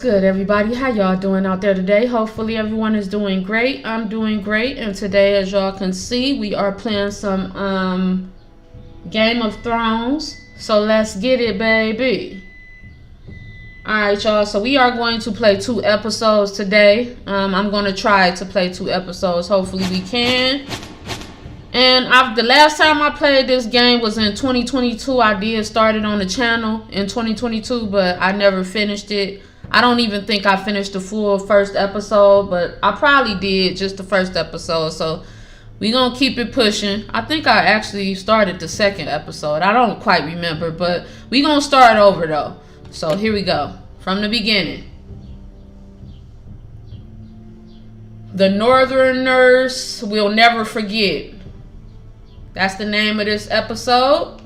good, everybody? How y'all doing out there today? Hopefully everyone is doing great. I'm doing great, and today, as y'all can see, we are playing some Game of Thrones. So let's get it, baby. Alright, y'all, so we are going to play 2 episodes today. I'm going to try to play 2 episodes. Hopefully we can. And the last time I played this game was in 2022. I did start it on the channel in 2022, but I never finished it. I don't even think I finished the full first episode, but I probably did just the first episode. So we're going to keep it pushing. I think I actually started the second episode. I don't quite remember, but we're going to start over though. So here we go. From the beginning. The Northerners will never forget. That's the name of this episode.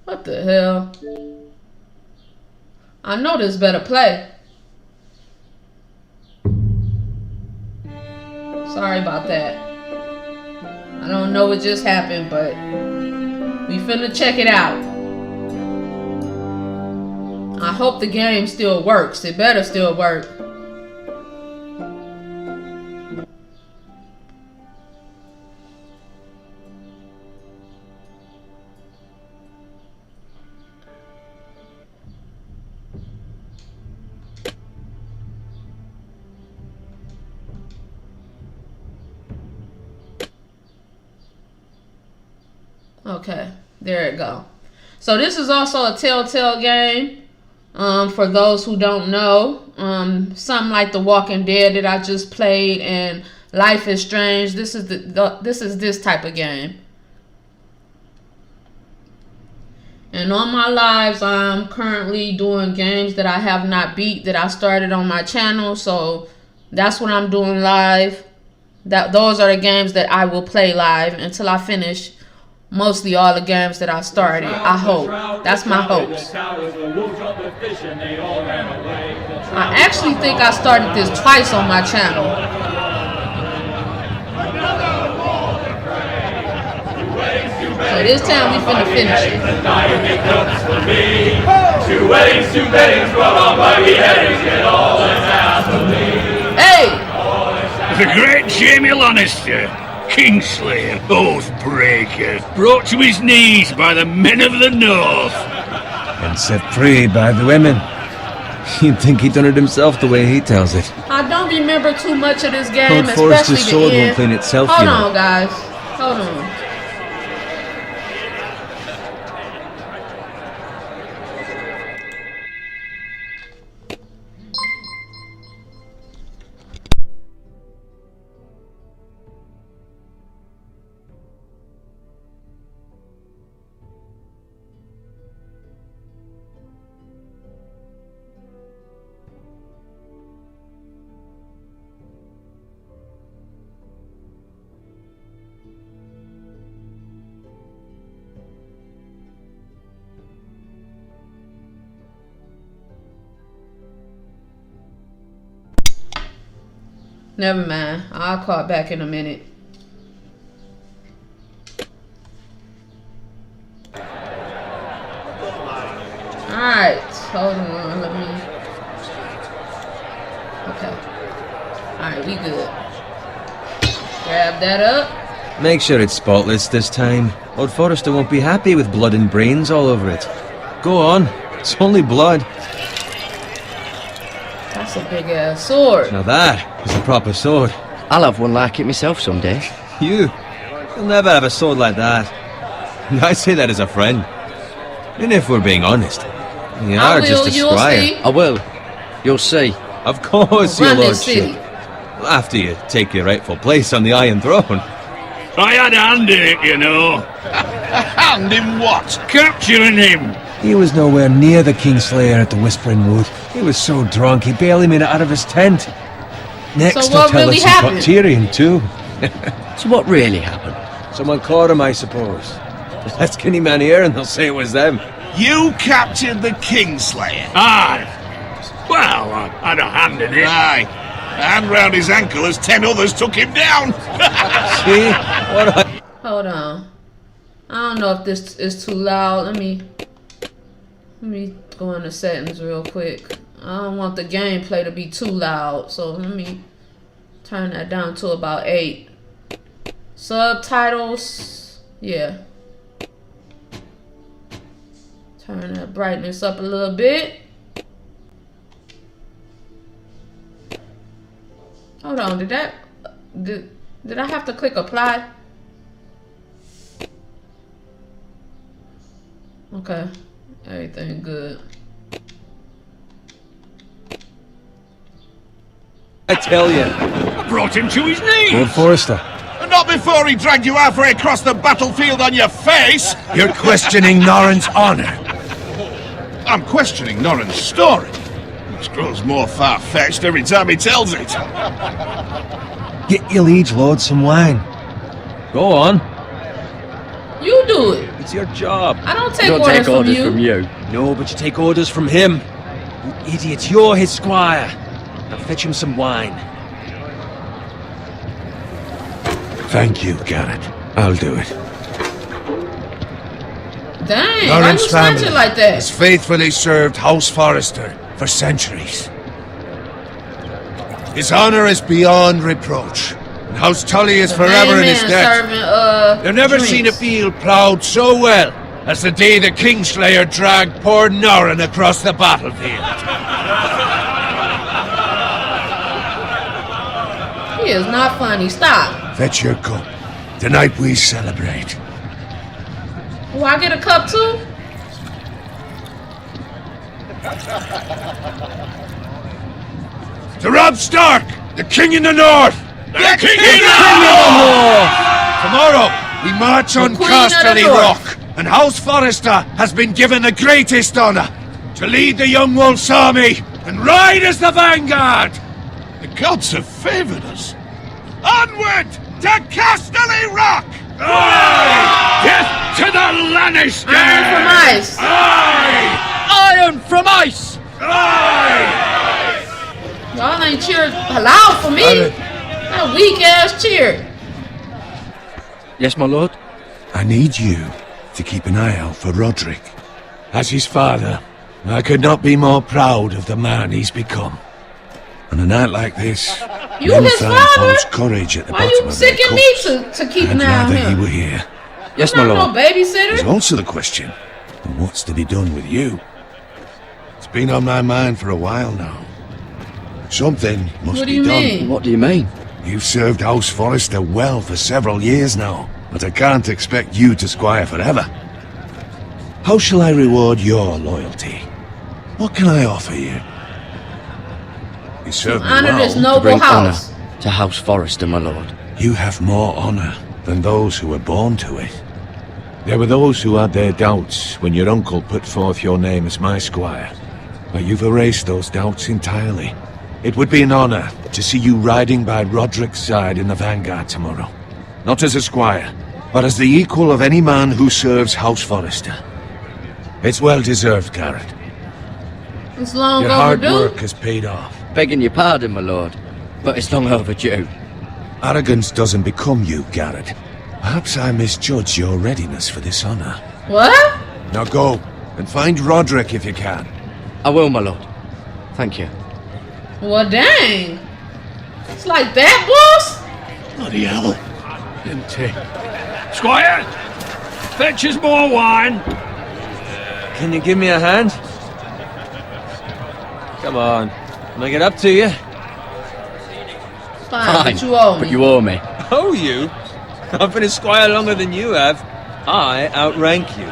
What the hell? I know this better play. Sorry about that. I don't know what just happened, but we finna check it out. I hope the game still works. It better still work. Okay, there it go. So this is also a Telltale game. For those who don't know, something like The Walking Dead that I just played and Life is Strange. This is this type of game. And on my lives, I'm currently doing games that I have not beat that I started on my channel. So that's what I'm doing live. Those are the games that I will play live until I finish mostly all the games that I started. I hope. That's my hopes. I actually think I started this twice on my channel. So this time we finna finish it. 2 weddings, 2 beddings, brought on by beheadings, get all that's happily. Hey! The great Jamie Lannister, Kingslayer, Oathbreaker, brought to his knees by the men of the North. And set free by the women. You'd think he'd done it himself the way he tells it. I don't remember too much of this game, Lord Forrester's especially sword the won't end. clean itself, Hold you know. on, guys. Hold on. Never mind. I'll call back in a minute. Alright. Hold on. Let me... Okay. Alright, we good. Grab that up. Make sure it's spotless this time. Lord Forrester won't be happy with blood and brains all over it. Go on. It's only blood. That's a big ass sword. Now that is a proper sword. I'll have one like it myself someday. You'll never have a sword like that. And I say that as a friend. And if we're being honest, you are just a squire. I will. You'll see. Of course, Run your this city. lordship. After you take your rightful place on the Iron Throne. I had a hand in it, you know. Hand in what? Capturing him. He was nowhere near the Kingslayer at the Whispering Wood. He was so drunk he barely made it out of his tent. Next, So what he'll tell really us he happened? caught Tyrion too. So what really happened? Someone caught him, I suppose. Let's get him man here and they'll say it was them. You captured the Kingslayer. Aye. Well, I had a hand in it. Aye. And round his ankle as 10 others took him down. See? What I... Hold on. I don't know if this is too loud. Let me go into settings real quick. I don't want the gameplay to be too loud, so let me turn that down to about 8. Subtitles, yeah. Turn that brightness up a little bit. Hold on, did I have to click apply? Okay, everything good. I tell you. I brought him to his knees! Lord Forrester. Not before he dragged you halfway across the battlefield on your face! You're questioning Norrin's honor. I'm questioning Norrin's story, which grows more far-fetched every time he tells it. Get your liege lord some wine. Go on. You do it. It's your job. I don't take Don't orders, take orders from you. No, but you take orders from him. You idiot, you're his squire. Now fetch him some wine. Thank you, Garrett. I'll do it. Dang, why you Norrin's snatch family it like that? has faithfully served House Forrester for centuries. His honor is beyond reproach, and House Tully is forever in his debt. They've never seen a field ploughed so well as the day the Kingslayer dragged poor Norrin across the battlefield. He is not funny. Stop. Fetch your cup. Tonight we celebrate. Will I get a cup too? To Rob Stark, the King in the North! The King in Tomorrow, we march on Queen of the Casterly North. Rock, and House Forrester has been given the greatest honor to lead the Young Wolf's army and ride as the vanguard. The gods have favored us. Onward to Casterly Rock! Death to the Lannister! Iron from ice. Iron from ice! Y'all ain't cheered loud for me. That weak ass cheer. Yes, my lord? I need you to keep an eye out for Roderick. As his father, I could not be more proud of the man he's become. On a night like this, You men his find father? false courage at the Why bottom you of their sicking me cups. to keep I'd an eye on rather he him? were here. Yes, my I'm lord. not no There's babysitter. also the question, what's to be done with you? It's been on my mind for a while now. Something must What do be you done. mean? What do you mean? You've served House Forrester well for several years now, but I can't expect you to squire forever. How shall I reward your loyalty? What can I offer you? You serve me Honor this well. noble Bring honor house. to House Forrester, my lord. You have more honor than those who were born to it. There were those who had their doubts when your uncle put forth your name as my squire, but you've erased those doubts entirely. It would be an honor to see you riding by Roderick's side in the vanguard tomorrow. Not as a squire, but as the equal of any man who serves House Forrester. It's well deserved, Garrett. It's long Your hard overdue. work has paid off. Begging your pardon, my lord, but it's long overdue. Arrogance doesn't become you, Garrett. Perhaps I misjudge your readiness for this honor. What? Now go, and find Roderick if you can. I will, my lord. Thank you. Well, dang. It's like that, boss? Bloody hell. Empty. Squire! Fetch us more wine! Can you give me a hand? Come on. Can I get up to you? Fine, but you owe me. But you owe me. Oh, you? I've been a squire longer than you have. I outrank you.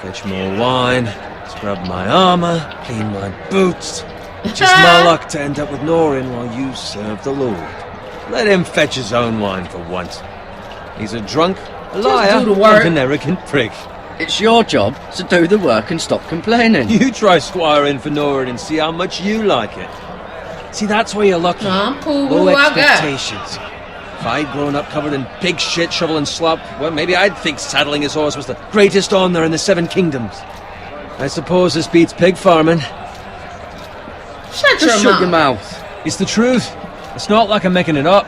Fetch more wine, scrub my armor, clean my boots. Just my luck to end up with Norrin while you serve the Lord. Let him fetch his own wine for once. He's a drunk, a liar, do the work. and an arrogant prick. It's your job to do the work and stop complaining. You try squiring for Norrin and see how much you like it. See, that's where you're lucky. No, I'm cool with Low who I got. expectations. If I'd grown up covered in pig shit, shovel and slop, well, maybe I'd think saddling his horse was the greatest honour in the Seven Kingdoms. I suppose this beats pig farming. Shut Just your shut your mouth. mouth. It's the truth. It's not like I'm making it up.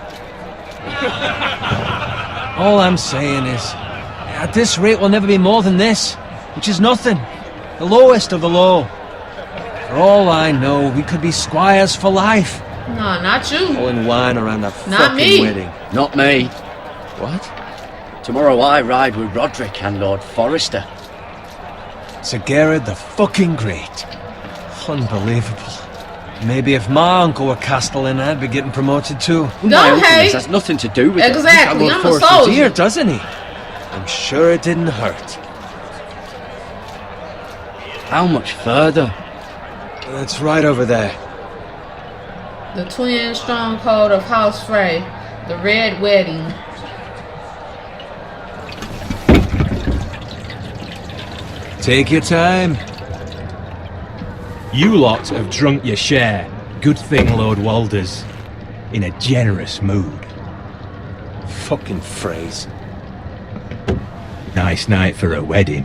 All I'm saying is, at this rate we'll never be more than this, which is nothing. The lowest of the low. For all I know, we could be squires for life. No, not you. Pulling wine around a Not fucking me. wedding. Not me. What? Tomorrow I ride with Roderick and Lord Forrester. Sir Gerard the fucking Great. Unbelievable. Maybe if my uncle were castellan, I'd be getting promoted too. My Don't uncle hate. has nothing to do with Exactly, it. I'm a Forrester's soldier. here, doesn't he? I'm sure it didn't hurt. How much further? It's right over there. The twin stronghold of House Frey. The Red Wedding. Take your time. You lot have drunk your share. Good thing Lord Walder's in a generous mood. Fucking phrase. Nice night for a wedding.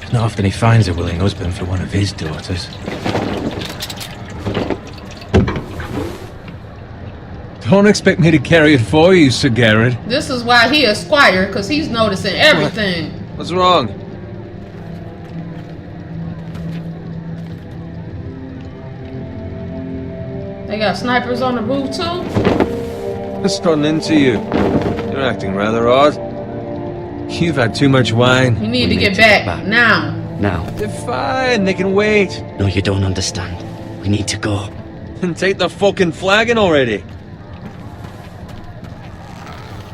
It's not often he finds a willing husband for one of his daughters. Don't expect me to carry it for you, Sir Gerard. This is why he a squire, because he's noticing everything. What's wrong? They got snipers on the roof too? What's turning into you? You're acting rather odd. You've had too much wine. You need to need get to back, get back. now. Now. They're fine, they can wait. No, you don't understand. We need to go. And take the fucking flagon already.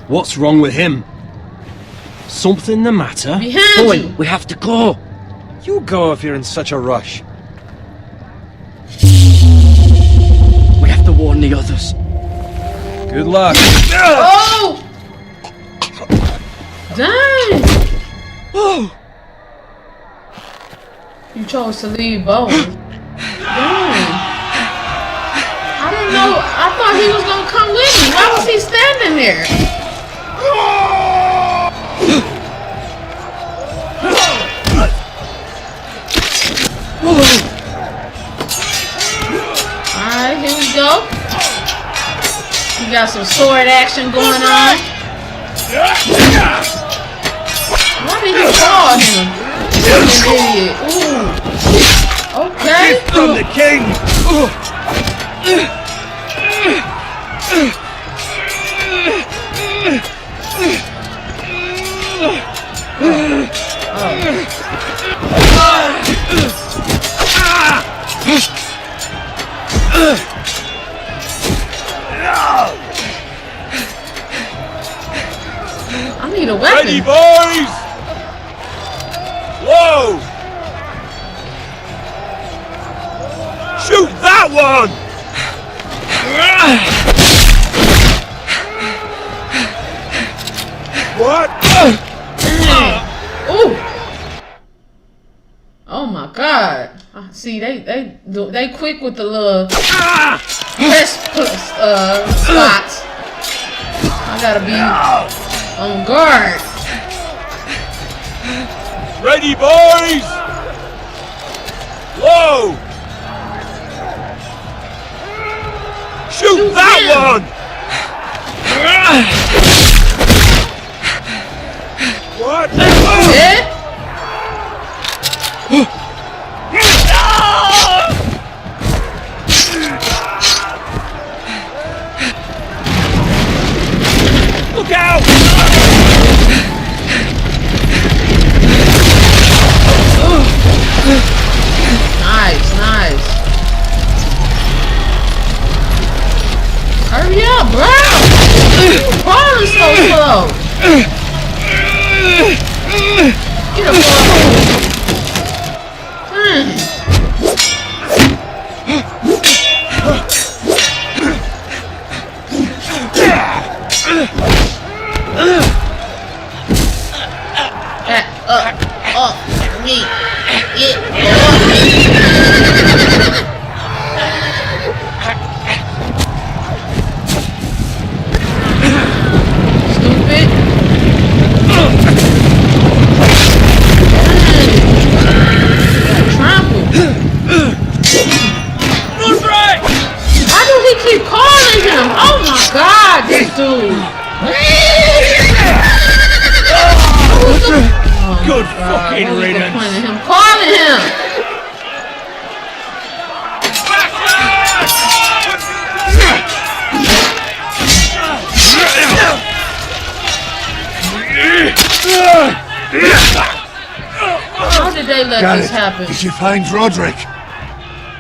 What's wrong with him? Something the matter? Behind Boy, you. we have to go. You go if you're in such a rush. We have to warn the others. Good luck. Oh! Dang! Oh! You chose to leave Bowen. Dang. I didn't know. I thought he was gonna come with me. Why was he standing there? Alright, here we go. We got some sword action going on. Why did he fall him? Fucking idiot. Ooh. Okay. From the king! I need a Ready, weapon. boys! Whoa! Shoot that one! What? Ooh. Oh my God. See, they quick with the little press spots. I gotta be on guard. Ready, boys! Whoa! Shoot that one! What? Yeah? Look out! Nice, nice. Hurry up, bro! You falling so slow. Get a ball. Me. Stupid. fucking What was the riddance. point of him calling him? How did they let this happen? Did you find Roderick?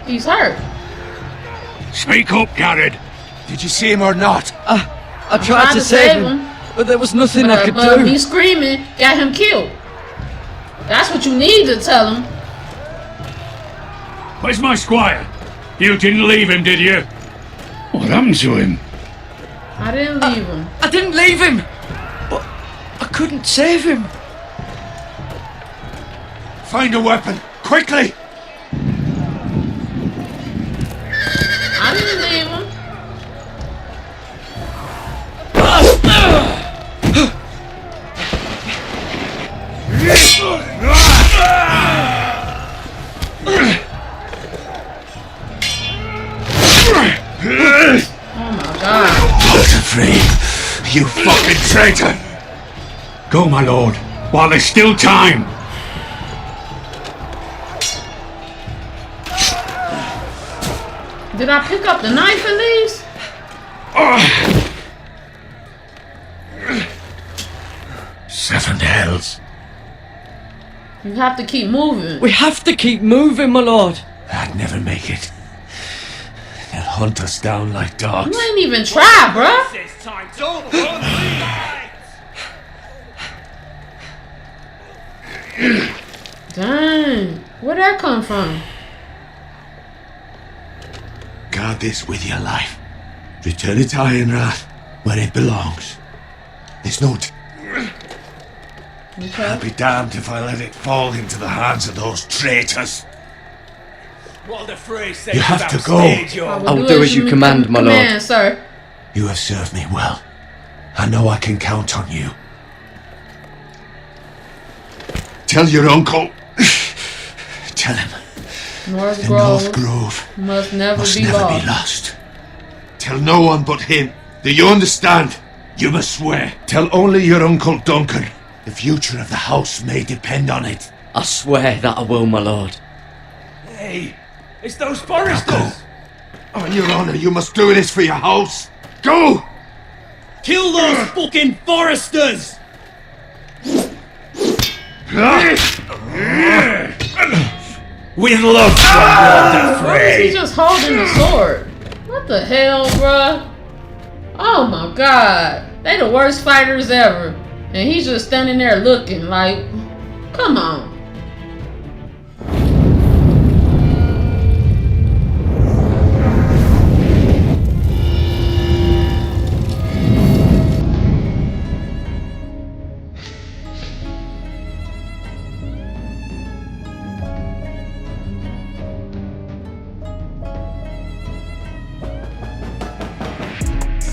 He's hurt. Speak up, Garrett. Did you see him or not? I tried to save him, but there was nothing I could But do. me screaming got him killed. That's what you need to tell him. Where's my squire? You didn't leave him, did you? What happened to him? I didn't leave him. I didn't leave him, but I couldn't save him. Find a weapon, quickly! I didn't leave him. Oh my God. Not afraid, you fucking traitor! Go, my lord, while there's still time. Did I pick up the knife at least? Seven hells. You have to keep moving. We have to keep moving, my lord. I'd never make it. They'll hunt us down like dogs. You ain't even try, bruh. This time, don't run Dang. Where'd that come from? Guard this with your life. Return it to Ironrath, where it belongs. This note. Okay. I'll be damned if I let it fall into the hands of those traitors. What the phrase says You have about to go. stage, your I'll do as you command, my lord. Command, sir. You have served me well. I know I can count on you. Tell your uncle. Tell him North the Grove North Grove must never must be never lost. be lost. Tell no one but him. Do you understand? You must swear. Tell only your Uncle Duncan. The future of the house may depend on it. I swear that I will, my lord. Hey, it's those Now foresters. go. On your honor, you must do this for your house. Go! Kill those fucking foresters. With love, Why is he just holding the sword? What the hell, bruh? Oh my God. They the worst fighters ever. And he's just standing there looking like, come on.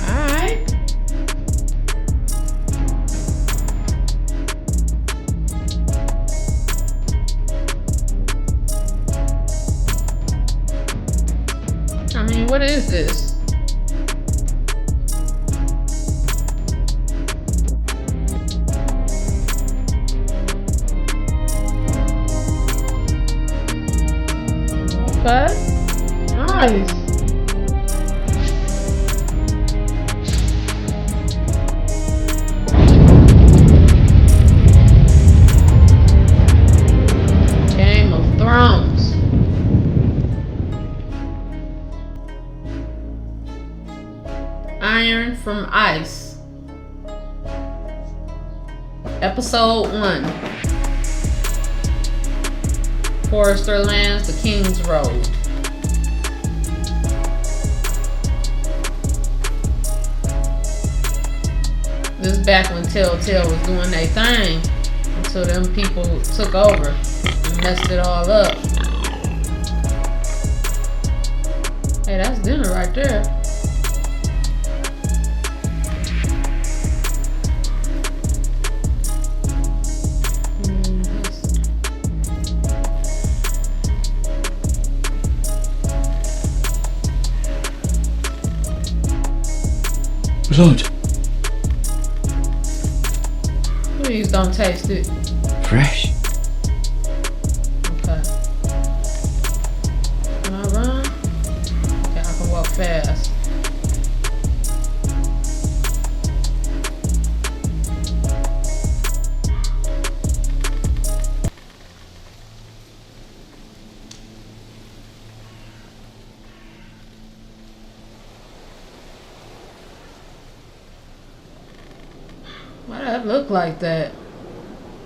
Alright. I mean, what is this? Okay. Nice. Game of Thrones. Iron from Ice. Episode 1. Forrester Lands, The King's Road. This is back when Telltale was doing their thing until them people took over and messed it all up. Hey, that's dinner right there. Lord, Please don't taste it. fresh. that look like that?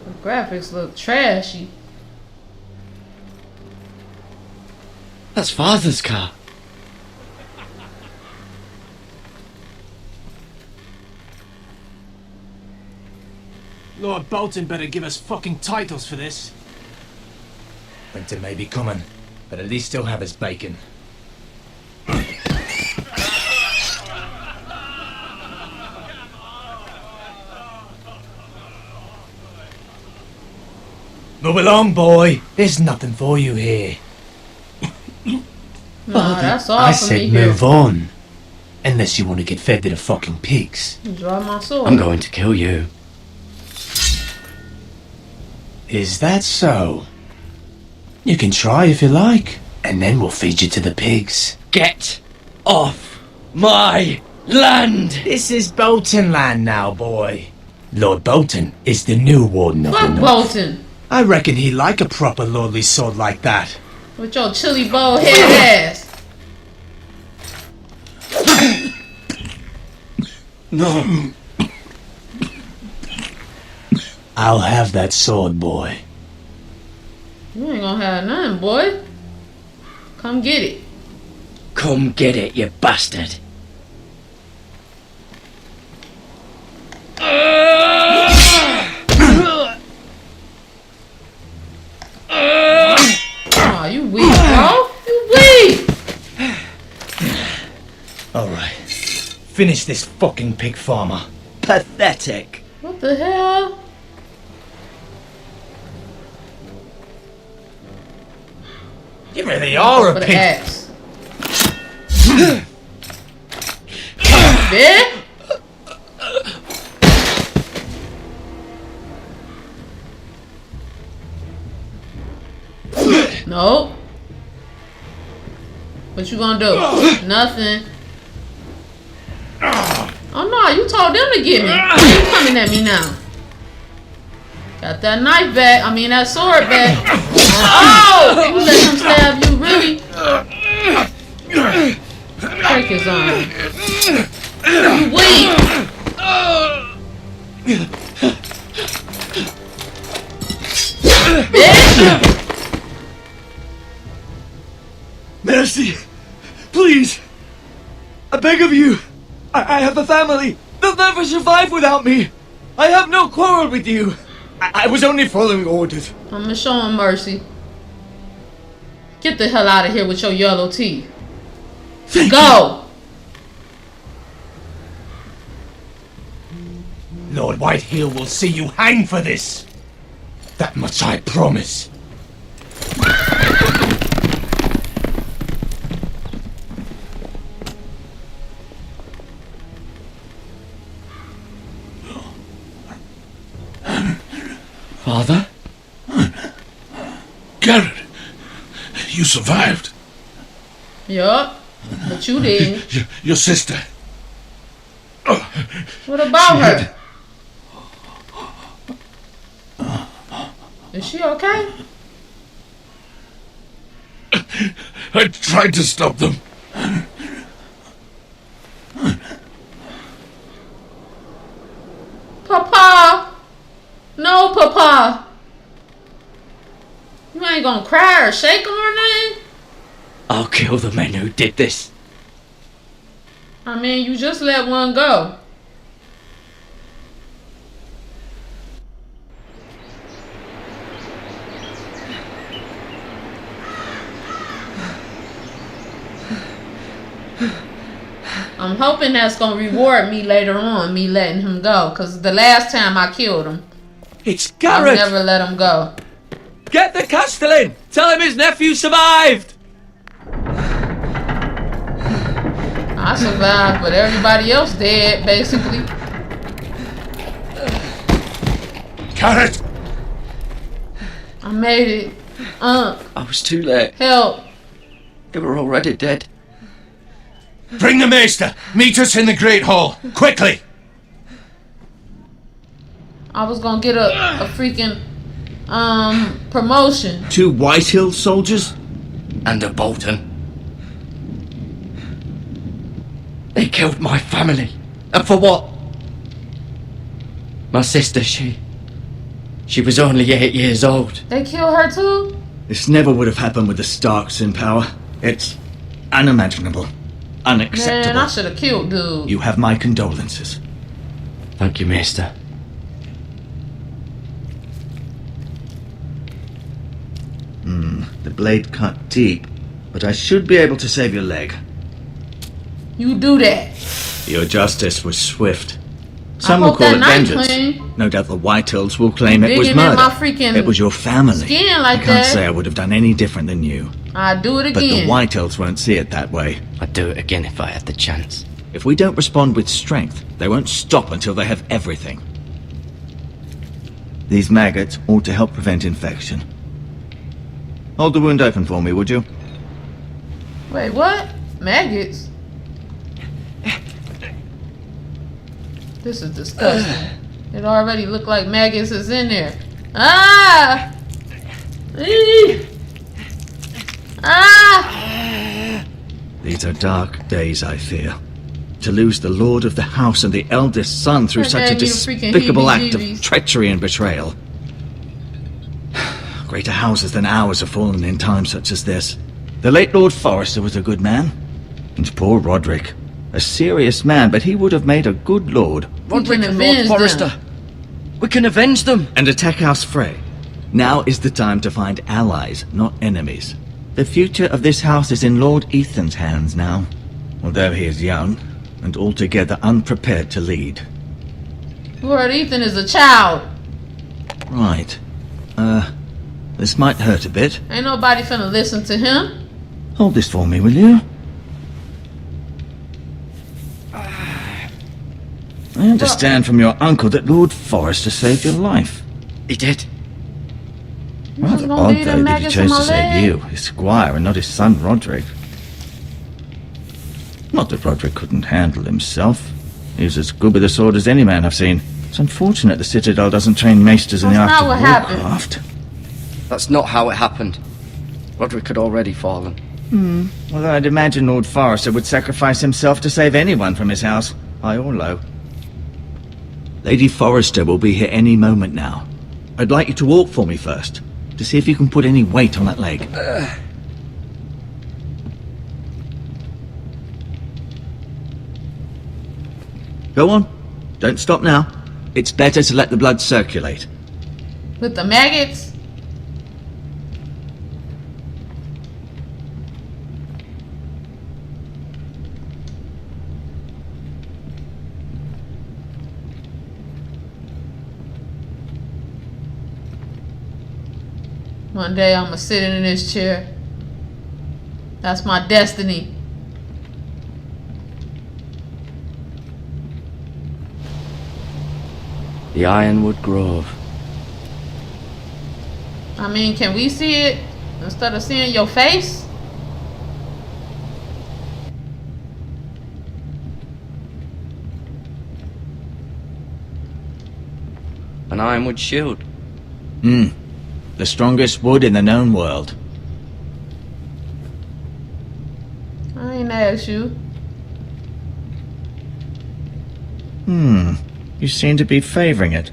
The graphics look trashy. That's Father's car. Lord Bolton better give us fucking titles for this. Winter may be coming, but at least he'll have his bacon. Move along, boy. There's nothing for you here. No, that's all I for said me here. move on. Unless you want to get fed to the fucking pigs. Draw my sword. I'm going to kill you. Is that so? You can try if you like, and then we'll feed you to the pigs. Get off my land! This is Bolton land now, boy. Lord Bolton is the new warden of the Fuck North. Bolton. I reckon he'd like a proper lordly sword like that. With your chili bowl head ass. No. I'll have that sword, boy. You ain't gonna have none, boy. Come get it. Come get it, you bastard. Aw, you weak, bro. You weak. Alright. Finish this fucking pig farmer. Pathetic. What the hell? You really are For a the pig. axe. Bitch. Nope. What you gonna do? Nothing. Oh no, you told them to get me. Why you coming at me now? Got that knife back. I mean that sword back. Oh! You let him stab you, really? Break his arm. You weak. Bitch! Mercy! Please! I beg of you! I have a family! They'll never survive without me! I have no quarrel with you! I was only following orders. I'm gonna show him mercy. Get the hell out of here with your yellow teeth. Go! Lord Whitehill will see you hang for this. That much I promise. Father? Garrett, you survived. Yup. But you didn't. Your sister. What about her? Is she okay? I tried to stop them. Papa! No, Papa! You ain't gonna cry or shake him or nothing? I'll kill the men who did this. I mean, you just let one go. I'm hoping that's gonna reward me later on, me letting him go. Cause the last time I killed him, It's I Garrett! never let him go. Get the Castellan! Tell him his nephew survived! I survived, but everybody else dead, basically. Garrett! I made it. I was too late. Help. They were already dead. Bring the maester! Meet us in the Great Hall! Quickly! I was gonna get a freaking promotion. 2 Whitehill soldiers? And a Bolton. They killed my family. And for what? My sister, she was only 8 years old. They killed her too? This never would have happened with the Starks in power. It's unimaginable. Unacceptable. Man, I should have killed dude. You have my condolences. Thank you, Maester. The blade cut deep, but I should be able to save your leg. You do that. Your justice was swift. Some I will hope call that it knife vengeance. clean. No doubt the Whitehills will claim it was Digging in murder. my freaking It was your family. skin like I can't that. say I would have done any different than you. I'd do it But the again. Whitehills won't see it that way. I'd do it again if I had the chance. If we don't respond with strength, they won't stop until they have everything. These maggots ought to help prevent infection. Hold the wound open for me, would you? Wait, what? Maggots? This is disgusting. It already looked like maggots is in there. Ah! Eee! Ah! These are dark days, I fear. To lose the lord of the house and the eldest son through That such a gave me the freaking despicable act heebie-jeebies. of treachery and betrayal. Greater houses than ours have fallen in times such as this. The late Lord Forrester was a good man. And poor Roderick. A serious man, but he would have made a good lord. Roderick can and Lord avenge Forrester. them. We can avenge them. And attack House Frey. Now is the time to find allies, not enemies. The future of this house is in Lord Ethan's hands now. Although he is young, and altogether unprepared to lead. Lord Ethan is a child. Right. This might hurt a bit. Ain't nobody finna listen to him. Hold this for me, will you? I understand from your uncle that Lord Forrester saved your life. He did. Rather gonna odd, leave though, them that he maggots in chose my to save leg? you, his squire, and not his son Roderick. Not that Roderick couldn't handle himself. He was as good with a sword as any man I've seen. It's unfortunate the Citadel doesn't train maesters in the That's art not of what happened. warcraft. That's not how it happened. Roderick had already fallen. Although I'd imagine Lord Forrester would sacrifice himself to save anyone from his house, high or low. Lady Forrester will be here any moment now. I'd like you to walk for me first, to see if you can put any weight on that leg. Go on. Don't stop now. It's better to let the blood circulate. With the maggots. One day I'm gonna sit in this chair. That's my destiny. The Ironwood Grove. I mean, can we see it instead of seeing your face? An ironwood shield. The strongest wood in the known world. I ain't asked you. You seem to be favoring it.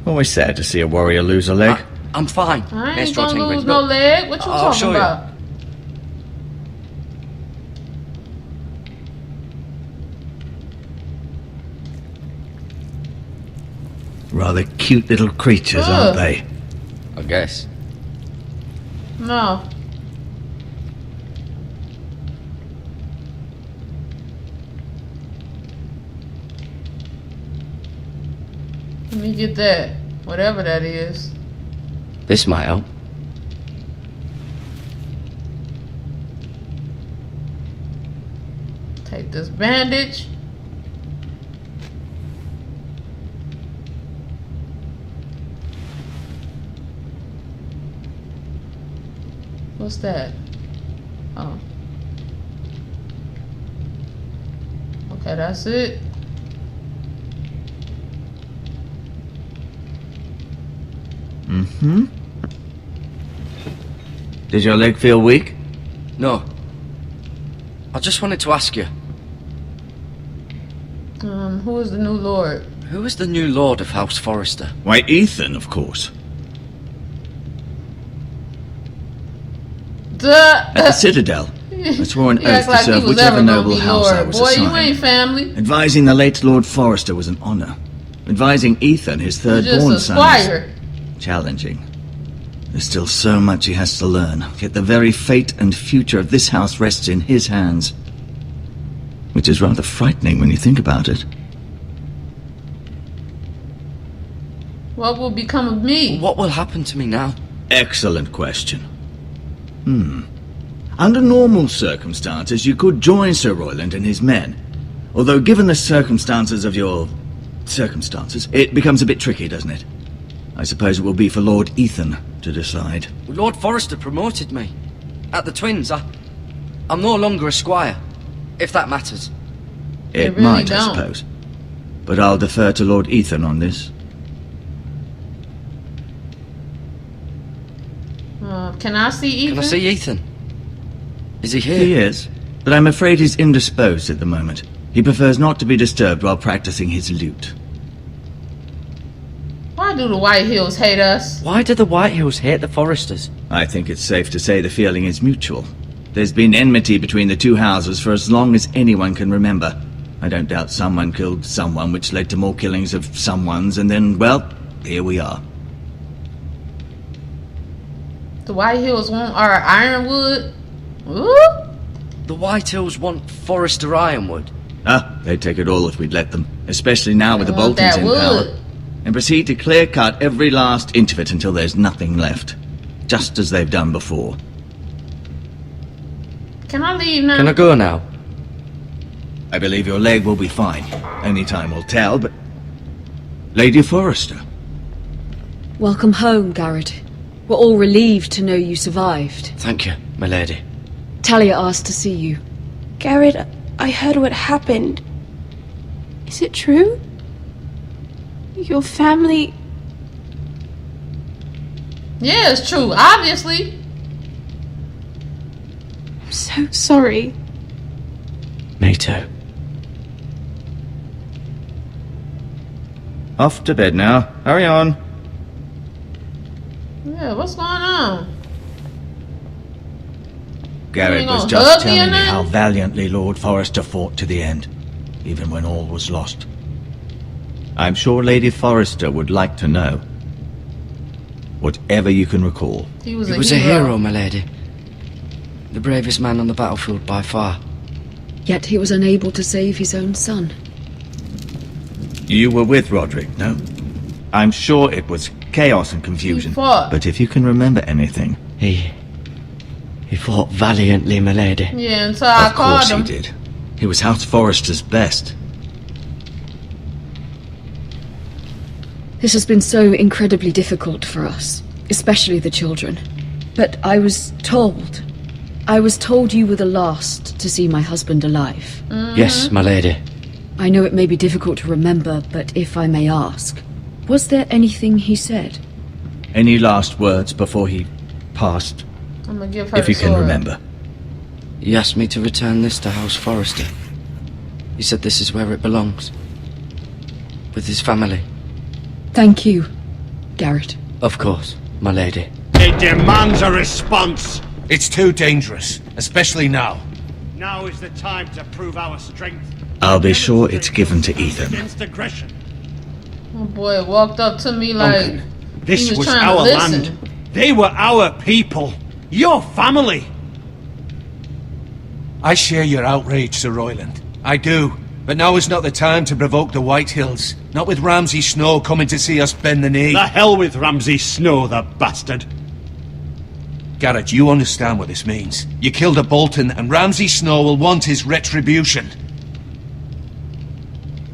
Always sad to see a warrior lose a leg. I'm fine. I ain't Maester gonna Ottingwin, lose no look. leg. What you I'll talking show you. about? Rather cute little creatures, aren't Ugh. they? I guess. No. Let me get that. Whatever that is. This might help. Take this bandage. What's that? Oh. Okay, that's it. Does your leg feel weak? No. I just wanted to ask you. Who is the new lord? Who is the new Lord of House Forrester? Why, Ethan, of course. At the Citadel, I swore an oath to serve whichever noble house I was assigned. Boy, you ain't family. Advising the late Lord Forrester was an honor. Advising Ethan, his third-born son, is challenging. There's still so much he has to learn, yet the very fate and future of this house rests in his hands. Which is rather frightening when you think about it. What will become of me? What will happen to me now? Excellent question. Under normal circumstances, you could join Sir Royland and his men. Although given the circumstances of your... circumstances, it becomes a bit tricky, doesn't it? I suppose it will be for Lord Ethan to decide. Lord Forrester promoted me. At the Twins, I'm no longer a squire, if that matters. It really might, I suppose. But I'll defer to Lord Ethan on this. Can I see Ethan? Can I see Ethan? Is he here? He is, but I'm afraid he's indisposed at the moment. He prefers not to be disturbed while practicing his lute. Why do the White Hills hate us? Why do the White Hills hate the Forresters? I think it's safe to say the feeling is mutual. There's been enmity between the two houses for as long as anyone can remember. I don't doubt someone killed someone, which led to more killings of someones, and then, well, here we are. The White Hills want our ironwood? Ooh? The White Hills want Forrester ironwood? They'd take it all if we'd let them, especially now with the Boltons in power. And proceed to clear-cut every last inch of it until there's nothing left. Just as they've done before. Can I leave now? Can I go now? I believe your leg will be fine. Only time will tell, but... Lady Forrester. Welcome home, Garrett. We're all relieved to know you survived. Thank you, my lady. Talia asked to see you. Garrett, I heard what happened. Is it true? Your family... Yeah, it's true, obviously. I'm so sorry. Me too. Off to bed now. Hurry on. Yeah, what's going on? Garrett was just telling me how valiantly Lord Forrester fought to the end, even when all was lost. I'm sure Lady Forrester would like to know. Whatever you can recall. He was a hero, my lady. The bravest man on the battlefield by far. Yet he was unable to save his own son. You were with Roderick, no? I'm sure it was chaos and confusion. But if you can remember anything... He fought valiantly, my lady. Yeah, until I called him. Of course he did. He was House Forrester's best. This has been so incredibly difficult for us, especially the children. But I was told you were the last to see my husband alive. Yes, my lady. I know it may be difficult to remember, but if I may ask, was there anything he said? Any last words before he passed? I'm gonna give her if you can remember. He asked me to return this to House Forrester. He said this is where it belongs. With his family. Thank you, Garrett. Of course, my lady. It demands a response. It's too dangerous, especially now. Now is the time to prove our strength. I'll be sure it's given to Ethan. Against aggression. Oh boy, walked up to me like Duncan, this he was trying our to listen. land. They were our people. Your family. I share your outrage, Sir Royland. I do. But now is not the time to provoke the White Hills. Not with Ramsay Snow coming to see us bend the knee. The hell with Ramsay Snow, the bastard. Garrett, you understand what this means. You killed a Bolton, and Ramsay Snow will want his retribution.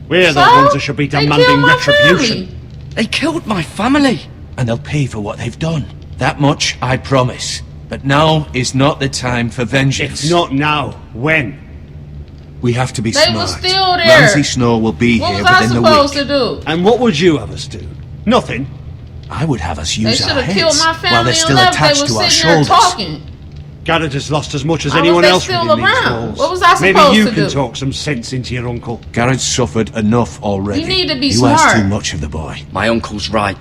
We're the ones that should be demanding retribution. They killed my family. And they'll pay for what they've done. That much I promise. But now is not the time for vengeance. If not now, when? We have to be smart. smart. They were still there. Ramsay Snow will be what here was I within the week. supposed to do? And what would you have us do? Nothing. I would have us use they our heads killed my family while they're still attached to our shoulders. Garrett has lost as much as Why was anyone they else still within these around? walls. What was I Maybe supposed you to can do? talk some sense into your uncle. Garrett's suffered enough already. You need to be You ask smart. too much of the boy. My uncle's right.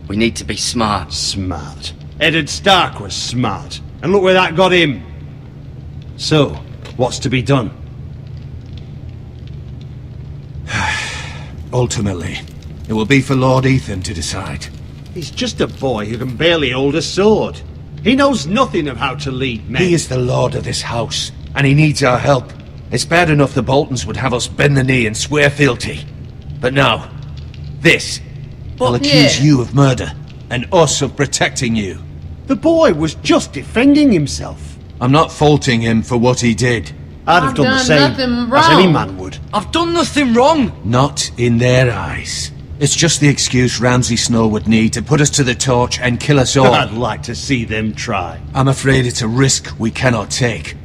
We need to be smart. Smart. Eddard Stark was smart. And look where that got him. So, what's to be done? Ultimately, it will be for Lord Ethan to decide. He's just a boy who can barely hold a sword. He knows nothing of how to lead men. He is the lord of this house, and he needs our help. It's bad enough the Boltons would have us bend the knee and swear fealty. But now, this. They'll accuse you of murder, and us of protecting you. The boy was just defending himself. I'm not faulting him for what he did. I'd have done the same, as any man would. I've done nothing wrong! Not in their eyes. It's just the excuse Ramsay Snow would need to put us to the torch and kill us all. I'd like to see them try. I'm afraid it's a risk we cannot take,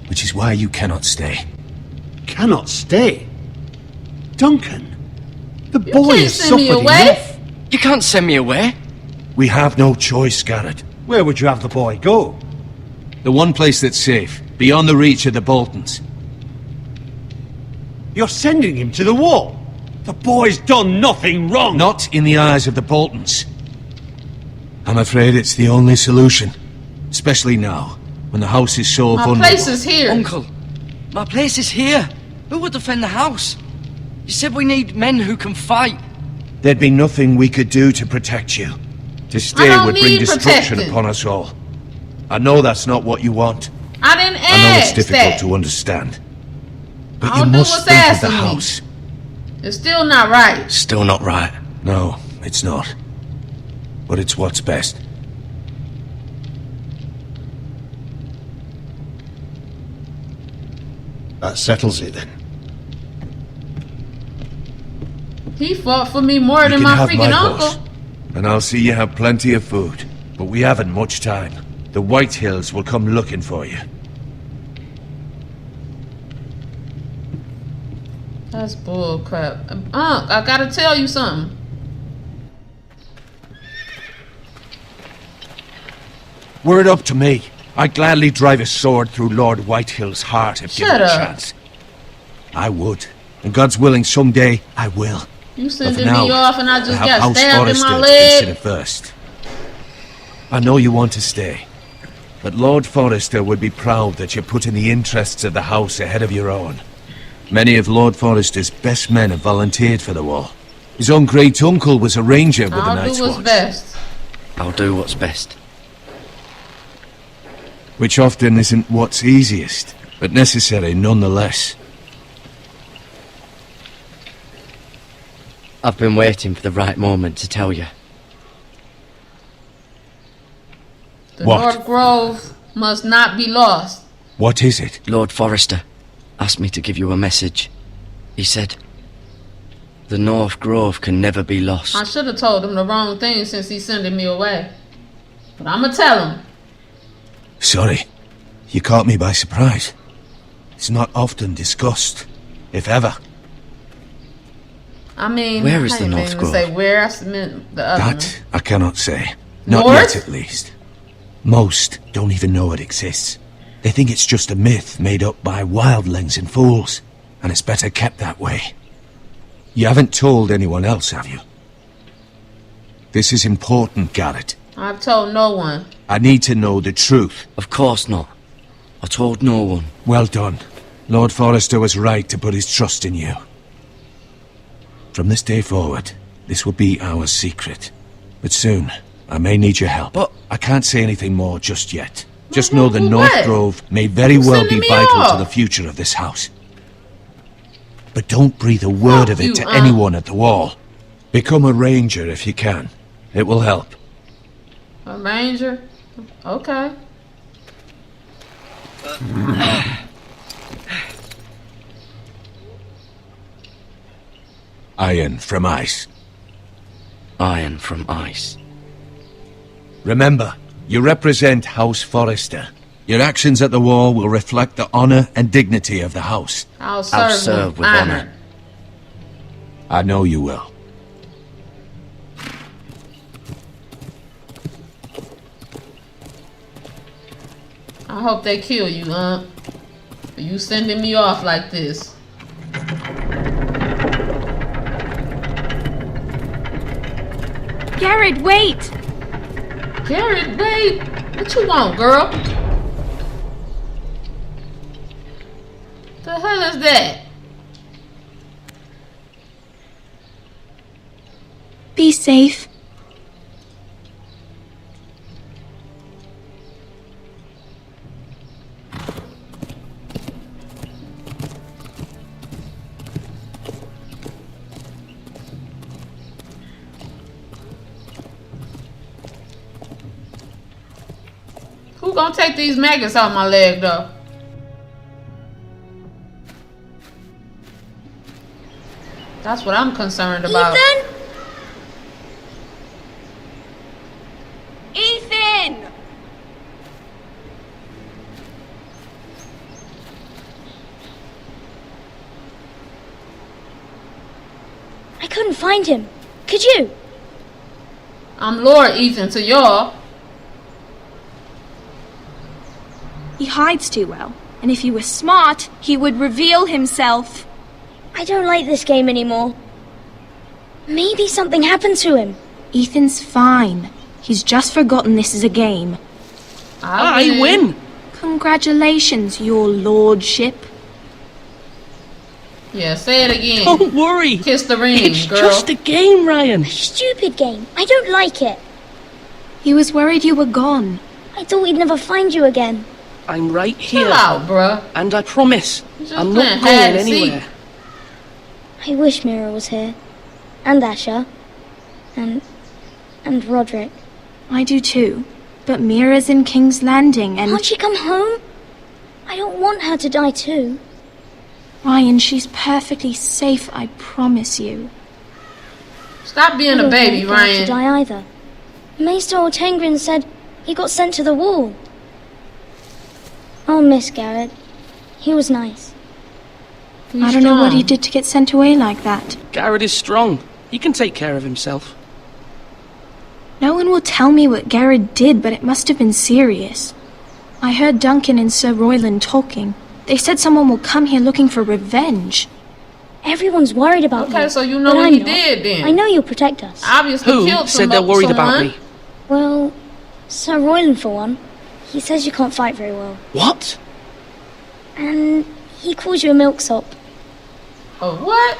which is why you cannot stay. Cannot stay? Duncan, the You boy can't has send me suffered away. enough. You can't send me away. We have no choice, Garrett. Where would you have the boy go? The one place that's safe, beyond the reach of the Boltons. You're sending him to the wall. The boy's done nothing wrong. Not in the eyes of the Boltons. I'm afraid it's the only solution. Especially now, when the house is so vulnerable. My place is here. Uncle, my place is here. Who will defend the house? You said we need men who can fight. There'd be nothing we could do to protect you. To stay don't would bring need destruction protecting. upon us all. I know that's not what you want. I didn't I know it's ask difficult that. to understand. But I'll you do must what's think of asked the of me. house. It's still not right. Still not right. No, it's not. But it's what's best. That settles it then. He fought for me more You than can my have freaking my uncle. horse, and I'll see you have plenty of food. But we haven't much time. The White Hills will come looking for you. That's bull crap. I gotta tell you something. Were it up to me, I'd gladly drive a sword through Lord Whitehill's heart if given Shut a up. chance. I would. And God's willing, someday I will. You But sending for now, me off and I just have got House stabbed in Forrester my to leg. consider first. I know you want to stay, but Lord Forrester would be proud that you're putting the interests of the house ahead of your own. Many of Lord Forrester's best men have volunteered for the war. His own great uncle was a ranger with the I'll Night's do what's Watch, best. I'll do what's best. which often isn't what's easiest, but necessary nonetheless. I've been waiting for the right moment to tell you. The What? North Grove must not be lost. What is it? Lord Forrester asked me to give you a message. He said, the North Grove can never be lost. I should have told him the wrong thing since he's sending me away. But I'ma tell him. Sorry, you caught me by surprise. It's not often discussed, if ever. I mean, Where is I the didn't North even Grove? say where. I meant the other one. That I cannot say. Not North? yet, at least. Most don't even know it exists. They think it's just a myth made up by wildlings and fools, and it's better kept that way. You haven't told anyone else, have you? This is important, Garrett. I've told no one. I need to know the truth. Of course not. I told no one. Well done. Lord Forrester was right to put his trust in you. From this day forward, this will be our secret. But soon, I may need your help. But I can't say anything more just yet. Just know the What? North Grove may very Who's well be sending me vital off? to the future of this house. But don't breathe a word of it you, to anyone at the wall. Become a ranger if you can. It will help. A ranger? Okay. Iron from ice. Iron from ice. Remember, you represent House Forrester. Your actions at the war will reflect the honor and dignity of the house. I'll serve with honor. I know you will. I hope they kill you, for you sending me off like this. Garrett, wait! Garrett, wait! What you want, girl? The hell is that? Be safe. Who gonna take these maggots out my leg, though? That's what I'm concerned about. Ethan! I couldn't find him. Could you? I'm Lord Ethan to y'all. He hides too well, and if he were smart, he would reveal himself. I don't like this game anymore. Maybe something happened to him. Ethan's fine. He's just forgotten this is a game. I win! Congratulations, your lordship. Yeah, say it again. Don't worry. Kiss the ring, It's girl. just a game, Ryan. Stupid game. I don't like it. He was worried you were gone. I thought we'd never find you again. I'm right here. Chill out, bruh. And I promise, Just I'm playing not going hide and seek. anywhere. I wish Mira was here. And Asher. And Roderick. I do too. But Mira's in King's Landing and... Can't she come home? I don't want her to die too. Ryan, she's perfectly safe, I promise you. Stop being a baby, I don't want her Ryan. to die either. Maester Ortengrin said he got sent to the wall. I'll miss Garrett. He was nice. I don't know what he did to get sent away like that. Garrett is strong. He can take care of himself. No one will tell me what Garrett did, but it must have been serious. I heard Duncan and Sir Royland talking. They said someone will come here looking for revenge. Everyone's worried about me. Okay, so you know but what I'm he not. did then. I know you'll protect us. Obviously Who killed said they're worried about someone. me? Well, Sir Royland for one. He says you can't fight very well. What? And he calls you a milksop. Oh, what?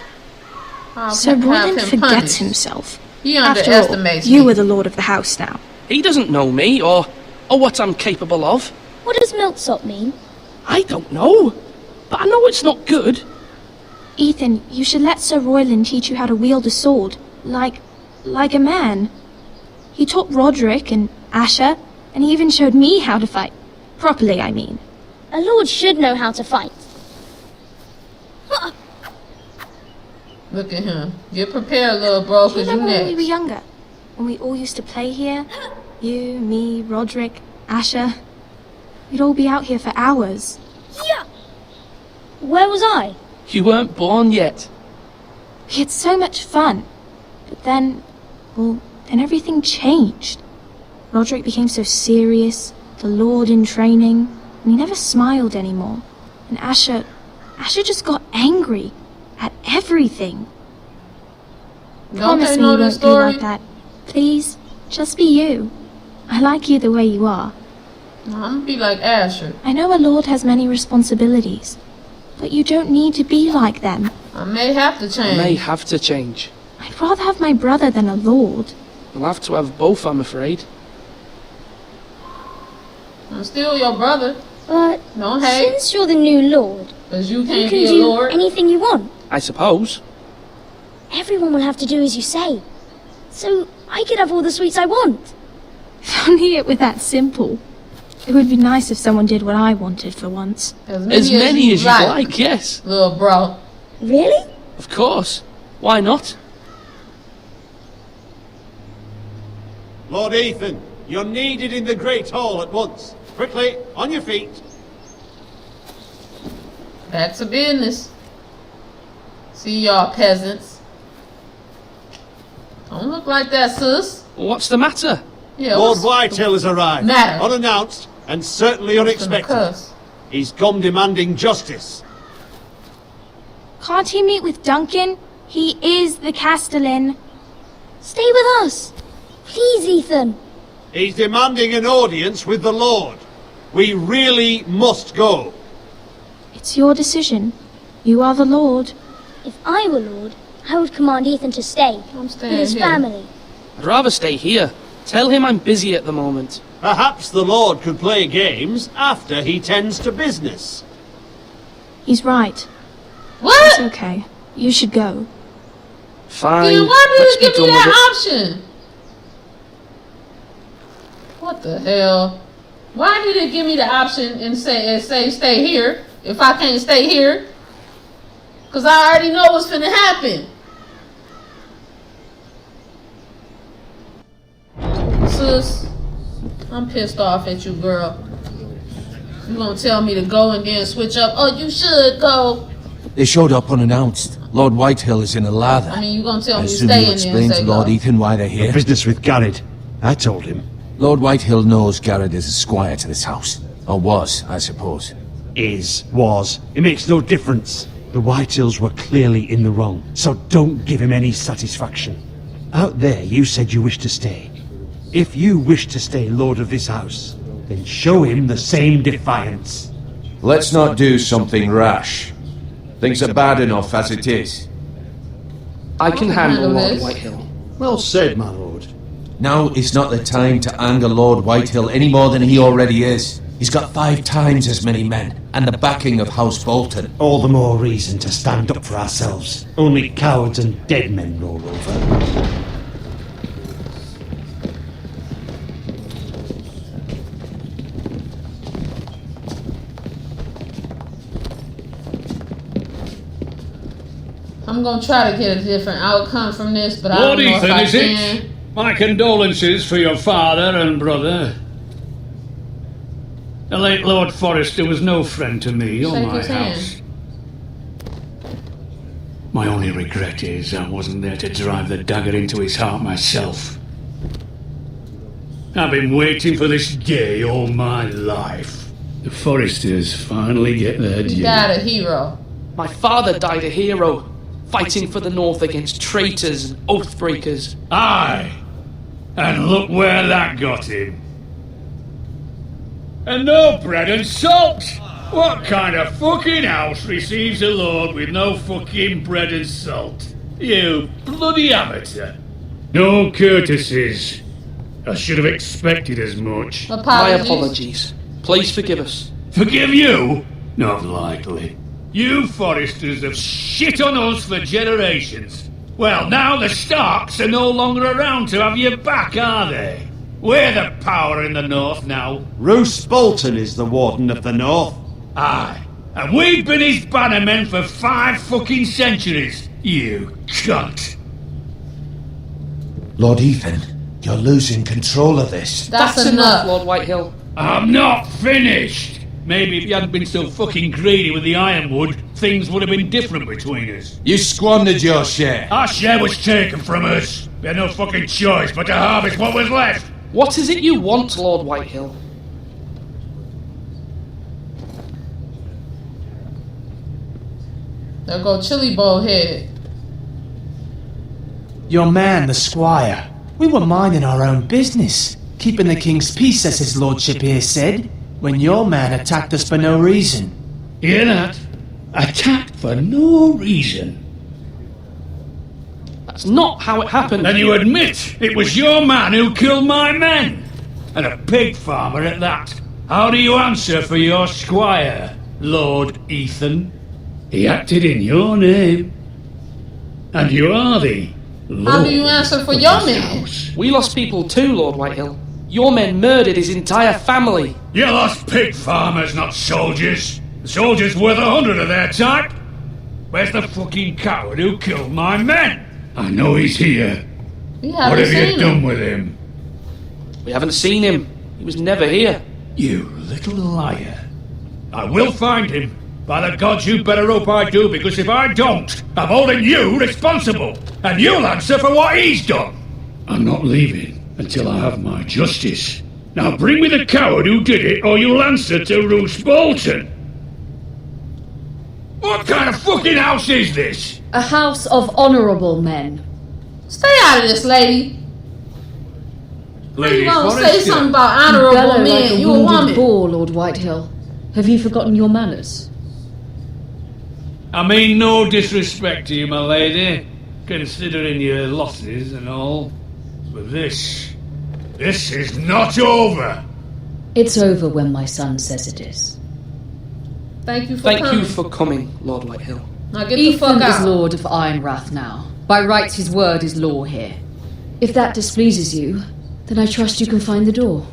I'll Sir have Royland him forgets punished. himself. He After all, underestimates you me. are the lord of the house now. He doesn't know me or what I'm capable of. What does milksop mean? I don't know. But I know it's not good. Ethan, you should let Sir Royland teach you how to wield a sword. Like a man. He taught Roderick and Asher, and he even showed me how to fight. Properly, I mean. A lord should know how to fight. Look at him. Get prepared, little bro, Do you because you remember when we were next. younger? When we all used to play here? You, me, Roderick, Asher. We'd all be out here for hours. Yeah. Where was I? You weren't born yet. We had so much fun. But then everything changed. Roderick became so serious, the Lord in training, and he never smiled anymore. And Asher just got angry at everything. Promise me you won't be like that. Please, just be you. I like you the way you are. I'm gonna be like Asher. I know a lord has many responsibilities, but you don't need to be like them. I may have to I change. may have to change. I'd rather have my brother than a lord. We'll have to have both, I'm afraid. I'm still your brother. But Don't hate. since you're the new lord, Because you you can't can be a do lord. anything you want. I suppose. Everyone will have to do as you say. So I could have all the sweets I want. If only it were that simple. It would be nice if someone did what I wanted for once. As As many as you like, yes. Little bro. Really? Of course. Why not? Lord Ethan, you're needed in the Great Hall at once. Quickly, on your feet. Back to business. See y'all peasants. Don't look like that, sis. What's the matter? Yeah, Lord what's Whitetail has arrived. matter? Unannounced, and certainly unexpected. He's come demanding justice. Can't he meet with Duncan? He is the Castellan. Stay with us. Please, Ethan. He's demanding an audience with the Lord. We really must go. It's your decision. You are the Lord. If I were Lord, I would command Ethan to stay. With his family. I'd rather stay here. Tell him I'm busy at the moment. Perhaps the Lord could play games after he tends to business. He's right. What? It's okay. You should go. Fine. Then why Let's did it be give me done with that it. option? What the hell? Why did it give me the option and say stay here if I can't stay here? Cause I already know what's finna happen. Sis, I'm pissed off at you, girl. You gonna tell me to go and then switch up? Oh, you should go. They showed up unannounced. Lord Whitehill is in a lather. I mean, you gonna tell I me to assume stay you in there and explained say to Lord go. Ethan why they're here. The business with Garrett. I told him. Lord Whitehill knows Garrett is a squire to this house. Or was, I suppose. Was. It makes no difference. The Whitehills were clearly in the wrong, so don't give him any satisfaction. Out there, you said you wished to stay. If you wish to stay Lord of this house, then show him the same defiance. Let's not do something rash. Things are bad enough as it is. I can handle Lord Whitehill. Well said, my lord. Now is not the time to anger Lord Whitehill any more than he already is. He's got 5 times as many men, and the backing of House Bolton. All the more reason to stand up for ourselves. Only cowards and dead men roll over. I'm gonna try to get a different outcome from this, but I Lord don't know Ethan, if I is can. it? My condolences for your father and brother. The late Lord Forrester was no friend to me or Shake my his hand. house. My only regret is I wasn't there to drive the dagger into his heart myself. I've been waiting for this day all my life. The Forresters finally get their due. He died a hero. My father died a hero, fighting for the North against traitors and oathbreakers. Aye, and look where that got him. And no bread and salt! What kind of fucking house receives a lord with no fucking bread and salt? You bloody amateur. No courtesies. I should have expected as much. My apologies. Please forgive us. Forgive you? Not likely. You Forresters have shit on us for generations. Well, now the Starks are no longer around to have you back, are they? We're the power in the North now. Roose Bolton is the Warden of the North. Aye. And we've been his bannermen for 5 fucking centuries. You cunt. Lord Ethan, you're losing control of this. That's enough, Lord Whitehill. I'm not finished. Maybe if you hadn't been so fucking greedy with the ironwood, things would have been different between us. You squandered your share. Our share was taken from us. We had no fucking choice but to harvest what was left. What is it you want, Lord Whitehill? There go Chili Bowl Head. Your man, the squire. We were minding our own business, keeping the king's peace, as his lordship here said, when your man attacked us for no reason. Hear that? Attacked for no reason. That's not how it happened. And you admit it was your man who killed my men? And a pig farmer at that. How do you answer for your squire, Lord Ethan? He acted in your name. And you are the Lord. How do you answer for your man? We lost people too, Lord Whitehill. Your men murdered his entire family. You lost pig farmers, not soldiers. The soldiers worth 100 of their type. Where's the fucking coward who killed my men? I know he's here. What have you done with him? We haven't seen him. He was never here. You little liar. I will find him. By the gods, you better hope I do, because if I don't, I'm holding you responsible. And you'll answer for what he's done. I'm not leaving until I have my justice. Now bring me the coward who did it, or you'll answer to Roose Bolton. What kind of fucking house is this? A house of honourable men. Stay out of this, lady. Lady You gonna Forrester. say something about honourable men? You a woman. Boar, Lord Whitehill. Have you forgotten your manners? I mean no disrespect to you, my lady, considering your losses and all. But this is not over. It's over when my son says it is. Thank you for coming, Lord Whitehill. Now get the fuck Ethan is out. Lord of Ironrath now. By rights, his word is law here. If that displeases you, then I trust you can find the door.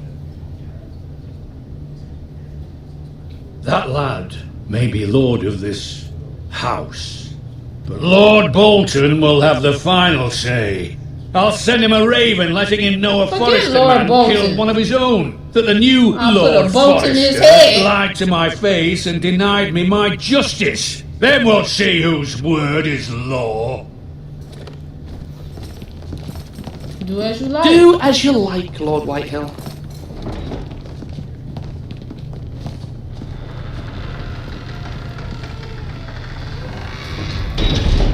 That lad may be lord of this house, but Lord Bolton will have the final say. I'll send him a raven letting him know a Forget Forrester Lord man Bolton. killed one of his own. That the new I'll put Lord a bolt in his Forrester head. lied to my face and denied me my justice. Then we'll see whose word is law. Do as you like. Do as you like, Lord Whitehill.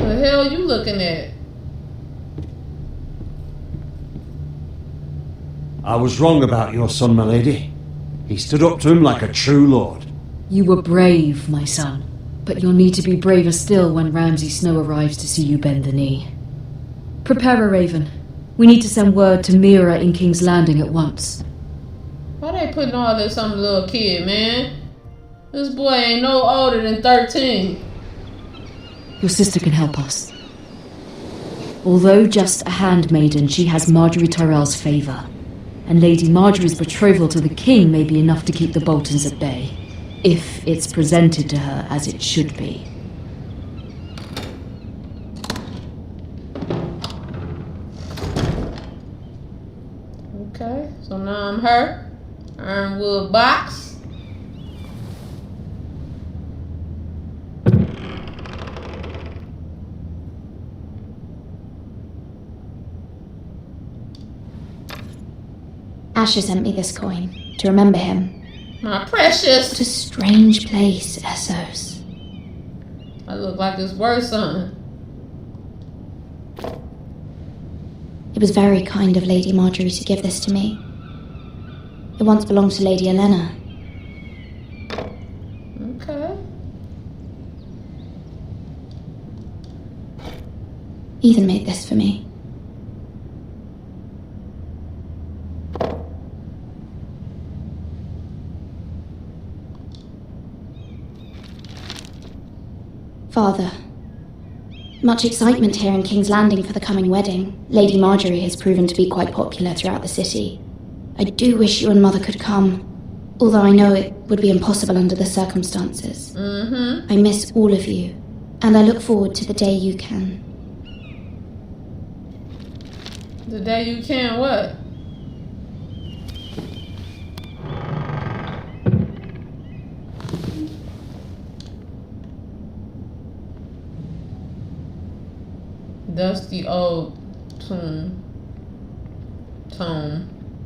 What the hell you looking at? I was wrong about your son, my lady. He stood up to him like a true lord. You were brave, my son. But you'll need to be braver still when Ramsay Snow arrives to see you bend the knee. Prepare a raven. We need to send word to Mira in King's Landing at once. Why they putting all this on the little kid, man? This boy ain't no older than 13. Your sister can help us. Although just a handmaiden, she has Marjorie Tyrell's favour. And Lady Marjorie's betrothal to the king may be enough to keep the Boltons at bay. If it's presented to her as it should be. Okay, so now I'm her. Ironwood box. Asher sent me this coin to remember him. My precious. What a strange place, Essos. I look like it's worth something. It was very kind of Lady Marjorie to give this to me. It once belonged to Lady Elena. Okay. Ethan made this for me. Father, much excitement here in King's Landing for the coming wedding. Lady Marjorie has proven to be quite popular throughout the city. I do wish you and Mother could come, although I know it would be impossible under the circumstances. I miss all of you, and I look forward to the day you can. The day you can what? Dusty old tome.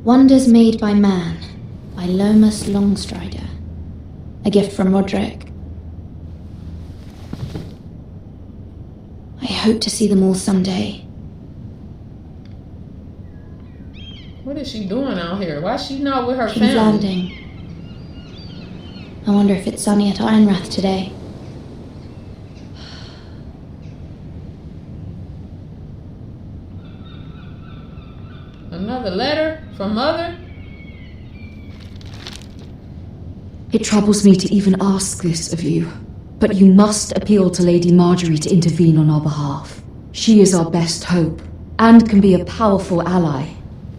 Wonders Made by Man, by Lomas Longstrider. A gift from Roderick. I hope to see them all someday. What is she doing out here? Why is she not with her King's family? Landing. I wonder if it's sunny at Ironrath today. Another letter from Mother? It troubles me to even ask this of you, but you must appeal to Lady Marjorie to intervene on our behalf. She is our best hope, and can be a powerful ally,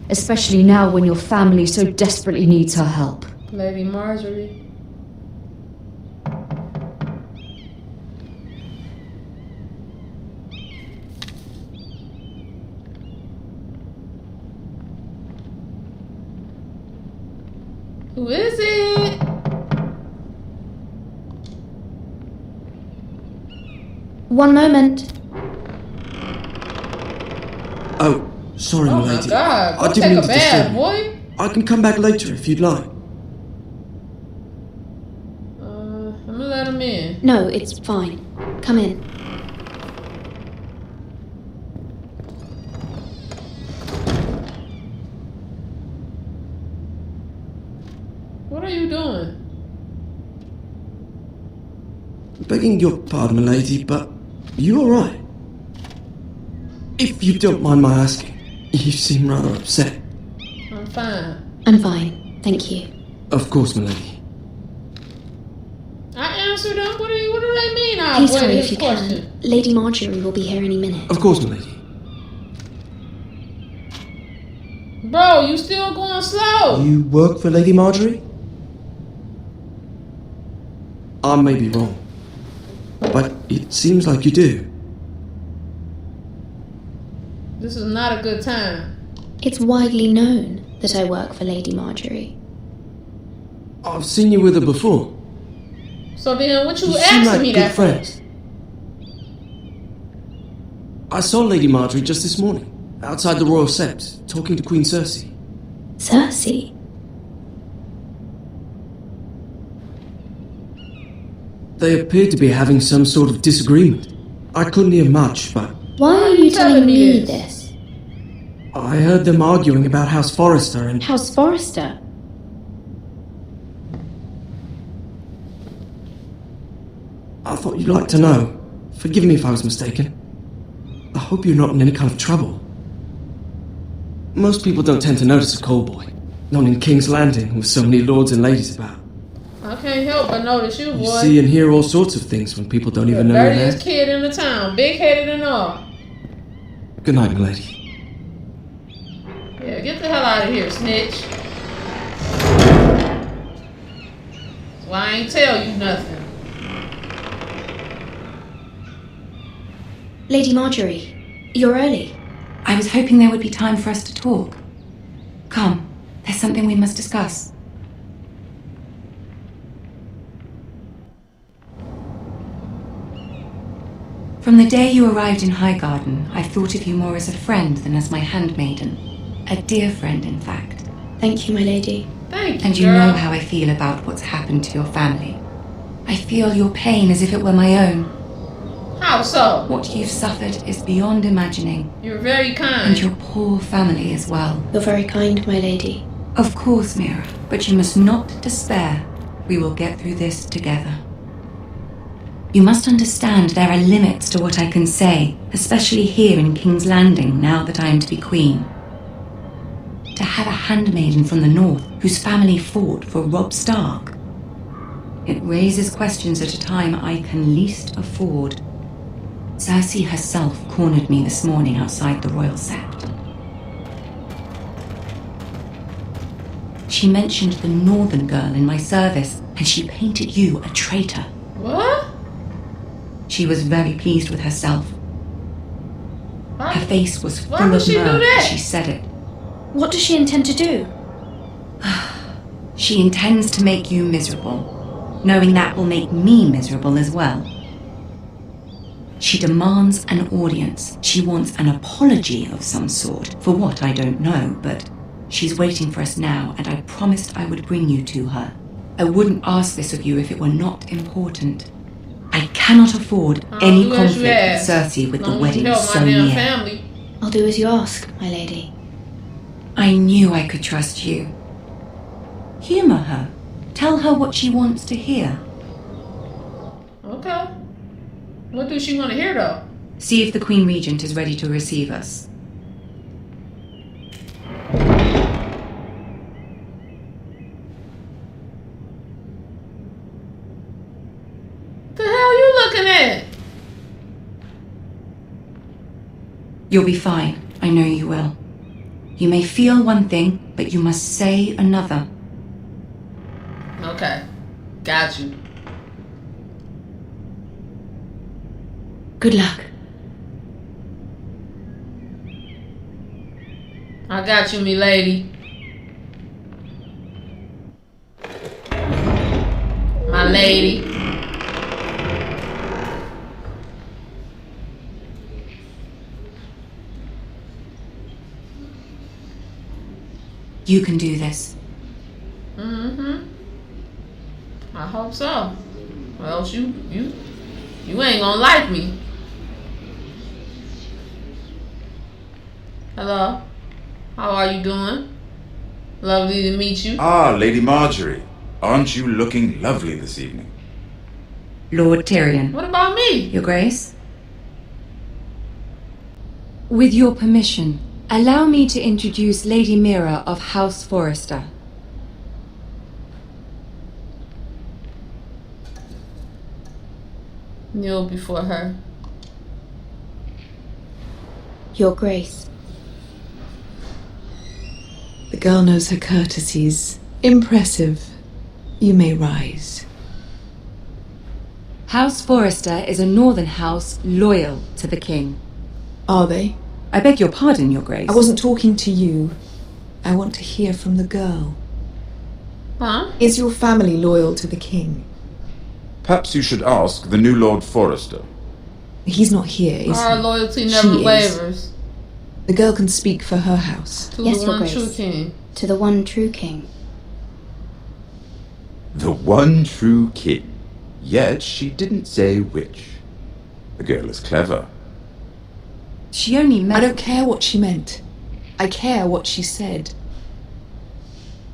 especially now when your family so desperately needs her help. Lady Marjorie. Who is it? One moment. Oh, sorry, Oh my my lady. God! I Go didn't take mean a to bath, disturb you. boy. I can come back later if you'd like. I'm gonna let him in. No, it's fine. Come in. What are you doing? Begging your pardon, milady, but you alright? If you don't mind my asking, you seem rather upset. I'm fine. I'm fine, thank you. Of course, milady. I answered him. What do they mean? I Please avoided hurry his if you question. can. Lady Marjorie will be here any minute. Of course, milady. Bro, you still going slow. You work for Lady Marjorie? I may be wrong, but it seems like you do. This is not a good time. It's widely known that I work for Lady Marjorie. I've seen you with her before. So then what you seem asking like me good that for? friends. I saw Lady Marjorie just this morning, outside the Royal Sept, talking to Queen Cersei. Cersei? They appeared to be having some sort of disagreement. I couldn't hear much, but Why are you telling me this? I heard them arguing about House Forrester and... House Forrester? I thought you'd like to know. Forgive me if I was mistaken. I hope you're not in any kind of trouble. Most people don't tend to notice a call boy, not in King's Landing with so many lords and ladies about. I can't help but notice you, boy. You see and hear all sorts of things when people don't even know you're there. Dirtiest kid in the town, big-headed and all. Good night, milady. Yeah, get the hell out of here, snitch. So I ain't tell you nothing. Lady Marjorie, you're early. I was hoping there would be time for us to talk. Come, there's something we must discuss. From the day you arrived in Highgarden, I've thought of you more as a friend than as my handmaiden. A dear friend, in fact. Thank you, my lady. Thank you, And you girl. know how I feel about what's happened to your family. I feel your pain as if it were my own. How so? What you've suffered is beyond imagining. You're very kind. And your poor family as well. You're very kind, my lady. Of course, Mira, but you must not despair. We will get through this together. You must understand there are limits to what I can say, especially here in King's Landing, now that I am to be queen. To have a handmaiden from the north whose family fought for Robb Stark. It raises questions at a time I can least afford. Cersei herself cornered me this morning outside the Royal Sept. She mentioned the northern girl in my service, and she painted you a traitor. What? She was very pleased with herself. Her face was full would of she do mirth that? as she said it. What does she intend to do? She intends to make you miserable, knowing that will make me miserable as well. She demands an audience. She wants an apology of some sort, for what I don't know, but she's waiting for us now, and I promised I would bring you to her. I wouldn't ask this of you if it were not important. I cannot afford any do as you conflict with ask. Cersei with the Long as you wedding help so my damn near. family. I'll do as you ask, my lady. I knew I could trust you. Humor her. Tell her what she wants to hear. Okay. What does she want to hear, though? See if the Queen Regent is ready to receive us. The hell you looking at? You'll be fine. I know you will. You may feel one thing, but you must say another. Okay. Got you. Good luck. I got you, me lady. My lady. You can do this. Mm-hmm. I hope so. Or else you ain't gonna like me. Hello. How are you doing? Lovely to meet you. Ah, Lady Marjorie. Aren't you looking lovely this evening? Lord Tyrion. What about me? Your Grace? With your permission, allow me to introduce Lady Mira of House Forrester. Kneel before her. Your Grace. The girl knows her courtesies. Impressive. You may rise. House Forrester is a northern house loyal to the king. Are they? I beg your pardon, Your Grace. I wasn't talking to you. I want to hear from the girl. Huh? Is your family loyal to the king? Perhaps you should ask the new Lord Forrester. He's not here, is Our he? loyalty never She wavers. Is. The girl can speak for her house. To Yes, the Your one Grace. true king. To the one true king. The one true king. Yet she didn't say which. The girl is clever. She only meant... I don't care what she meant. I care what she said.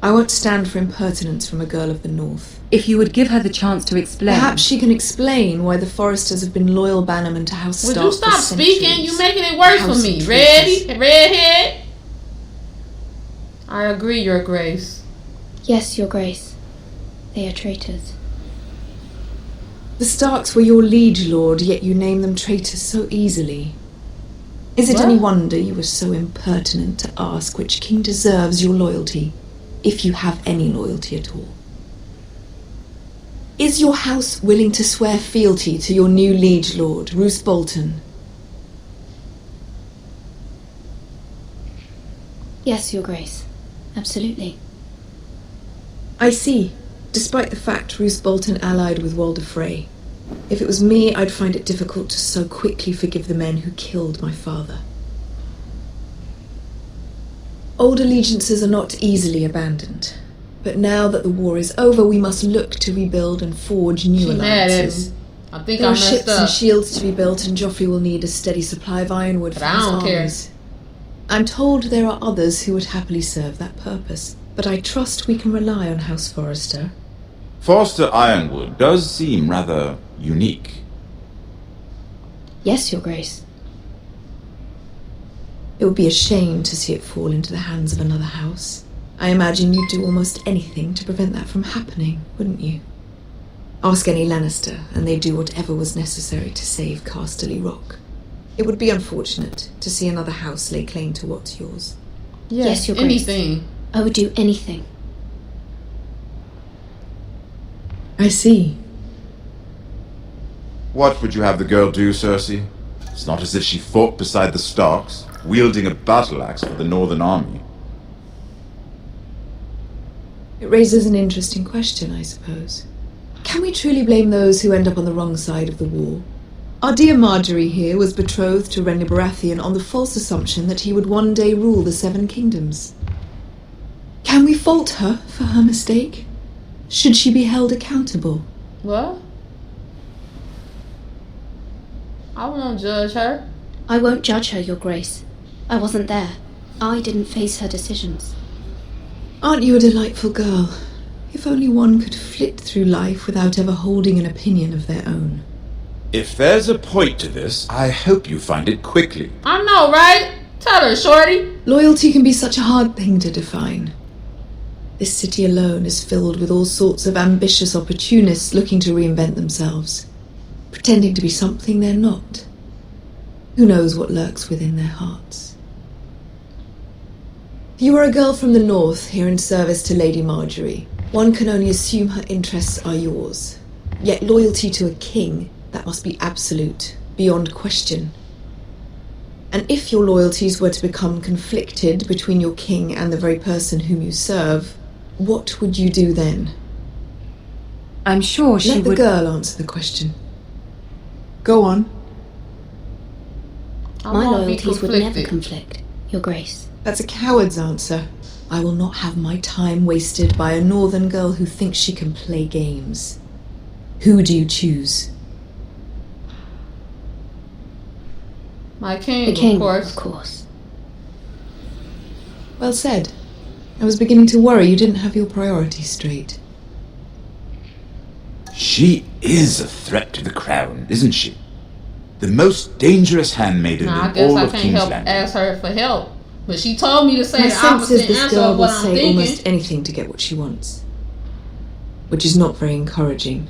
I won't stand for impertinence from a girl of the North. If you would give her the chance to explain... Perhaps she can explain why the Forresters have been loyal bannermen to House Stark. Would you stop for speaking? centuries. You making it worse House for me. of Ready? traitors. Redhead? I agree, Your Grace. Yes, Your Grace. They are traitors. The Starks were your liege lord, yet you name them traitors so easily. Is it What? any wonder you were so impertinent to ask which king deserves your loyalty, if you have any loyalty at all? Is your house willing to swear fealty to your new liege lord, Roose Bolton? Yes, Your Grace. Absolutely. I see, despite the fact Roose Bolton allied with Walder Frey. If it was me, I'd find it difficult to so quickly forgive the men who killed my father. Old allegiances are not easily abandoned. But now that the war is over, we must look to rebuild and forge new She mad at alliances. me. I think There I are messed ships up. and shields to be built, and Joffrey will need a steady supply of ironwood But for I his don't care. armies. I'm told there are others who would happily serve that purpose, but I trust we can rely on House Forrester. Forrester Ironwood does seem rather unique. Yes, Your Grace. It would be a shame to see it fall into the hands of another house. I imagine you'd do almost anything to prevent that from happening, wouldn't you? Ask any Lannister, and they'd do whatever was necessary to save Casterly Rock. It would be unfortunate to see another house lay claim to what's yours. Yes, Your Grace. Anything. I would do anything. I see. What would you have the girl do, Cersei? It's not as if she fought beside the Starks, wielding a battle axe for the Northern Army. It raises an interesting question, I suppose. Can we truly blame those who end up on the wrong side of the war? Our dear Marjorie here was betrothed to Renly Baratheon on the false assumption that he would one day rule the Seven Kingdoms. Can we fault her for her mistake? Should she be held accountable? What? I won't judge her. I won't judge her, Your Grace. I wasn't there. I didn't face her decisions. Aren't you a delightful girl? If only one could flit through life without ever holding an opinion of their own. If there's a point to this, I hope you find it quickly. I know, right? Tell her, shorty. Loyalty can be such a hard thing to define. This city alone is filled with all sorts of ambitious opportunists looking to reinvent themselves, pretending to be something they're not. Who knows what lurks within their hearts? You are a girl from the north, here in service to Lady Marjorie. One can only assume her interests are yours. Yet loyalty to a king, that must be absolute, beyond question. And if your loyalties were to become conflicted between your king and the very person whom you serve, what would you do then? I'm sure she Let the would... girl answer the question. Go on. My loyalties would never conflict, Your Grace. That's a coward's answer. I will not have my time wasted by a northern girl who thinks she can play games. Who do you choose? My king, The king, of of course. Well said. I was beginning to worry you didn't have your priorities straight. She is a threat to the crown, isn't she? The most dangerous handmaiden I in guess all I of can't King's help Landing. ask her for help. But she told me to say My the sense opposite is this answer girl of will what I'm say thinking. almost anything to get what she wants. Which is not very encouraging.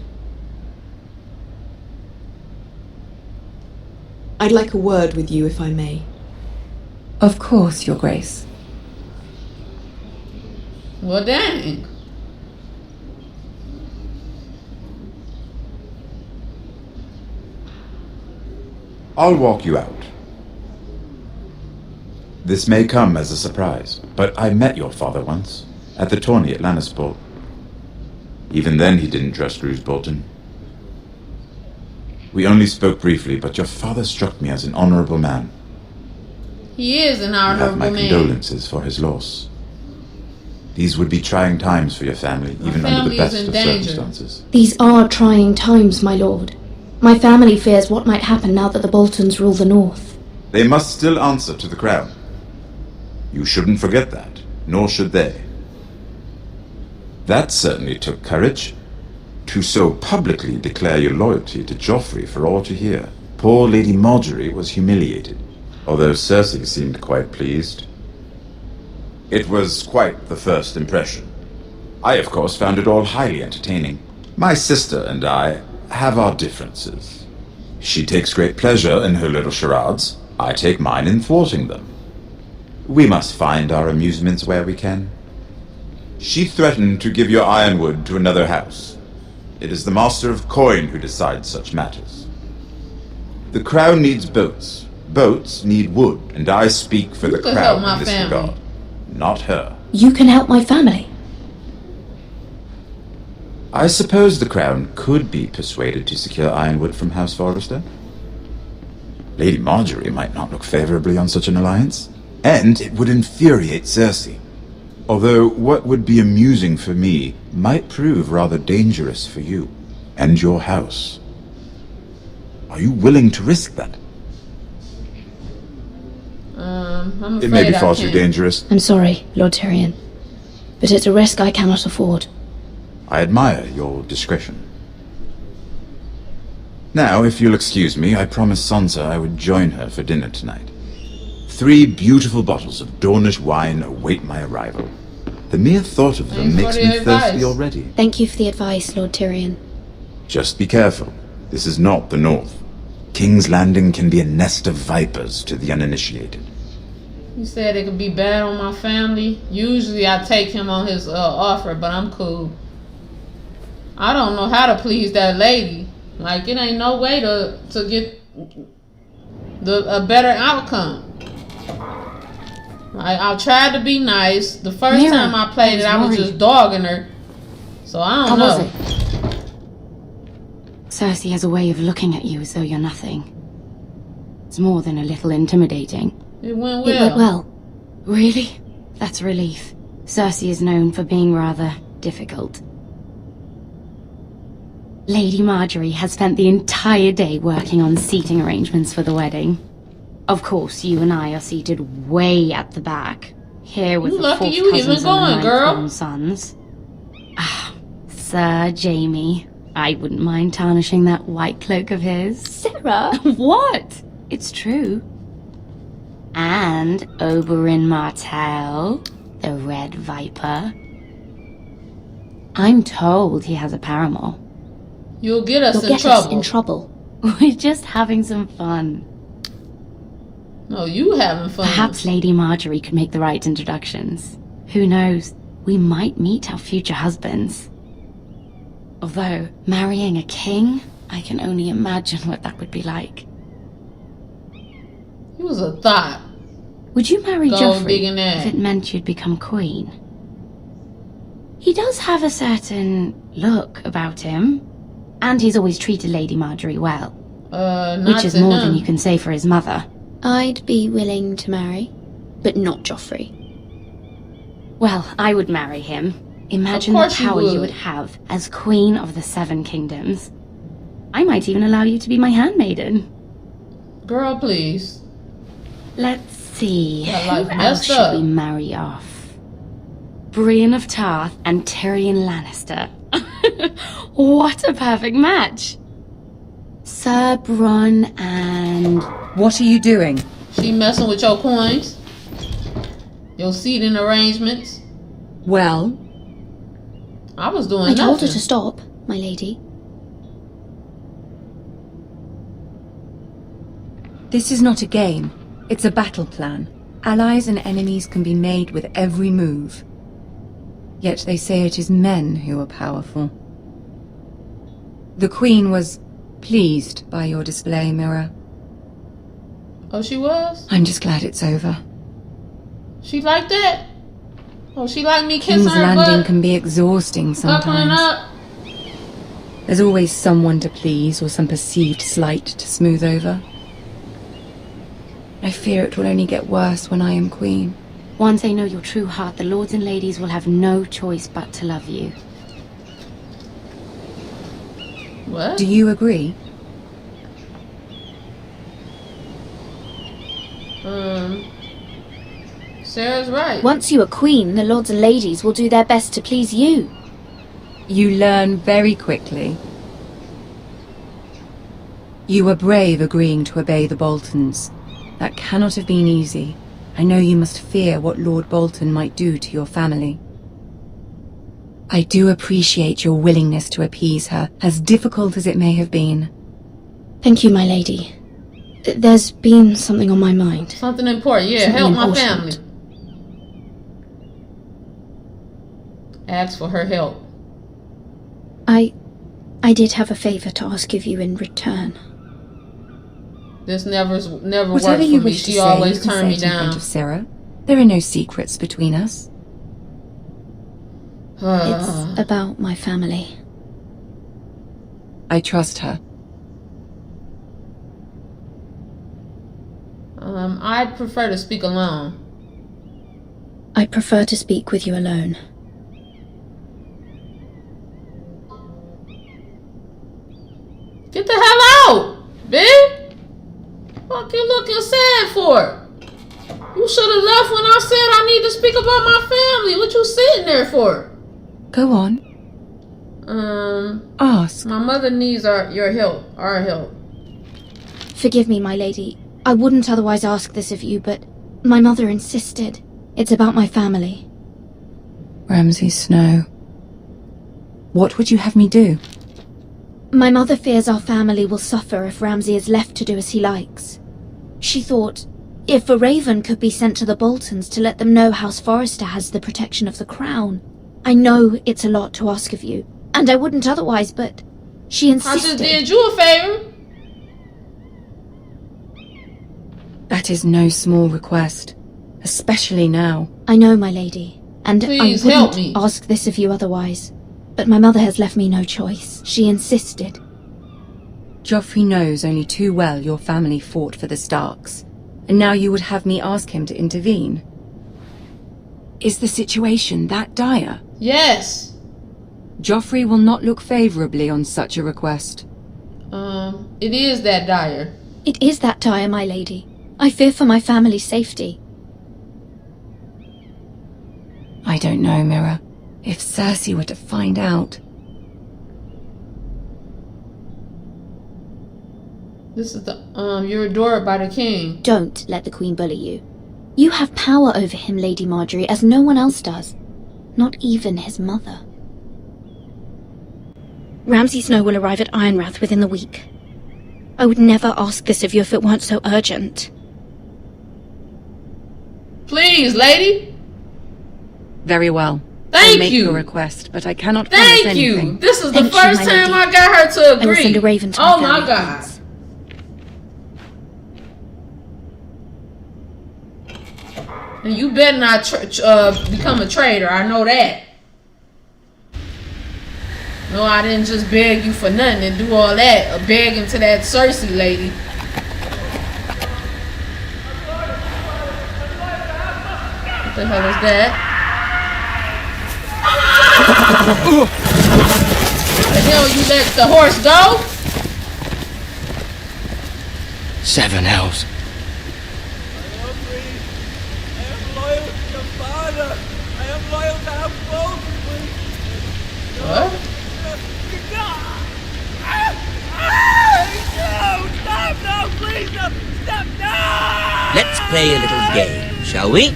I'd like a word with you, if I may. Of course, Your Grace. Well, dang. I'll walk you out. This may come as a surprise, but I met your father once, at the tourney at Lannisport. Even then he didn't trust Roose Bolton. We only spoke briefly, but your father struck me as an honorable man. He is an You have honorable my man. condolences for his loss. These would be trying times for your family, even under the family is best in of danger. circumstances. These are trying times, my lord. My family fears what might happen now that the Boltons rule the North. They must still answer to the crown. You shouldn't forget that, nor should they. That certainly took courage. To so publicly declare your loyalty to Joffrey for all to hear. Poor Lady Margaery was humiliated, although Cersei seemed quite pleased. It was quite the first impression. I, of course, found it all highly entertaining. My sister and I have our differences. She takes great pleasure in her little charades. I take mine in thwarting them. We must find our amusements where we can. She threatened to give your ironwood to another house. It is the Master of Coin who decides such matters. The crown needs boats. Boats need wood, and I speak for the could crown help my in this family. regard. Not her. You can help my family. I suppose the crown could be persuaded to secure ironwood from House Forrester. Lady Margaery might not look favorably on such an alliance, and it would infuriate Cersei. Although what would be amusing for me might prove rather dangerous for you and your house. Are you willing to risk that? I'm It may be afraid far I too can't. dangerous. I'm sorry, Lord Tyrion. But it's a risk I cannot afford. I admire your discretion. Now, if you'll excuse me, I promised Sansa I would join her for dinner tonight. 3 beautiful bottles of Dornish wine await my arrival. The mere thought of them Thanks makes for me the advice. thirsty already. Thank you for the advice, Lord Tyrion. Just be careful. This is not the North. King's Landing can be a nest of vipers to the uninitiated. He said it could be bad on my family. Usually I take him on his offer, but I'm cool. I don't know how to please that lady. Like, it ain't no way to get a better outcome. I tried to be nice. The first Mira, time I played it, I was worried. just dogging her. So I don't How was know. it? Cersei has a way of looking at you as though you're nothing. It's more than a little intimidating. It went well. It went well. Really? That's a relief. Cersei is known for being rather difficult. Lady Margaery has spent the entire day working on seating arrangements for the wedding. Of course, you and I are seated way at the back. Here with You the lucky fourth you cousins even and going, the ninth girl. grown sons. Ah, Sir Jaime. I wouldn't mind tarnishing that white cloak of his. Sarah! What? It's true. And Oberyn Martell, the Red Viper. I'm told he has a paramour. You'll get us You'll in get trouble. us in trouble. We're just having some fun. No, you having fun. Perhaps Lady Margaery could make the right introductions. Who knows? We might meet our future husbands. Although, marrying a king, I can only imagine what that would be like. It was a thought. Would you marry Gold Joffrey digging that. if it meant you'd become queen? He does have a certain look about him, and he's always treated Lady Margaery well. Not Which is to more him. than you can say for his mother. I'd be willing to marry, but not Joffrey. Well, I would marry him. Imagine the power you would have as Queen of the Seven Kingdoms. I might even allow you to be my handmaiden. Girl, please. Let's see. Who else should we marry off? Brienne of Tarth and Tyrion Lannister. What a perfect match. Sir Bronn and... What are you doing? She messing with your coins. Your seating arrangements. Well? I was doing nothing. I told her to stop, my lady. This is not a game. It's a battle plan. Allies and enemies can be made with every move. Yet they say it is men who are powerful. The Queen was pleased by your display, Mira. Oh, she was? I'm just glad it's over. She liked that? Oh, she liked me kissing King's her Landing butt? can be exhausting sometimes. Up. There's always someone to please or some perceived slight to smooth over. I fear it will only get worse when I am queen. Once they know your true heart, the lords and ladies will have no choice but to love you. What? Do you agree? Sarah's right. Once you are queen, the lords and ladies will do their best to please you. You learn very quickly. You were brave agreeing to obey the Boltons. That cannot have been easy. I know you must fear what Lord Bolton might do to your family. I do appreciate your willingness to appease her, as difficult as it may have been. Thank you, my lady. There's been something on my mind. Something important, yeah. Help my family. Ask for her help. I did have a favor to ask of you in return. This never Whatever worked for you me. wish She to always say, turned me in front down. of Sarah. There are no secrets between us. It's about my family. I trust her. I'd prefer to speak alone. I prefer to speak with you alone. Get the hell out, bitch! What you looking sad for? You should have left when I said I need to speak about my family. What you sitting there for? Go on. Ask. My mother needs your help. Our help. Forgive me, my lady. I wouldn't otherwise ask this of you, but my mother insisted. It's about my family. Ramsay Snow. What would you have me do? My mother fears our family will suffer if Ramsay is left to do as he likes. She thought, if a raven could be sent to the Boltons to let them know House Forrester has the protection of the crown. I know it's a lot to ask of you, and I wouldn't otherwise, but she insisted. I just did you a favor. That is no small request, especially now. I know, my lady, and Please I help wouldn't me. ask this of you otherwise. But my mother has left me no choice. She insisted. Joffrey knows only too well your family fought for the Starks, and now you would have me ask him to intervene. Is the situation that dire? Yes. Joffrey will not look favorably on such a request. It is that dire. It is that dire, my lady. I fear for my family's safety. I don't know, Mira. If Cersei were to find out... This is the, you're adored by the king. Don't let the Queen bully you. You have power over him, Lady Marjorie, as no one else does. Not even his mother. Ramsay Snow will arrive at Ironrath within the week. I would never ask this of you if it weren't so urgent. Please, lady. Very well. Thank I'll make you. your request, but I cannot promise Thank anything. you. This is Thank the you, first my time lady. I got her to agree. I will send a raven to oh my my family, God. please. And you better not become a traitor. I know that. No, I didn't just beg you for nothing and do all that. Begging to that Cersei lady. What the hell is that? The hell you let the horse go? 7 hells. What? No, please, no, stop, no! Let's play a little game, shall we?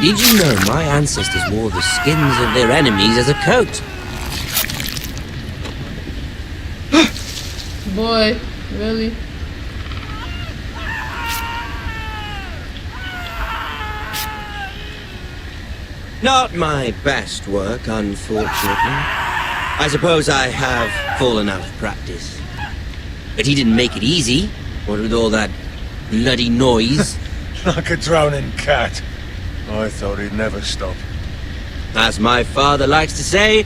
Did you know my ancestors wore the skins of their enemies as a coat? Boy, really? Not my best work, unfortunately. I suppose I have fallen out of practice. But he didn't make it easy, what with all that bloody noise. Like a drowning cat. I thought he'd never stop. As my father likes to say,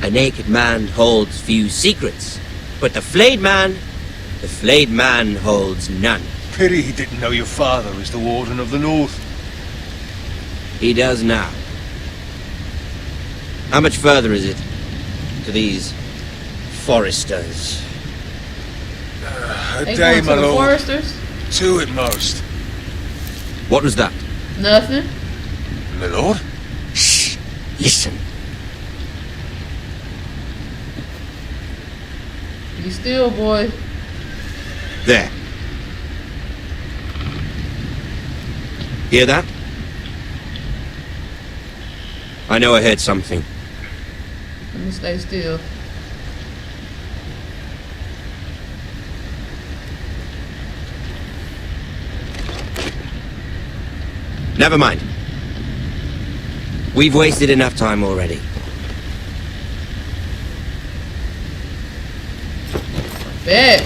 a naked man holds few secrets, but the flayed man holds none. Pity he didn't know your father was the Warden of the North. He does now. How much further is it to these foresters? A They day, going my to the lord. foresters? 2 at most. What was that? Nothing. My lord? Shh! Listen. Be still, boy. There. Hear that? I know I heard something. Let me stay still. Never mind. We've wasted enough time already. Bet.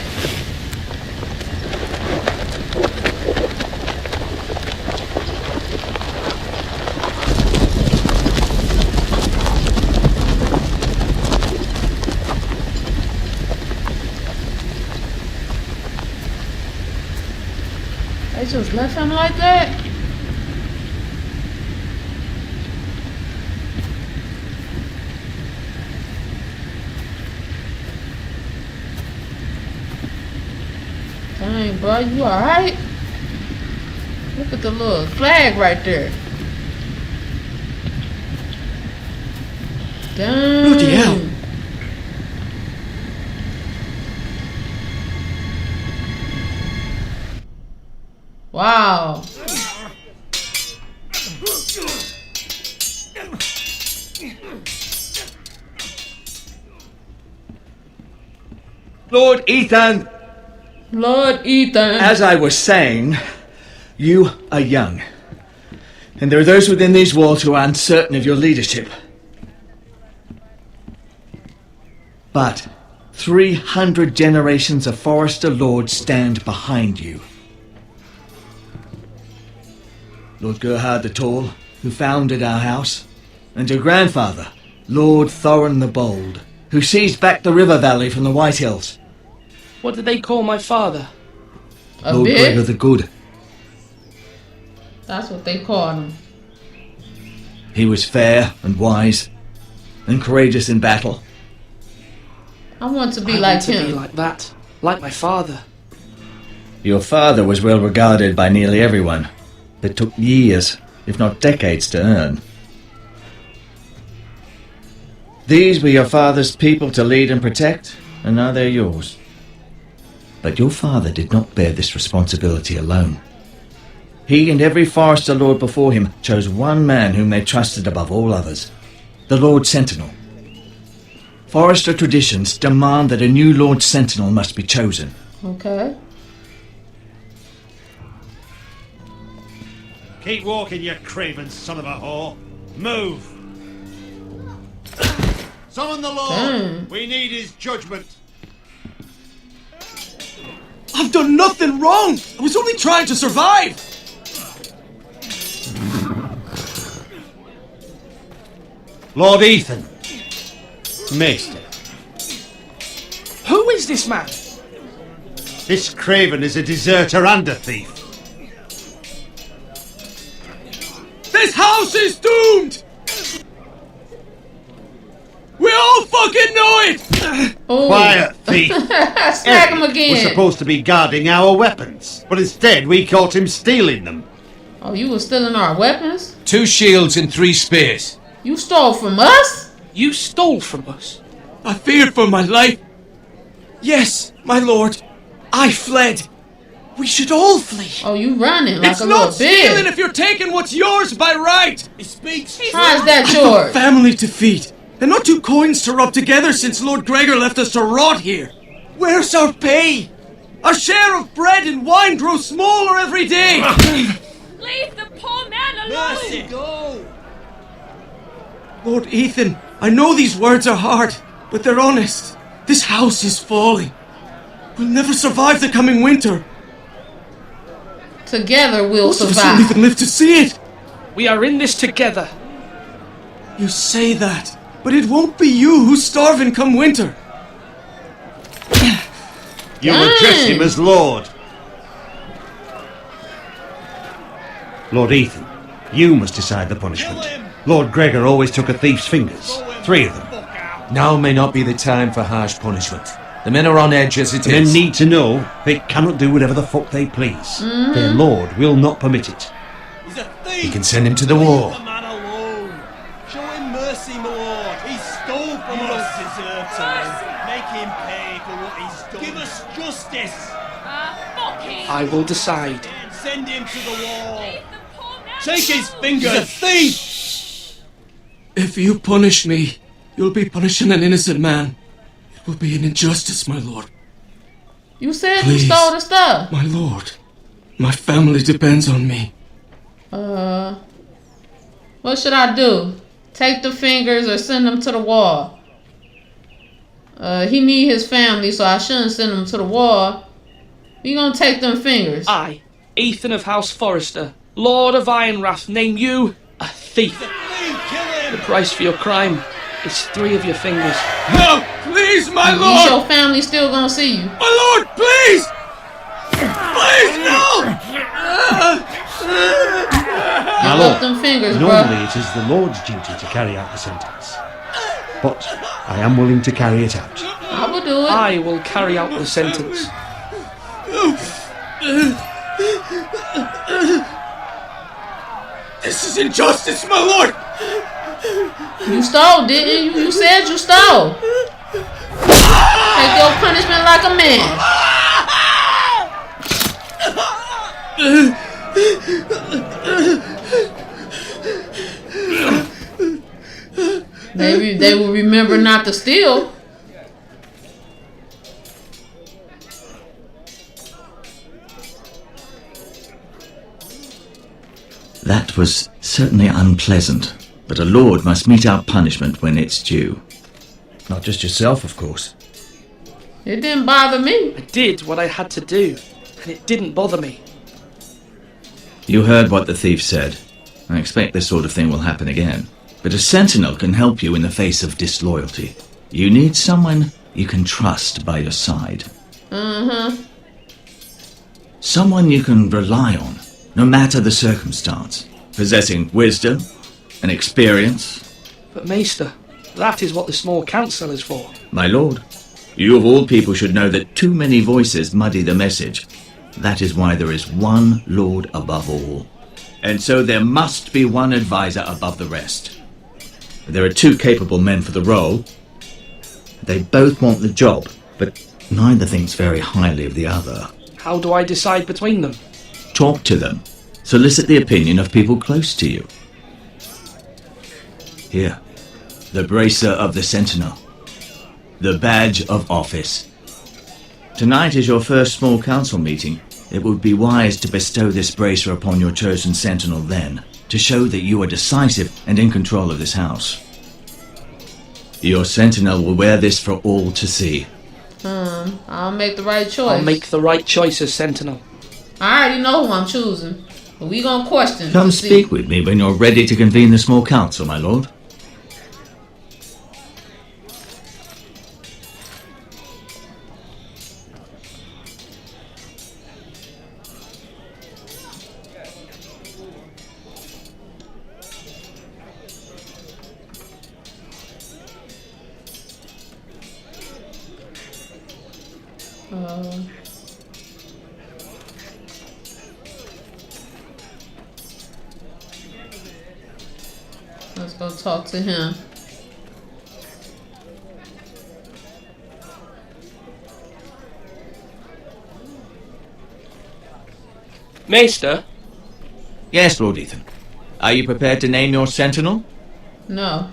They just left him like that? Dang, bro, you alright? Look at the little flag right there. Dang. Bloody hell. Wow. Lord Ethan! Lord Ethan. As I was saying, you are young. And there are those within these walls who are uncertain of your leadership. But 300 generations of Forester Lords stand behind you. Lord Gerhard the Tall, who founded our house, and your grandfather, Lord Thorin the Bold, who seized back the river valley from the White Hills. What did they call my father? Lord Gregor the Good. That's what they called him. He was fair and wise, and courageous in battle. I want to be I like want to him. be like that, like my father. Your father was well regarded by nearly everyone, but took years, if not decades, to earn. These were your father's people to lead and protect, and now they're yours. But your father did not bear this responsibility alone. He and every Forester Lord before him chose one man whom they trusted above all others, the Lord Sentinel. Forester traditions demand that a new Lord Sentinel must be chosen. Okay. Keep walking, you craven son of a whore. Move! Summon the Lord! We need his judgment. I've done nothing wrong! I was only trying to survive! Lord Ethan. Maester. Who is this man? This craven is a deserter and a thief. This house is doomed! Quiet, thief! Smack him Eric again. was supposed to be guarding our weapons, but instead we caught him stealing them. Oh, you were stealing our weapons? 2 shields and 3 spears. You stole from us? You stole from us? I feared for my life. Yes, my lord. I fled. We should all flee. Oh, you running like it's a little not stealing bitch. if you're taking what's yours by right. He speaks. How's that I've yours? a family to feed, and not 2 coins to rub together since Lord Gregor left us to rot here. Where's our pay? Our share of bread and wine grows smaller every day. Leave the poor man alone! Mercy, go! Lord Ethan, I know these words are hard, but they're honest. This house is falling. We'll never survive the coming winter. Together we'll Most of us survive. won't even live to see it. We are in this together. You say that, but it won't be you who's starving come winter. You will address him as Lord. Lord Ethan, you must decide the punishment. Lord Gregor always took a thief's fingers. 3 of them. Now may not be the time for harsh punishment. The men are on edge as it The men is. need to know they cannot do whatever the fuck they please. Their lord will not permit it. You can send him to the war. Show him mercy, my lord. He stole from us. Deserve to make him pay for what he's done. Give us justice. I will decide. Send him to the wall. Take his fingers. He's a thief. If you punish me, you'll be punishing an innocent man. It will be an injustice, my lord. You said Please. you stole the stuff. My lord, my family depends on me. What should I do? Take the fingers or send them to the wall? He need his family, so I shouldn't send him to the wall. You gonna take them fingers? I, Ethan of House Forrester, Lord of Ironrath, name you a thief. The price for your crime is 3 of your fingers. No, please, my Is lord! your family still gonna see you? My lord, please! Please, no! My Give lord, up them fingers, normally bro. it is the Lord's duty to carry out the sentence. But I am willing to carry it out. I will do it. I will carry out the sentence. This is injustice, my lord! You stole, didn't you? You said you stole. Take your punishment like a man. Maybe they will remember not to steal. That was certainly unpleasant, but a lord must mete out punishment when it's due. Not just yourself, of course. It didn't bother me. I did what I had to do, and it didn't bother me. You heard what the thief said. I expect this sort of thing will happen again. But a sentinel can help you in the face of disloyalty. You need someone you can trust by your side. Someone you can rely on, no matter the circumstance. Possessing wisdom and experience. But Maester, that is what the small council is for. My lord, you of all people should know that too many voices muddy the message. That is why there is one lord above all. And so there must be one advisor above the rest. There are 2 capable men for the role. They both want the job, but neither thinks very highly of the other. How do I decide between them? Talk to them. Solicit the opinion of people close to you. Here, the bracer of the sentinel. The badge of office. Tonight is your first small council meeting. It would be wise to bestow this bracer upon your chosen sentinel then, to show that you are decisive and in control of this house. Your sentinel will wear this for all to see. I'll make the right choice. I'll make the right choice as sentinel. I already know who I'm choosing. But we gonna question. Come speak with me when you're ready to convene the small council, my lord. Let's go talk to him. Maester? Yes, Lord Ethan. Are you prepared to name your sentinel? No.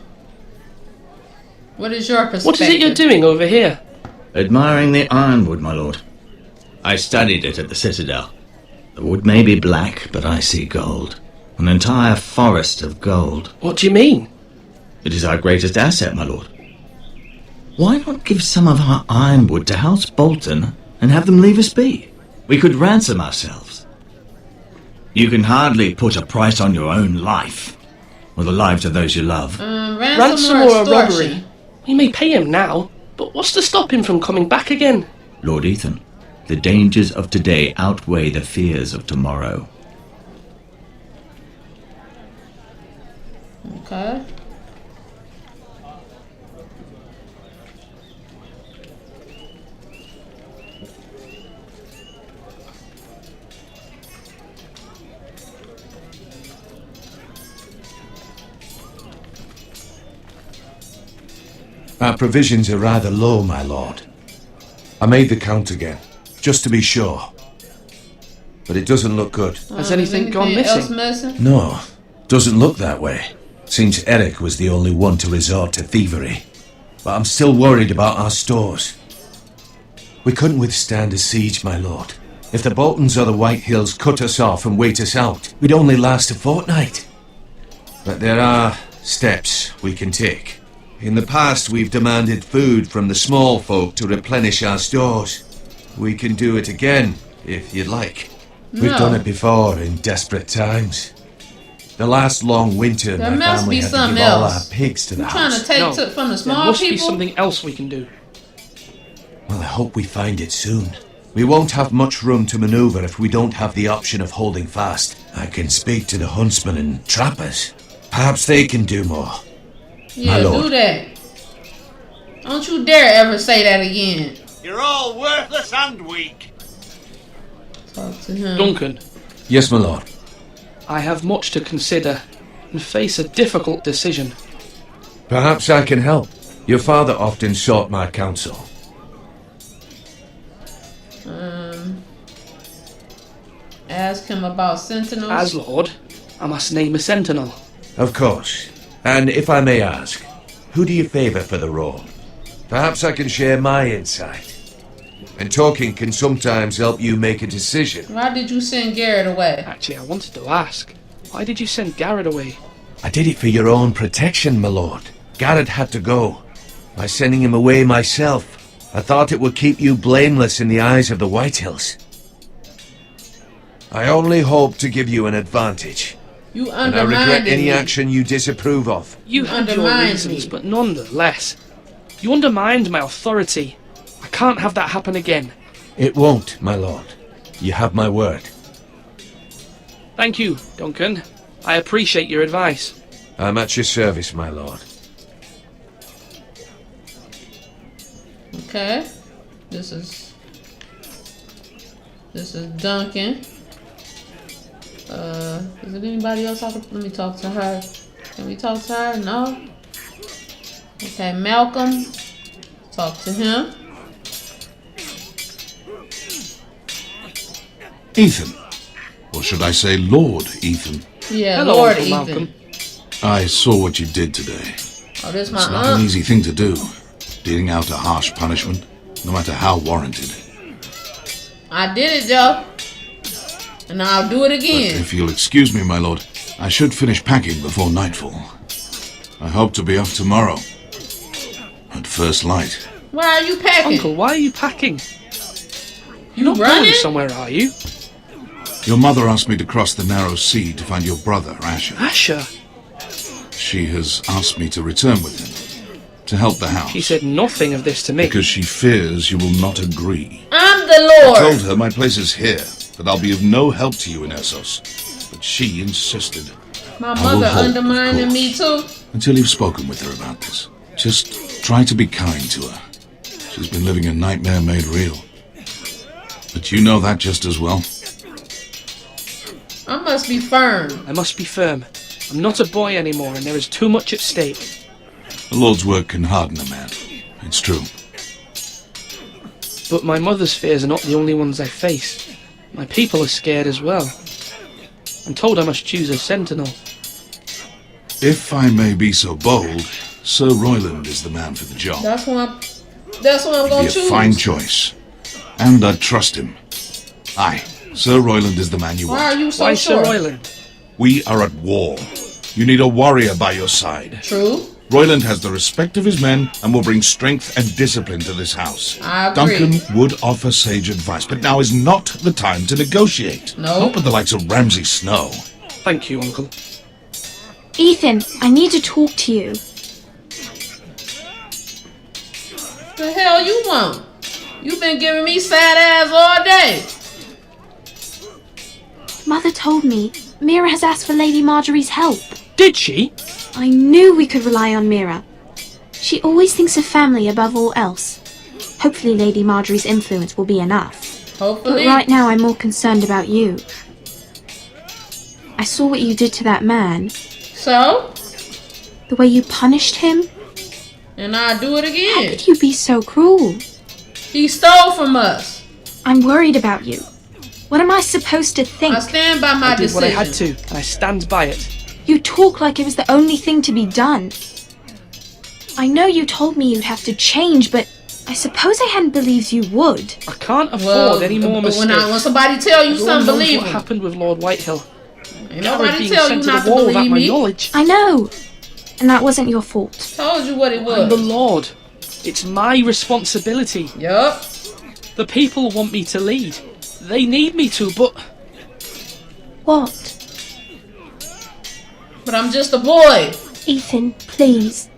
What is your perspective? What is it you're doing over here? Admiring the ironwood, my lord. I studied it at the Citadel. The wood may be black, but I see gold. An entire forest of gold. What do you mean? It is our greatest asset, my lord. Why not give some of our ironwood to House Bolton and have them leave us be? We could ransom ourselves. You can hardly put a price on your own life, or the lives of those you love. Ransom or a robbery? We may pay him now, but what's to stop him from coming back again? Lord Ethan, the dangers of today outweigh the fears of tomorrow. Okay. Our provisions are rather low, my lord. I made the count again, just to be sure. But it doesn't look good. Has anything gone missing? No, doesn't look that way. Seems Eric was the only one to resort to thievery. But I'm still worried about our stores. We couldn't withstand a siege, my lord. If the Boltons or the White Hills cut us off and wait us out, we'd only last a fortnight. But there are steps we can take. In the past, we've demanded food from the small folk to replenish our stores. We can do it again, if you'd like. No. We've done it before in desperate times. The last long winter, There my must family be had to something give all our else. pigs to the I'm house. trying to take from the small there must people. be something else we can do. Well, I hope we find it soon. We won't have much room to maneuver if we don't have the option of holding fast. I can speak to the huntsmen and trappers. Perhaps they can do more. Yeah, my lord. do that. Don't you dare ever say that again. You're all worthless and weak. Talk to him. Duncan. Yes, my lord. I have much to consider and face a difficult decision. Perhaps I can help. Your father often sought my counsel. Ask him about sentinels. As Lord, I must name a sentinel. Of course. And if I may ask, who do you favour for the role? Perhaps I can share my insight. And talking can sometimes help you make a decision. Why did you send Garrett away? Actually, I wanted to ask, why did you send Garrett away? I did it for your own protection, my lord. Garrett had to go. By sending him away myself, I thought it would keep you blameless in the eyes of the White Hills. I only hope to give you an advantage. You and I undermined regret any me. action you disapprove of. You had your undermined reasons, me. but nonetheless, you undermined my authority. I can't have that happen again. It won't, my lord. You have my word. Thank you, Duncan. I appreciate your advice. I'm at your service, my lord. Okay. This is Duncan. Is it anybody else? Let me talk to her. Can we talk to her? No. Okay, Malcolm. Talk to him. Ethan. Or should I say Lord Ethan? Yeah, Hello, Lord Uncle Ethan. Malcolm. I saw what you did today. Oh, this my It's not an aunt. easy thing to do, dealing out a harsh punishment, no matter how warranted. I did it, Joe. And I'll do it But again. if you'll excuse me, my lord, I should finish packing before nightfall. I hope to be off tomorrow. At first light. Why are you packing? Uncle, why are you packing? You You're not running? going somewhere, are you? Your mother asked me to cross the narrow sea to find your brother, Asher. Asher? She has asked me to return with him, to help the house. She said nothing of this to me. Because she fears you will not agree. I'm the I Lord. told her my place is here, that I'll be of no help to you in Essos. But she insisted. My I will mother hope, of undermining me too. Until you've spoken with her about this. Just try to be kind to her. She's been living a nightmare made real. But you know that just as well. I must be firm. I must be firm. I'm not a boy anymore, and there is too much at stake. The Lord's work can harden a man. It's true. But my mother's fears are not the only ones I face. My people are scared as well. I'm told I must choose a sentinel. If I may be so bold, Sir Royland is the man for the job. That's what I'm going to choose. Be a fine choice. And I trust him. Aye, Sir Royland is the man you want. Why are you so sure? Sir Royland? We are at war. You need a warrior by your side. True. Royland has the respect of his men and will bring strength and discipline to this house. I agree. Duncan would offer sage advice, but now is not the time to negotiate. No. Not with the likes of Ramsay Snow. Thank you, Uncle. Ethan, I need to talk to you. The hell you want? You've been giving me sad ass all day. Mother told me Mira has asked for Lady Marjorie's help. Did she? I knew we could rely on Mira. She always thinks of family above all else. Hopefully Lady Marjorie's influence will be enough. Hopefully. But right now I'm more concerned about you. I saw what you did to that man. So? The way you punished him. And I'll do it again. How could you be so cruel? He stole from us. I'm worried about you. What am I supposed to think? I stand by my I did decision. what I had to, and I stand by it. You talk like it was the only thing to be done. I know you told me you'd have to change, but I suppose I hadn't believed you would. I can't afford any more mistakes. When somebody tell you something, believe what them. happened with Lord Whitehill. Ain't nobody tell you not to believe me. Knowledge. I know. And that wasn't your fault. Told you what it was. I'm the Lord. It's my responsibility. Yup. The people want me to lead. They need me to, but... What? But I'm just a boy. Ethan, please.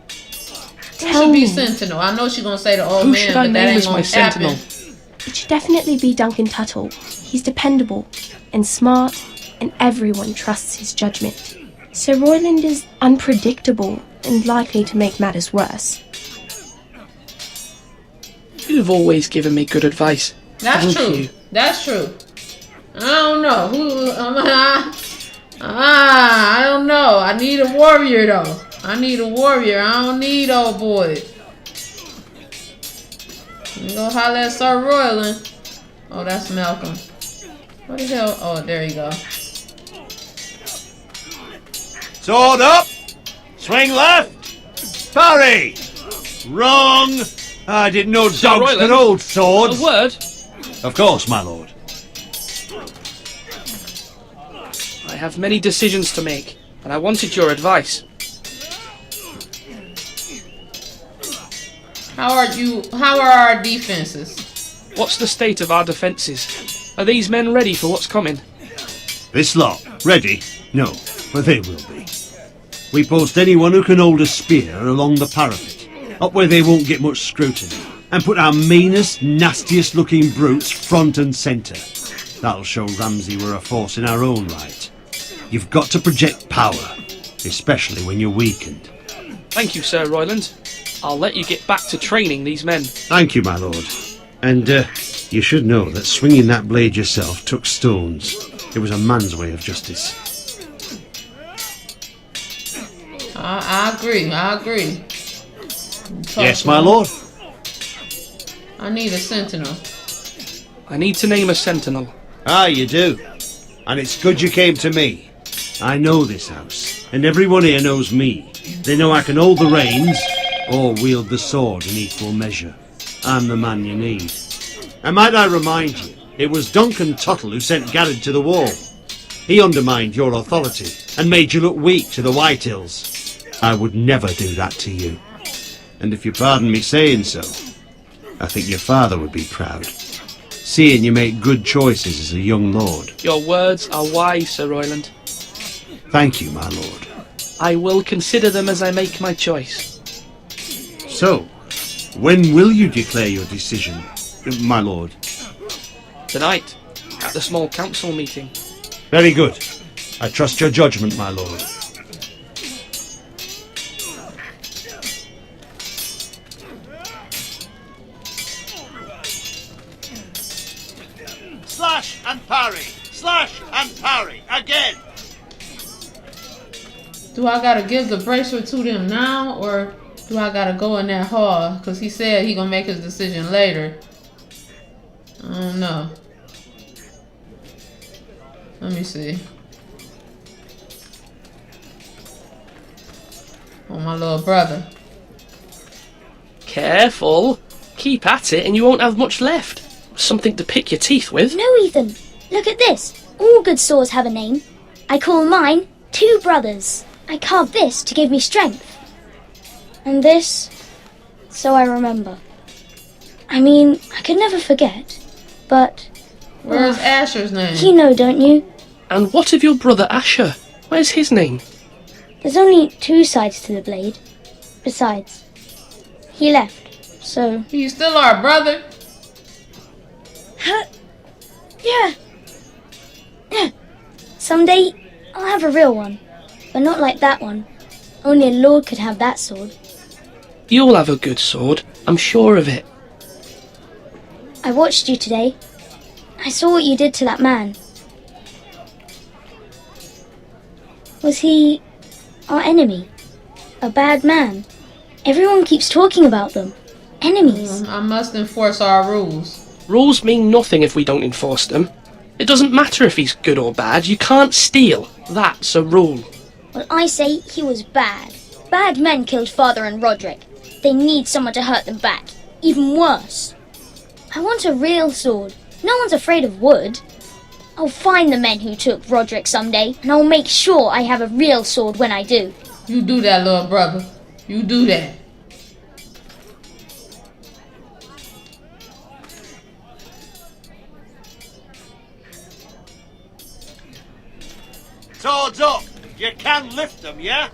Who should be Sentinel? I know she's gonna say the old Who man, should I but that name ain't as gonna my happen. sentinel? It should definitely be Duncan Tuttle. He's dependable and smart, and everyone trusts his judgment. Sir Royland is unpredictable and likely to make matters worse. You've always given me good advice. That's Thank true. you. That's true. I don't know. I don't know. I need a warrior though. I need a warrior. I don't need old boys. Let me go holler at Sir Royland. Oh, that's Malcolm. What the hell? Oh, there you go. Sword up! Swing left! Parry! Wrong! I didn't know dogs could hold swords. A word? Of course, my lord. I have many decisions to make, and I wanted your advice. How are our defenses? What's the state of our defences? Are these men ready for what's coming? This lot, ready? No, but they will be. We post anyone who can hold a spear along the parapet, up where they won't get much scrutiny, and put our meanest, nastiest looking brutes front and centre. That'll show Ramsay we're a force in our own right. You've got to project power, especially when you're weakened. Thank you, Sir Royland. I'll let you get back to training these men. Thank you, my lord. And, you should know that swinging that blade yourself took stones. It was a man's way of justice. I agree. I agree. Yes, my lord. I need a sentinel. I need to name a sentinel. Ah, you do. And it's good you came to me. I know this house, and everyone here knows me. They know I can hold the reins, or wield the sword in equal measure. I'm the man you need. And might I remind you, it was Duncan Tuttle who sent Garrett to the wall. He undermined your authority, and made you look weak to the Whitehills. I would never do that to you. And if you pardon me saying so, I think your father would be proud, seeing you make good choices as a young lord. Your words are wise, Sir Royland. Thank you, my lord. I will consider them as I make my choice. So, when will you declare your decision, my lord? Tonight, at the small council meeting. Very good. I trust your judgment, my lord. Slash and parry. Slash and parry. Again. Do I gotta give the bracelet to them now, or do I gotta go in that hall? Because he said he gonna make his decision later. I don't know. Let me see. Oh, my little brother. Careful. Keep at it and you won't have much left. Something to pick your teeth with. No, Ethan. Look at this. All good swords have a name. I call mine Two Brothers. I carved this to give me strength. And this, so I remember. I mean, I could never forget, but... Where's Asher's name? You know, don't you? And what of your brother Asher? Where's his name? There's only two sides to the blade. Besides, he left, so... He's still our brother? Yeah. Someday, I'll have a real one. But not like that one. Only a lord could have that sword. You'll have a good sword, I'm sure of it. I watched you today. I saw what you did to that man. Was he our enemy? A bad man? Everyone keeps talking about them. Enemies. I must enforce our rules. Rules mean nothing if we don't enforce them. It doesn't matter if he's good or bad, you can't steal. That's a rule. Well, I say he was bad. Bad men killed Father and Roderick. They need someone to hurt them back. Even worse. I want a real sword. No one's afraid of wood. I'll find the men who took Roderick someday, and I'll make sure I have a real sword when I do. You do that, little brother. You do that. Swords up. You can lift them, yeah?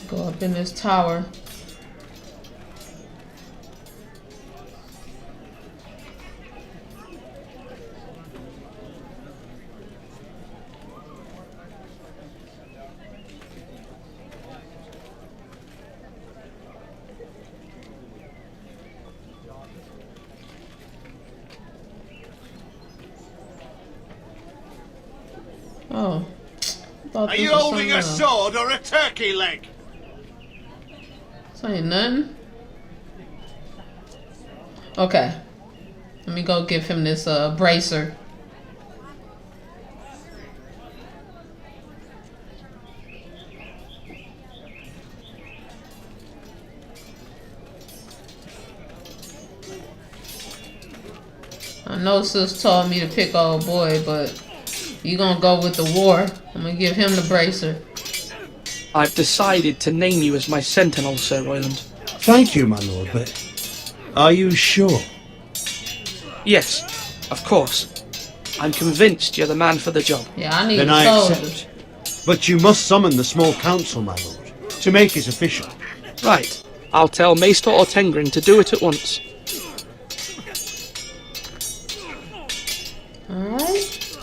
Go up in this tower. Oh. Are you holding a sword or a turkey leg? This ain't nothing. Okay. Let me go give him this bracer. I know sis told me to pick old boy, but you gonna go with the war. I'm gonna give him the bracer. I've decided to name you as my sentinel, Sir Royland. Thank you, my lord, but are you sure? Yes, of course. I'm convinced you're the man for the job. Yeah, I need then a I soldier. accept. But you must summon the small council, my lord, to make it official. Right. I'll tell Maester Ortengrin to do it at once. Alright.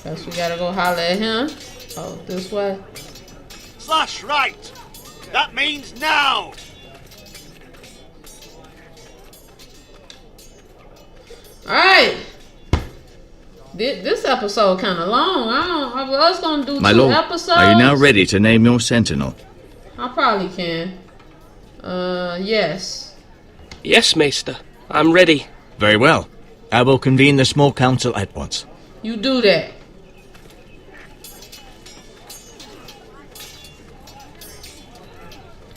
Guess we gotta go holler at him. Oh, this way. Slash right. That means now. Alright. This episode kind of long. I was gonna do My two lord, episodes. are you now ready to name your sentinel? I probably can. Yes. Yes, Maester. I'm ready. Very well. I will convene the small council at once. You do that.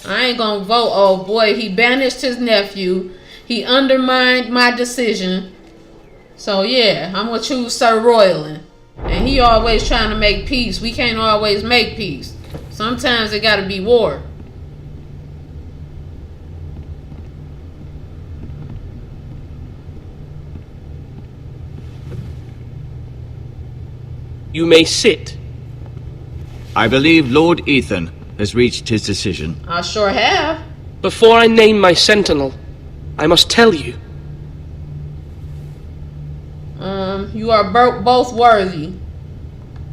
I ain't gonna vote, old boy. He banished his nephew. He undermined my decision. So yeah, I'm gonna choose Sir Royland. And he always trying to make peace. We can't always make peace. Sometimes it gotta be war. You may sit. I believe Lord Ethan has reached his decision. I sure have. Before I name my sentinel, I must tell you. You are both worthy.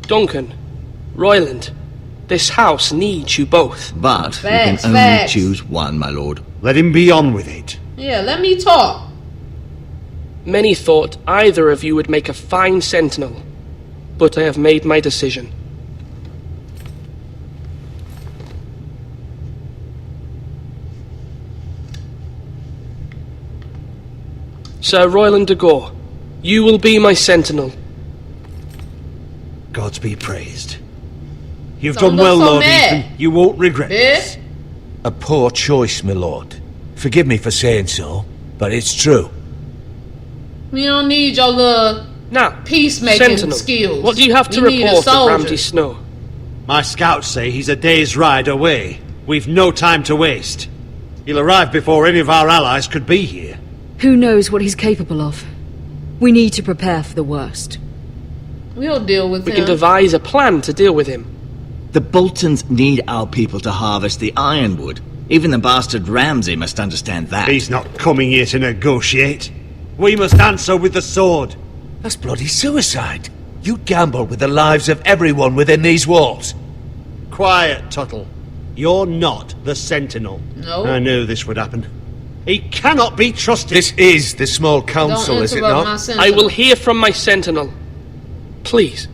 Duncan, Royland, this house needs you both. But Facts, you can only facts. choose one, my lord. Let him be on with it. Yeah, let me talk. Many thought either of you would make a fine sentinel, but I have made my decision. Sir Royland de Gore, you will be my sentinel. Gods be praised. You've done well, Lord Ethan. You won't regret this. A poor choice, my lord. Forgive me for saying so, but it's true. We don't need your little peacemaking sentinel, skills. What do you have to report of Ramsay Snow? My scouts say he's a day's ride away. We've no time to waste. He'll arrive before any of our allies could be here. Who knows what he's capable of? We need to prepare for the worst. We'll deal with him. We can devise a plan to deal with him. The Boltons need our people to harvest the ironwood. Even the bastard Ramsay must understand that. He's not coming here to negotiate. We must answer with the sword. That's bloody suicide. You gamble with the lives of everyone within these walls. Quiet, Tuttle. You're not the Sentinel. No. I knew this would happen. He cannot be trusted. This is the small council, is it not? I will hear from my sentinel. Please.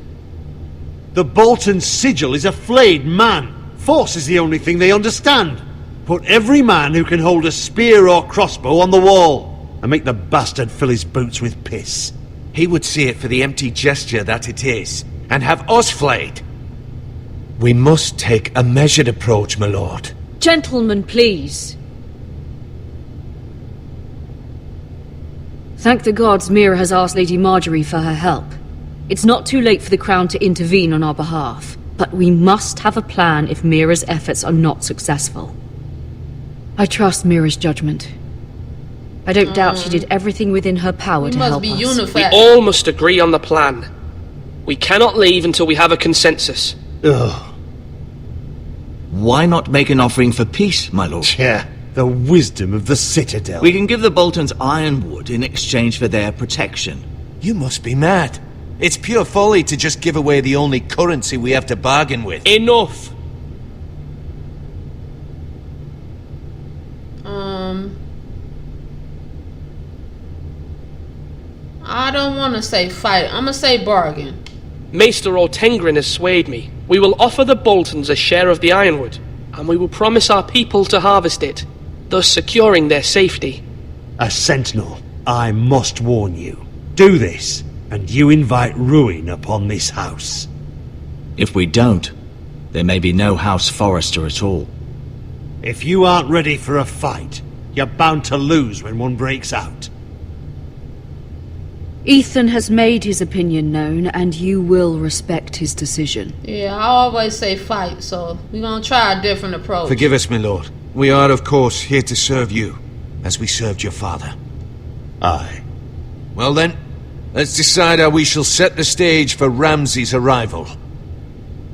The Bolton sigil is a flayed man. Force is the only thing they understand. Put every man who can hold a spear or crossbow on the wall, and make the bastard fill his boots with piss. He would see it for the empty gesture that it is, and have us flayed. We must take a measured approach, my lord. Gentlemen, please. Thank the gods Mira has asked Lady Marjorie for her help. It's not too late for the Crown to intervene on our behalf, but we must have a plan if Mira's efforts are not successful. I trust Mira's judgment. I don't doubt she did everything within her power to help us. Unified. We all must agree on the plan. We cannot leave until we have a consensus. Ugh. Why not make an offering for peace, my lord? Yeah, the wisdom of the Citadel. We can give the Boltons ironwood in exchange for their protection. You must be mad. It's pure folly to just give away the only currency we have to bargain with. Enough! I don't want to say fight. I'm going to say bargain. Maester Ortengrin has swayed me. We will offer the Boltons a share of the ironwood, and we will promise our people to harvest it, thus securing their safety. A sentinel, I must warn you. Do this, and you invite ruin upon this house. If we don't, there may be no House Forrester at all. If you aren't ready for a fight, you're bound to lose when one breaks out. Ethan has made his opinion known, and you will respect his decision. Yeah, I always say fight, so we're gonna try a different approach. Forgive us, my lord. We are, of course, here to serve you, as we served your father. Aye. Well then, let's decide how we shall set the stage for Ramsay's arrival.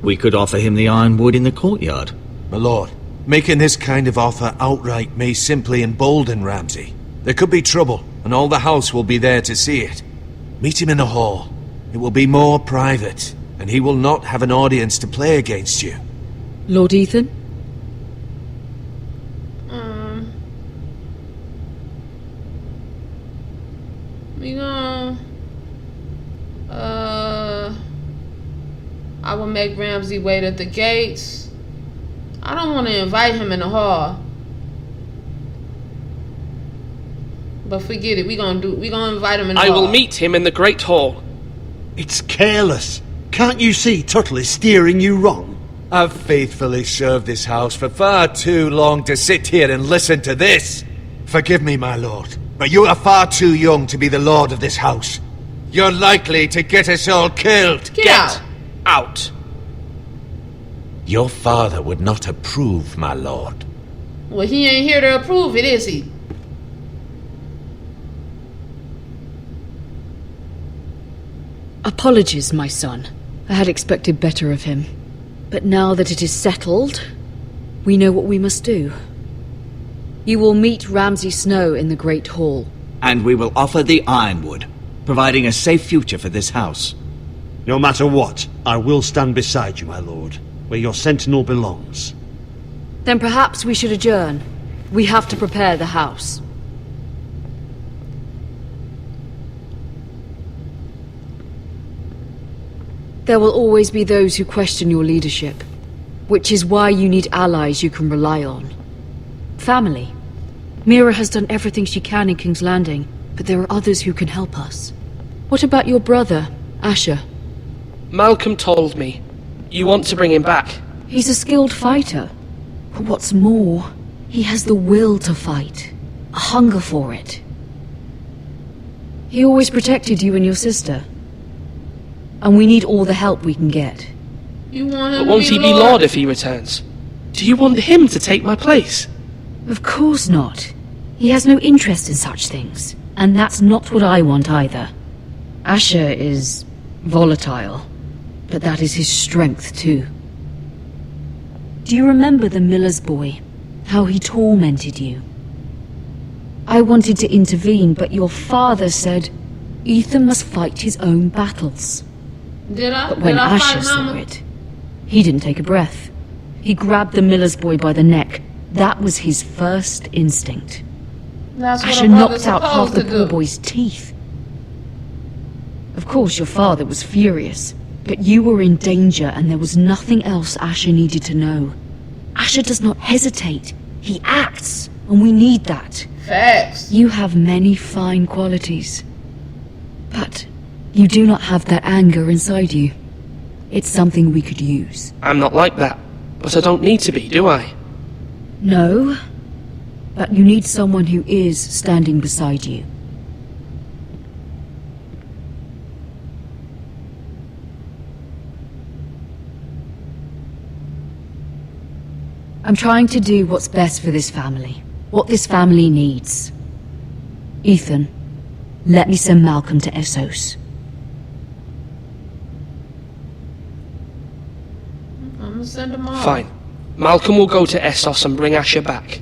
We could offer him the ironwood in the courtyard. My lord, making this kind of offer outright may simply embolden Ramsay. There could be trouble, and all the house will be there to see it. Meet him in the hall. It will be more private, and he will not have an audience to play against you. Lord Ethan? We gonna... I will make Ramsay wait at the gates. I don't want to invite him in the hall. But forget it. We gonna invite him in the hall. I will meet him in the Great Hall. It's careless. Can't you see Tuttle is steering you wrong? I've faithfully served this house for far too long to sit here and listen to this. Forgive me, my lord, but you are far too young to be the lord of this house. You're likely to get us all killed. Get out. Your father would not approve, my lord. Well, he ain't here to approve it, is he? Apologies, my son. I had expected better of him. But now that it is settled, we know what we must do. You will meet Ramsay Snow in the Great Hall. And we will offer the ironwood, providing a safe future for this house. No matter what, I will stand beside you, my lord, where your sentinel belongs. Then perhaps we should adjourn. We have to prepare the house. There will always be those who question your leadership, which is why you need allies you can rely on. Family. Mira has done everything she can in King's Landing, but there are others who can help us. What about your brother, Asher? Malcolm told me. You want to bring him back? He's a skilled fighter. But what's more, he has the will to fight. A hunger for it. He always protected you and your sister. And we need all the help we can get. You want him But won't he be Lord if he returns? Do you want him to take my place? Of course not. He has no interest in such things. And that's not what I want either. Asher is volatile, but that is his strength too. Do you remember the miller's boy? How he tormented you? I wanted to intervene, but your father said Ethan must fight his own battles. Did I? But when Asher saw it, he didn't take a breath. He grabbed the miller's boy by the neck. That was his first instinct. That's what Asher knocked out half the poor boy's teeth. Of course, your father was furious, but you were in danger and there was nothing else Asher needed to know. Asher does not hesitate. He acts, and we need that. Facts. You have many fine qualities, but you do not have that anger inside you. It's something we could use. I'm not like that, but I don't need to be, do I? No, but you need someone who is standing beside you. I'm trying to do what's best for this family. What this family needs. Ethan, let me send Malcolm to Essos. I'm gonna send him off. Fine. Malcolm will go to Essos and bring Asher back.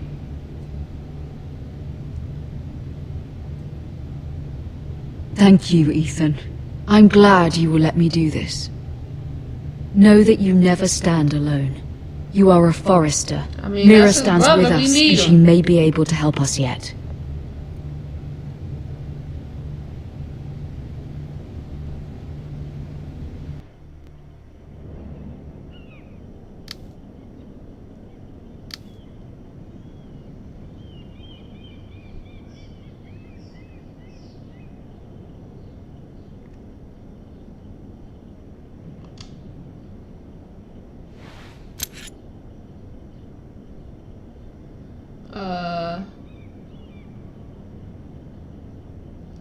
Thank you, Ethan. I'm glad you will let me do this. Know that you never stand alone. You are a Forrester. Mira stands with us, and she may be able to help us yet.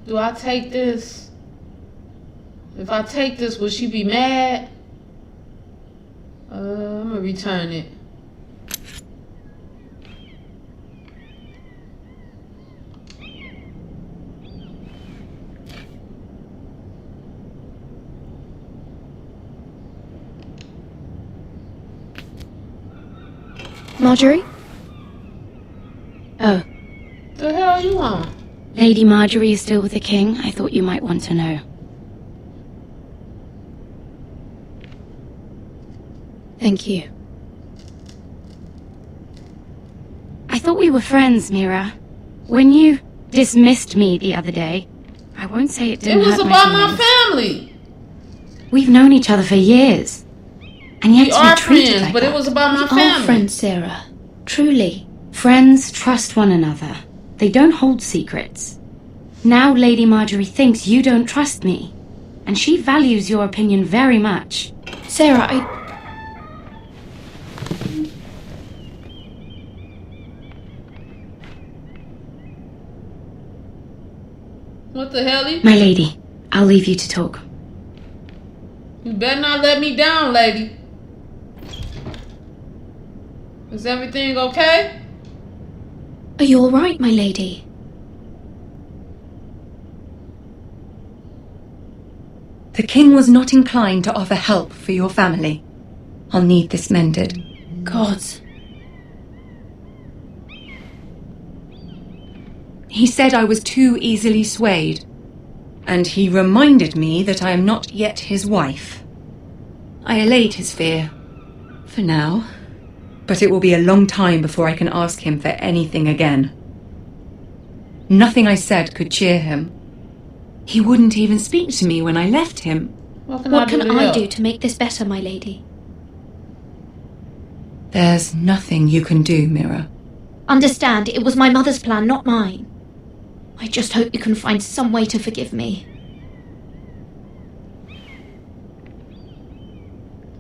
Do I take this? If I take this, will she be mad? I'm gonna return it. Marjorie? Oh. The hell you want? Lady Marjorie is still with the king. I thought you might want to know. Thank you. I thought we were friends, Mira. When you dismissed me the other day, I won't say it didn't hurt my feelings. It was about my family. We've known each other for years. And yet we to are be treated friends, like but that. it was about my We family. are friends, Sarah. Truly. Friends trust one another. They don't hold secrets. Now Lady Marjorie thinks you don't trust me. And she values your opinion very much. Sarah, What the hell? My lady, I'll leave you to talk. You better not let me down, lady. Is everything okay? Are you alright, my lady? The king was not inclined to offer help for your family. I'll need this mended. Gods. He said I was too easily swayed. And he reminded me that I am not yet his wife. I allayed his fear. For now. But it will be a long time before I can ask him for anything again. Nothing I said could cheer him. He wouldn't even speak to me when I left him. What can I do to make this better, my lady? There's nothing you can do, Mira. Understand, it was my mother's plan, not mine. I just hope you can find some way to forgive me.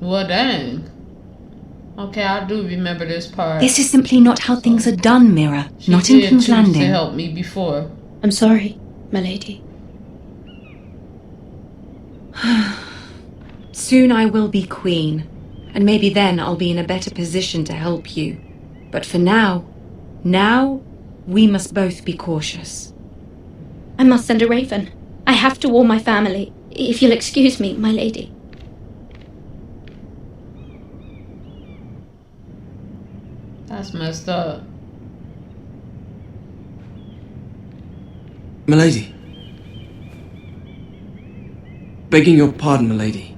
Well, dang. Okay, I do remember this part. This is simply not how things are done, Mira. Not in King's Landing. To help me before. I'm sorry, my lady. Soon I will be queen, and maybe then I'll be in a better position to help you. But for now, we must both be cautious. I must send a raven. I have to warn my family. If you'll excuse me, my lady. That's messed up. Milady. Begging your pardon, milady.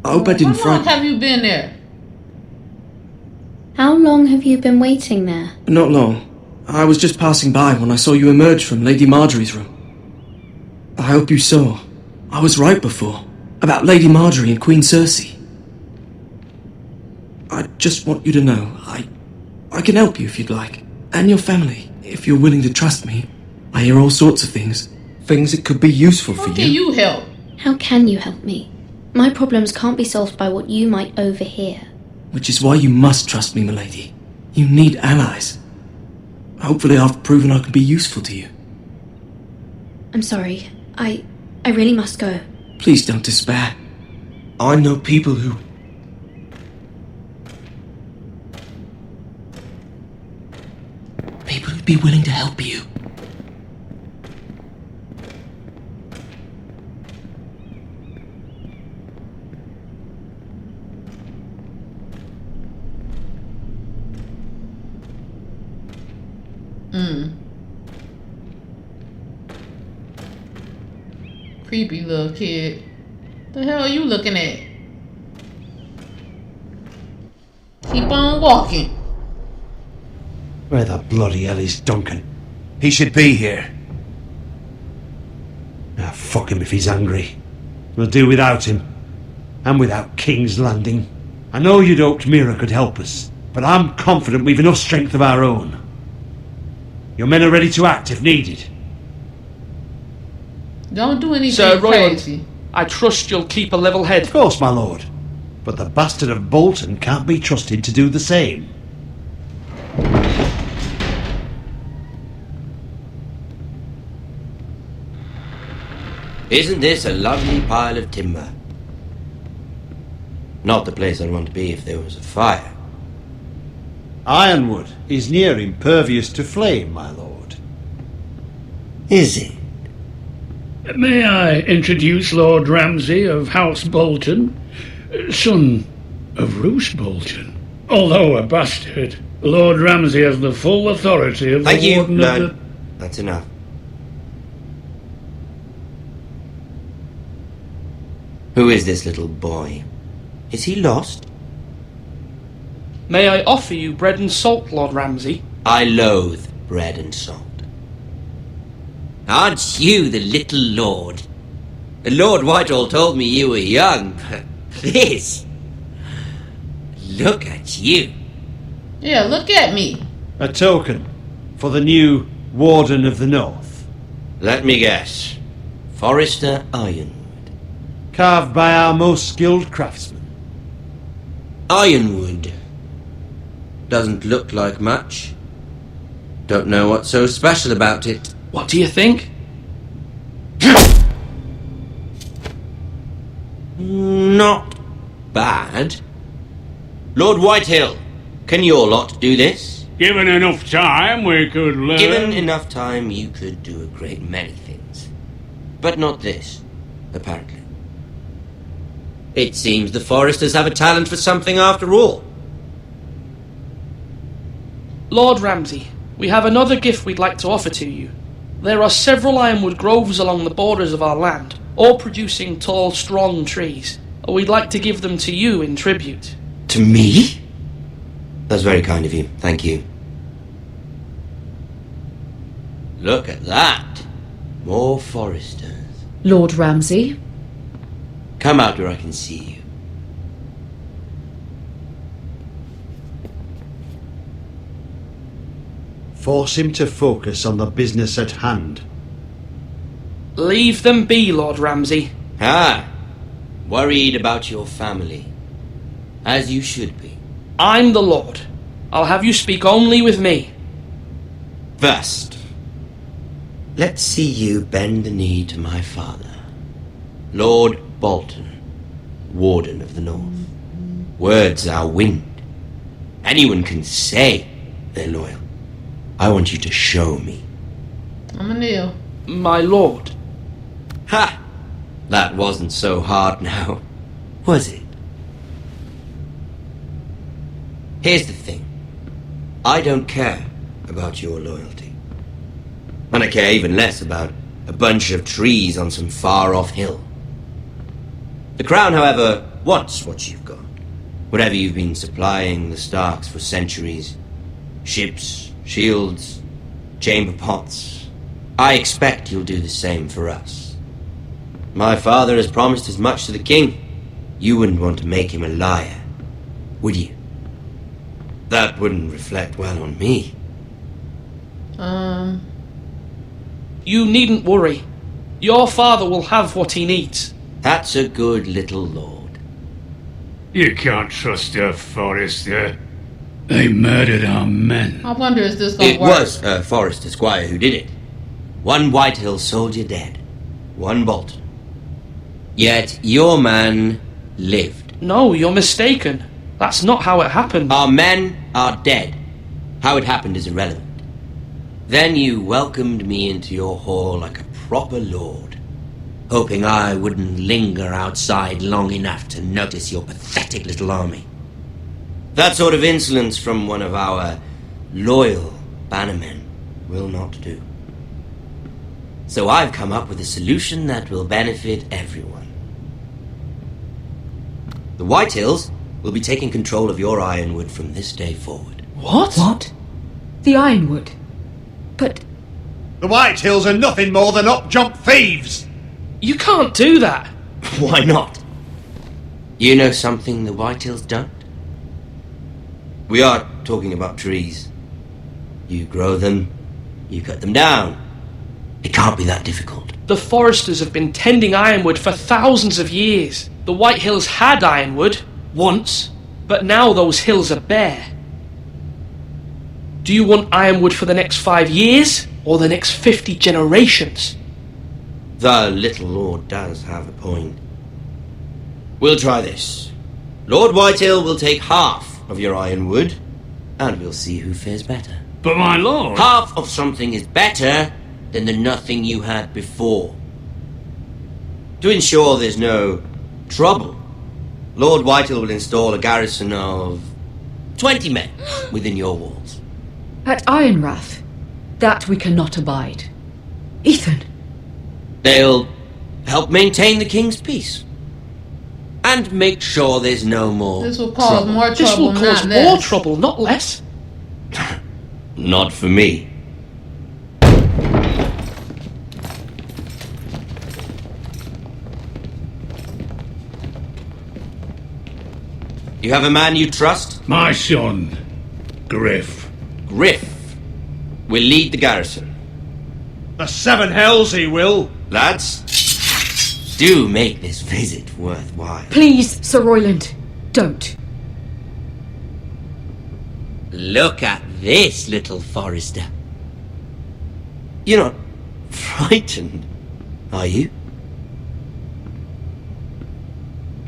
I hope I didn't frighten. How long have you been there? How long have you been waiting there? Not long. I was just passing by when I saw you emerge from Lady Marjorie's room. I hope you saw. I was right before. About Lady Marjorie and Queen Cersei. I just want you to know, I can help you if you'd like. And your family, if you're willing to trust me. I hear all sorts of things. Things that could be useful for you. How can you help? How can you help me? My problems can't be solved by what you might overhear. Which is why you must trust me, milady. You need allies. Hopefully I've proven I can be useful to you. I'm sorry. I really must go. Please don't despair. I know people who'd be willing to help you. Creepy little kid. The hell are you looking at? Keep on walking. Where the bloody hell is Duncan? He should be here. Ah, fuck him if he's angry. We'll do without him. And without King's Landing. I know you'd hoped Mira could help us, but I'm confident we've enough strength of our own. Your men are ready to act if needed. Don't do anything Sir Royland, crazy. I trust you'll keep a level head. Of course, my lord. But the bastard of Bolton can't be trusted to do the same. Isn't this a lovely pile of timber? Not the place I'd want to be if there was a fire. Ironwood is near impervious to flame, my lord. Is it? May I introduce Lord Ramsay of House Bolton, son of Roose Bolton. Although a bastard, Lord Ramsay has the full authority of Thank the you. Warden No, of the... that's enough. Who is this little boy? Is he lost? May I offer you bread and salt, Lord Ramsay? I loathe bread and salt. Aren't you the little lord? Lord Whitehall told me you were young, but this... Look at you. Yeah, look at me. A token for the new Warden of the North. Let me guess. Forrester Ironwood. Carved by our most skilled craftsmen. Ironwood. Doesn't look like much. Don't know what's so special about it. What do you think? Not bad. Lord Whitehill, can your lot do this? Given enough time, we could learn. Given enough time, you could do a great many things. But not this, apparently. It seems the Foresters have a talent for something after all. Lord Ramsay, we have another gift we'd like to offer to you. There are several ironwood groves along the borders of our land, all producing tall, strong trees. We'd like to give them to you in tribute. To me? That's very kind of you. Thank you. Look at that. More Foresters. Lord Ramsay, Come out where I can see you. Force him to focus on the business at hand. Leave them be, Lord Ramsay. Ah, worried about your family. As you should be. I'm the Lord. I'll have you speak only with me. First, let's see you bend the knee to my father, Lord Bolton, Warden of the North. Words are wind. Anyone can say they're loyal. I want you to show me. I'm a kneel. My lord. Ha! That wasn't so hard now, was it? Here's the thing. I don't care about your loyalty. And I care even less about a bunch of trees on some far-off hill. The Crown, however, wants what you've got. Whatever you've been supplying the Starks for centuries. Ships, shields, chamber pots. I expect you'll do the same for us. My father has promised as much to the king. You wouldn't want to make him a liar, would you? That wouldn't reflect well on me. You needn't worry. Your father will have what he needs. That's a good little lord. You can't trust a Forrester. They murdered our men. I wonder is this gonna It work? was a Forrester squire who did it. One Whitehill soldier dead. One Bolton. Yet your man lived. No, you're mistaken. That's not how it happened. Our men are dead. How it happened is irrelevant. Then you welcomed me into your hall like a proper lord, hoping I wouldn't linger outside long enough to notice your pathetic little army. That sort of insolence from one of our loyal bannermen will not do. So I've come up with a solution that will benefit everyone. The Whitehills will be taking control of your ironwood from this day forward. What? What? The ironwood? But... The Whitehills are nothing more than up-jump thieves! You can't do that! Why not? You know something the Whitehills don't? We are talking about trees. You grow them, you cut them down. It can't be that difficult. The Foresters have been tending ironwood for thousands of years. The Whitehills had ironwood, once, but now those hills are bare. Do you want ironwood for the next 5 years, or the next 50 generations? The little lord does have a point. We'll try this. Lord Whitehill will take half of your ironwood, and we'll see who fares better. But my lord... Half of something is better than the nothing you had before. To ensure there's no trouble, Lord Whitehill will install a garrison of 20 men within your walls. At Ironrath? That we cannot abide. Ethan! They'll help maintain the king's peace. And make sure there's no more This will cause trouble. more trouble, This will cause not more less. trouble, not less. Not for me. You have a man you trust? My son, Griff. Griff will lead the garrison. The seven hells he will! Lads, do make this visit worthwhile. Please, Sir Royland, don't. Look at this, little Forrester. You're not frightened, are you?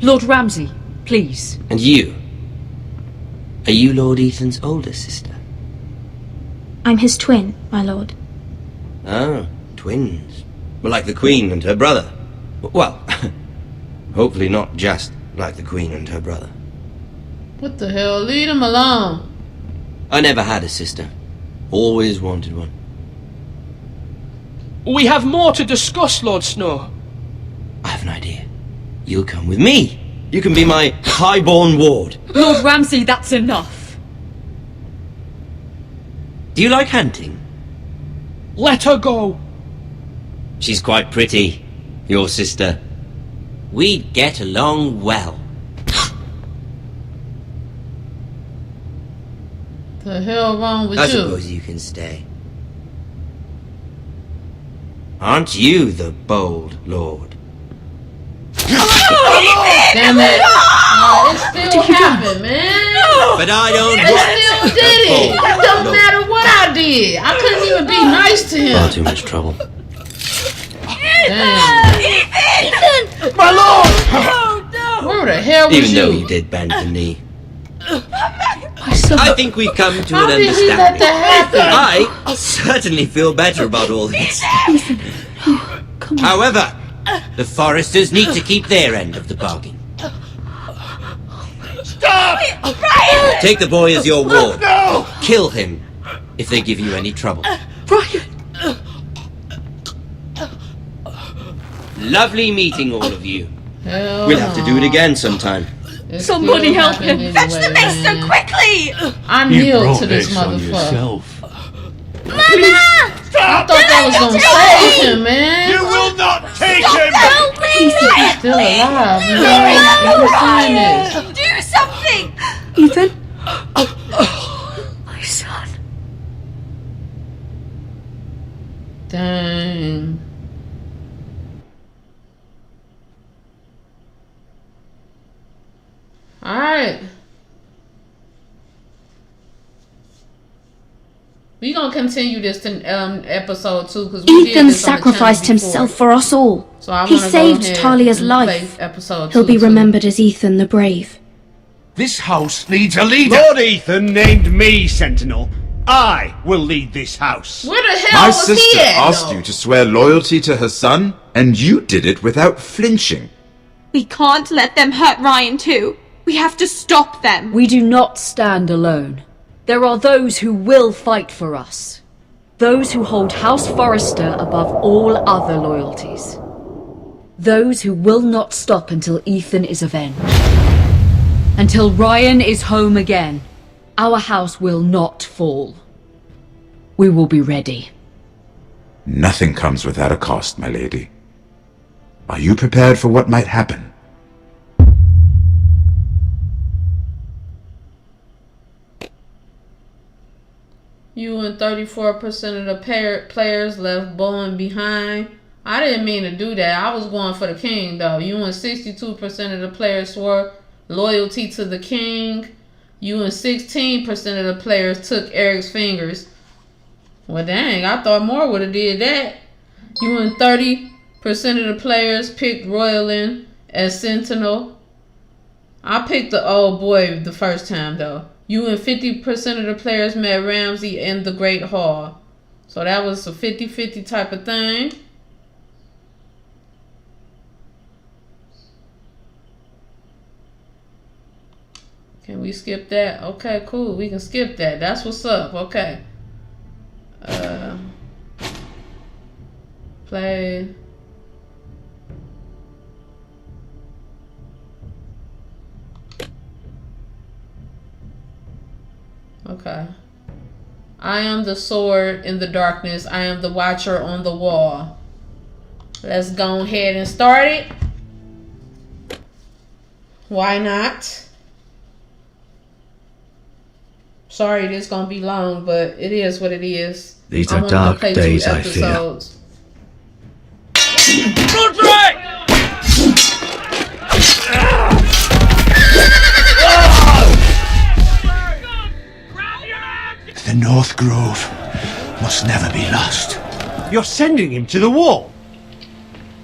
Lord Ramsay, please. And you? Are you Lord Ethan's older sister? I'm his twin, my lord. Oh, twins. Well, like the Queen and her brother. Well, hopefully not just like the Queen and her brother. What the hell? Leave him alone. I never had a sister. Always wanted one. We have more to discuss, Lord Snow. I have an idea. You'll come with me. You can be my highborn ward. Lord Ramsay, that's enough. Do you like hunting? Let her go. She's quite pretty, your sister. we'd get along well. The hell wrong with I you? suppose you can stay. Aren't you the bold lord? Damn it! It still happened, man. But I don't They still did it. It don't matter what I did. I couldn't even be nice to him. Far too much trouble. Damn. Ethan! My lord! Where the hell was Even you? though you did bend the knee. My son. I think we've come to How an did he let understanding. that happen? I certainly feel better about all this. Ethan. Oh, come on. However, the Foresters need to keep their end of the bargain. Stop! Brian! Take the boy as your ward. No! Kill him if they give you any trouble. Brian! Lovely meeting all of you. Hell We'll have to do it no. again sometime. It Somebody still help happened him. Fetch the Mace so quickly! I You kneeled brought to this this on motherfucker. yourself. I thought that was gonna save him, man. You will not take Stop, him! help me! He's still alive, man. Do something! Ethan? My son. Dang. Alright. We gonna continue this to episode 2 because Ethan sacrificed himself for us all. So I He wanna go saved ahead Talia's and life. play episode He'll 2 be too. remembered as Ethan the Brave. This house needs a leader. Lord Ethan named me Sentinel. I will lead this house. Where the hell My was he sister at? asked you to swear loyalty to her son, and you did it without flinching. We can't let them hurt Ryan too. We have to stop them. We do not stand alone. There are those who will fight for us. Those who hold House Forrester above all other loyalties. Those who will not stop until Ethan is avenged. Until Ryan is home again, our house will not fall. We will be ready. Nothing comes without a cost, my lady. Are you prepared for what might happen? You and 34% of the players left Bowen behind. I didn't mean to do that. I was going for the king, though. You and 62% of the players swore loyalty to the king. You and 16% of the players took Eric's fingers. Well, dang, I thought more would have did that. You and 30% of the players picked Royalin as Sentinel. I picked the old boy the first time, though. You and 50% of the players met Ramsay in the Great Hall. So that was a 50-50 type of thing. Can we skip that? Okay, cool. We can skip that. That's what's up. Okay. Play. Okay. I am the sword in the darkness. I am the watcher on the wall. Let's go ahead and start it. Why not? Sorry, this is gonna be long, but it is what it is. These are dark days, I fear. Roderick! The North Grove must never be lost. You're sending him to the wall?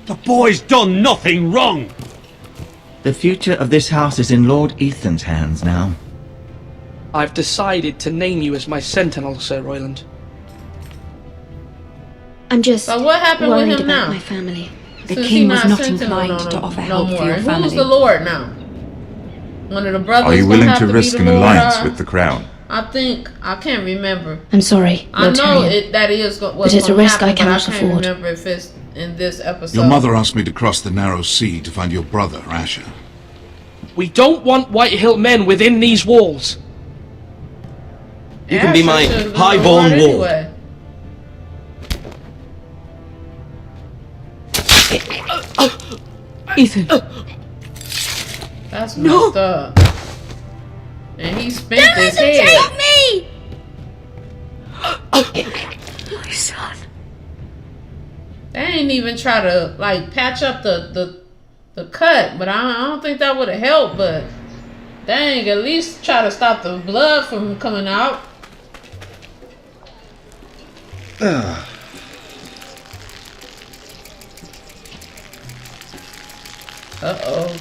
The boy's done nothing wrong. The future of this house is in Lord Ethan's hands now. I've decided to name you as my sentinel, Sir Royland. I'm just So what happened with worried him about now? my family. The Since king he was not not sentinel inclined to offer no help more. for your Who's family. the Lord now? One of the brothers. Are you gonna willing have to be risk the an Lord, alliance with the crown? I think I can't remember. I'm sorry, I Lord know Tyrion. that is what's But it's a gonna risk I happen, but cannot I can't afford. remember if it's in this episode. Your mother asked me to cross the narrow sea to find your brother, Asher. We don't want Whitehill men within these walls. You can be my Asher should've been highborn the Lord ward. anyway. Ethan, That's messed up. And he spent his head. Take me! My son. They ain't even try to like patch up the cut, but I don't think that would have helped. But dang, at least try to stop the blood from coming out. Uh-oh.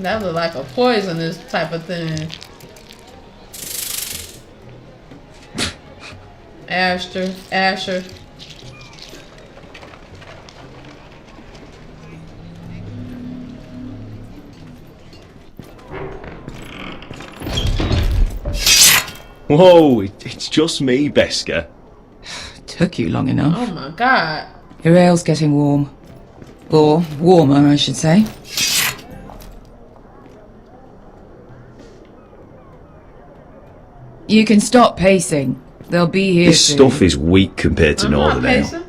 That was like a poisonous type of thing. Asher. Whoa, it's just me, Beskar. Took you long enough. Oh my god. Your ale's getting warm. Or warmer, I should say. You can stop pacing. They'll be here This soon. stuff is weak compared to I'm not Northern Ale. pacing.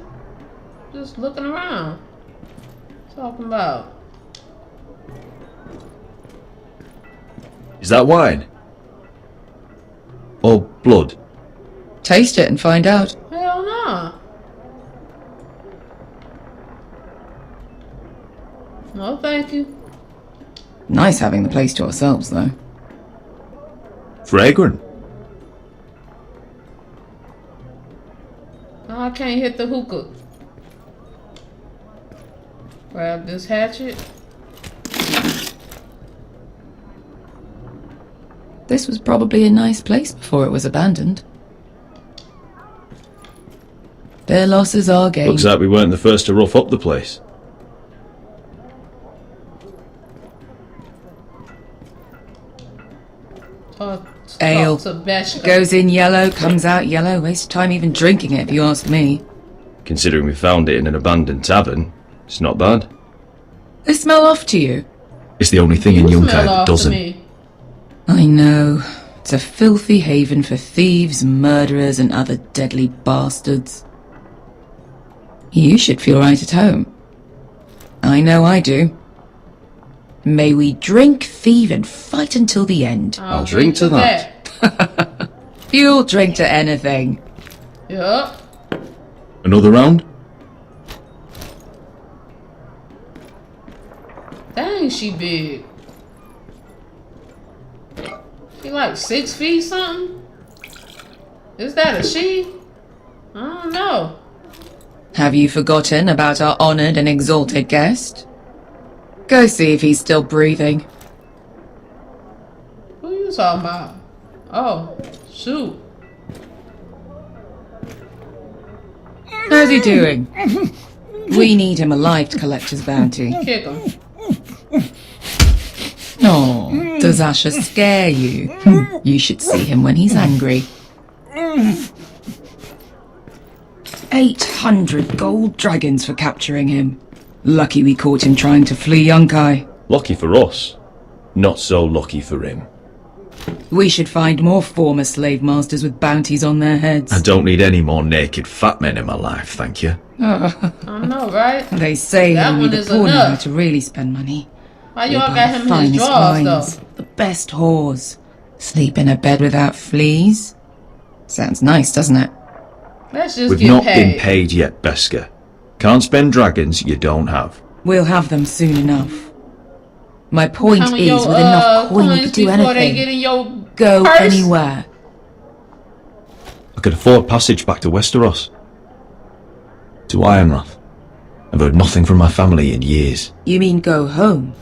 Just looking around. Talking about. Is that wine? Or blood? Taste it and find out. Hell no. No, thank you. Nice having the place to ourselves, though. Fragrant. No, I can't hit the hookah. Grab this hatchet. This was probably a nice place before it was abandoned. Their losses are gain. Looks like we weren't the first to rough up the place. Ale. Sebastian. Goes in yellow, comes out yellow. Waste time even drinking it, if you ask me. Considering we found it in an abandoned tavern, it's not bad. They smell off to you. It's the only thing in Yunkai that doesn't. I know. It's a filthy haven for thieves, murderers, and other deadly bastards. You should feel right at home. I know I do. May we drink, thieve, and fight until the end. I'll drink to that. You'll drink to anything. Yup. Another round? Dang, she big. She like 6 feet something? Is that a she? I don't know. Have you forgotten about our honored and exalted guest? Go see if he's still breathing. Who you talking about? Oh, shoot. How's he doing? We need him alive to collect his bounty. Kick him. Oh, does Asher scare you? You should see him when he's angry. 800 gold dragons for capturing him. Lucky we caught him trying to flee Yunkai. Lucky for us. Not so lucky for him. We should find more former slave masters with bounties on their heads. I don't need any more naked fat men in my life, thank you. I know, right? They say that only one the is poor know how enough. to really spend money. Why They y'all buy got the him his finest drawers, wines, though? the best whores. Sleep in a bed without fleas. Sounds nice, doesn't it? Let's just We've get not paid. been paid yet, Beskar. Can't spend dragons you don't have. We'll have them soon enough. My point Some of is, your, with enough coin, you coins could do before they anything. get in your Go purse? anywhere. I could afford passage back to Westeros. To Ironrath. I've heard nothing from my family in years. You mean go home?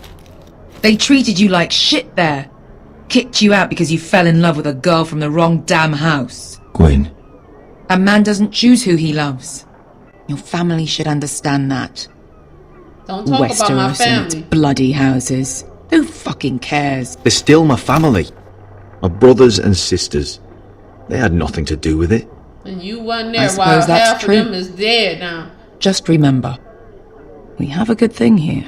They treated you like shit there. Kicked you out because you fell in love with a girl from the wrong damn house. Gwyn. A man doesn't choose who he loves. Your family should understand that. Don't talk about my Westeros and its family. bloody houses. Who fucking cares? They're still my family. My brothers and sisters. They had nothing to do with it. And you wasn't I there while suppose that's half true. of them is dead now. Just remember, we have a good thing here.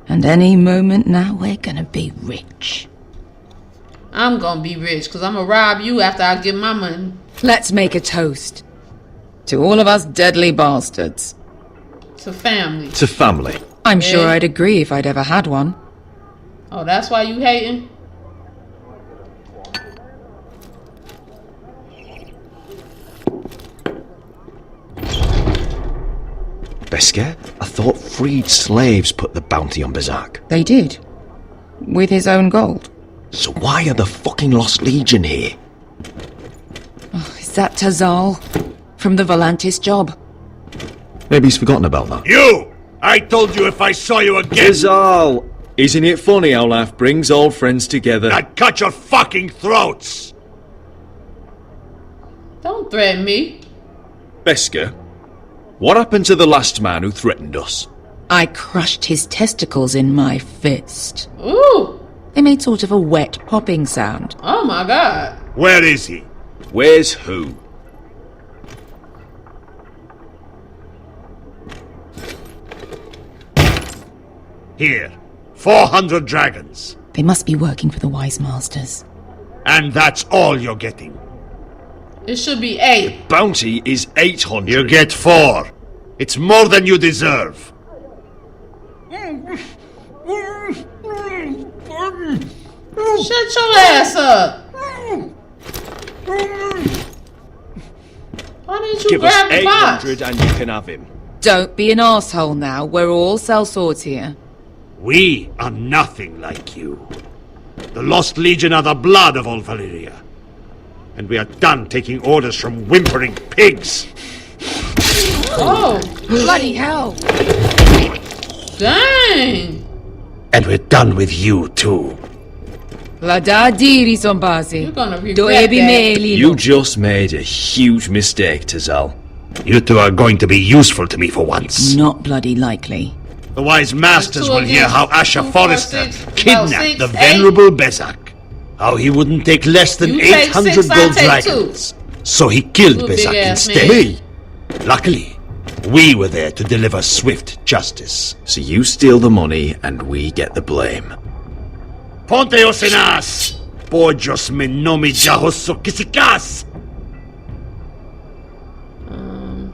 And any moment now, we're gonna be rich. I'm gonna be rich because I'm gonna rob you after I get my money. Let's make a toast. To all of us deadly bastards. To family. To family. I'm sure Yeah. I'd agree if I'd ever had one. Oh, that's why you hating? Beskar, I thought freed slaves put the bounty on Berserk. They did. With his own gold. So why are the fucking Lost Legion here? Oh, is that Tazal? From the Volantis job? Maybe he's forgotten about that. You! I told you if I saw you again... Tazal! Isn't it funny how life brings old friends together? I'd cut your fucking throats! Don't threaten me. Beskar, what happened to the last man who threatened us? I crushed his testicles in my fist. Ooh! They made sort of a wet popping sound. Oh my god. Where is he? Where's who? Here. 400 dragons. They must be working for the Wise Masters. And that's all you're getting. It should be 8. Bounty is 800. You get 4. It's more than you deserve. Shut your ass up. Why didn't you Give grab us the box? 800 and you can have him. Don't be an asshole now. We're all sellswords here. We are nothing like you. The Lost Legion are the blood of all Valyria. And we are done taking orders from whimpering pigs. Oh. Bloody hell. Dang. And we're done with you too. La da diri sombazi. You're gonna regret that. You just made a huge mistake, Tazal. You two are going to be useful to me for once. Not bloody likely. The Wise Masters will hear how Asher Forrester kidnapped the 6, 8. venerable Bezak. How he wouldn't take less than You take 800 6, I gold take dragons. So he killed You big Bezak ass instead. man. Me? Luckily, we were there to deliver swift justice. So you steal the money and we get the blame. Ponteos en as! Pojos me nomi jahoso kisikas!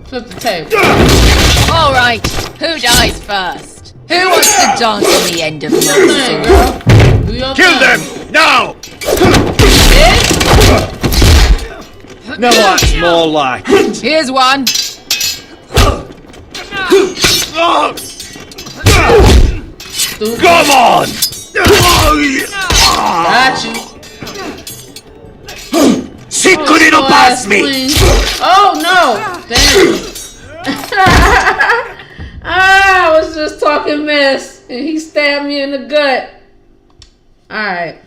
Flip the table. All right, who dies first? Who wants to dance on the end of Hey, my girl. Do your Kill thing. them! Now! No, that's more like it. Here's one. Stupid. Come on! Got you. Si couldn't pass me! Oh no! Damn. I was just talking mess and he stabbed me in the gut. Alright.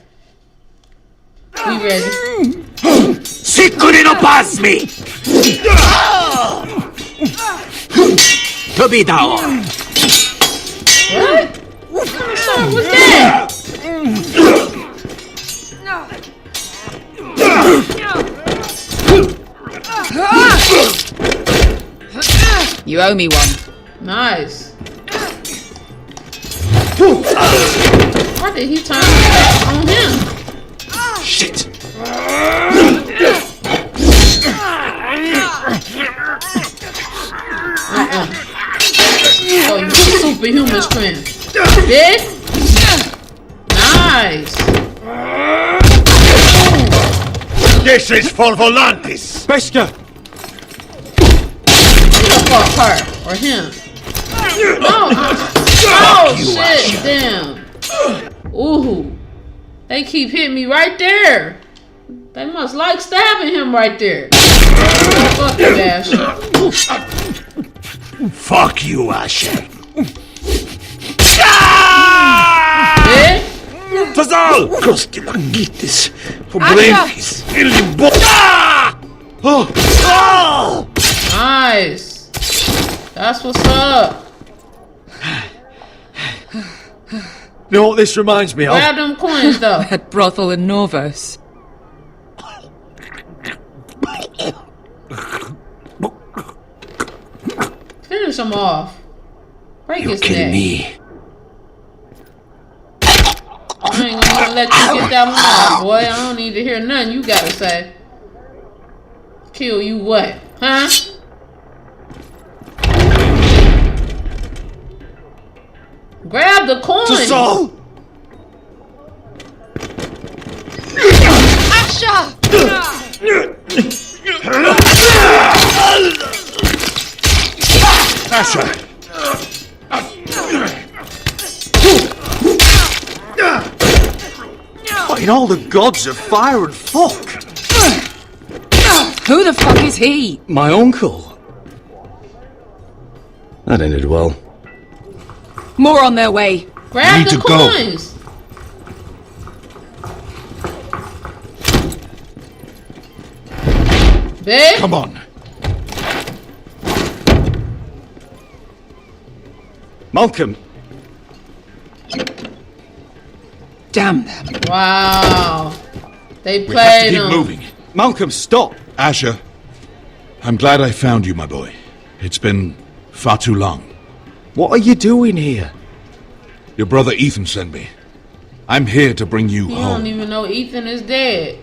We ready. Si couldn't pass me! To be down! What? What song was that? You owe me one. Nice. Why did he turn back on him? Shit. Oh, you superhuman strength. Bitch. Nice. This is for Volantis! Beskar! Fuck her or him. No. Oh shit. Damn. Ooh. They keep hitting me right there. They must like stabbing him right there. Fuck you, Asher. Fuck you, Asher. Bitch. Tazal! Kosti langitis. For brainfis. Oh! Nice. That's what's up. You know what this reminds me of? Grab them coins though. That brothel in Norvos. Finish him off. Break You're his kidding neck. me. I ain't gonna let you get that one off, boy. I don't need to hear nothing you gotta say. Kill you what? Huh? Grab the coin. Tazal! Asher! What in all the gods of fire and fuck? Who the fuck is he? My uncle. That ended well. More on their way. Grab the coins. Babe? Come on. Malcolm. Damn them. Wow. They We have to played keep him. moving. Malcolm, stop. Asher, I'm glad I found you, my boy. It's been far too long. What are you doing here? Your brother Ethan sent me. I'm here to bring you You home. don't even know Ethan is dead.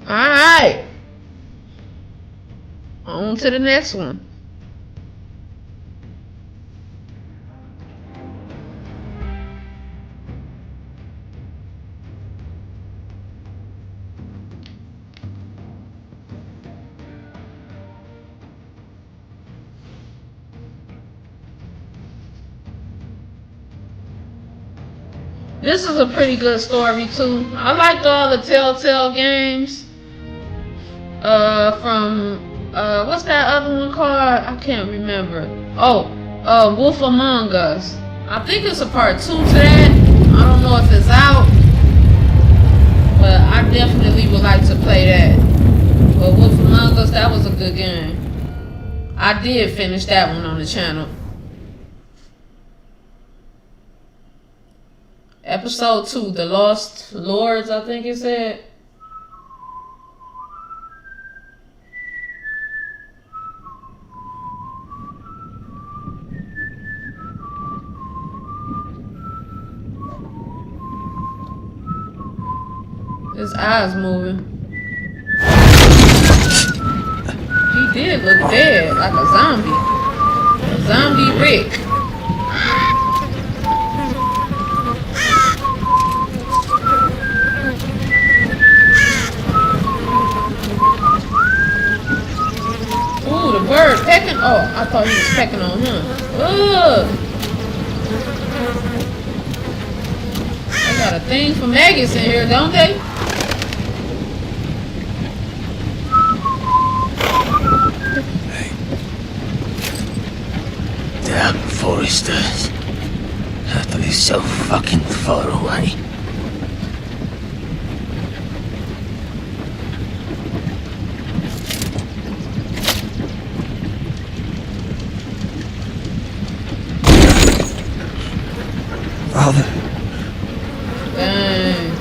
Alright. On to the next one. This is a pretty good story too. I liked all the Telltale games. From what's that other one called? I can't remember. Oh, Wolf Among Us. I think it's a part 2 to that. I don't know if it's out, but I definitely would like to play that. But Wolf Among Us, that was a good game. I did finish that one on the channel. Episode 2, The Lost Lords, I think it said. His eyes moving. He did look dead, like a zombie. A zombie Rick. Ooh, the bird pecking. Oh, I thought he was pecking on him. Ugh. They got a thing for maggots in here, don't they? Damn foresters. Have to be so fucking far away. Father. Dang.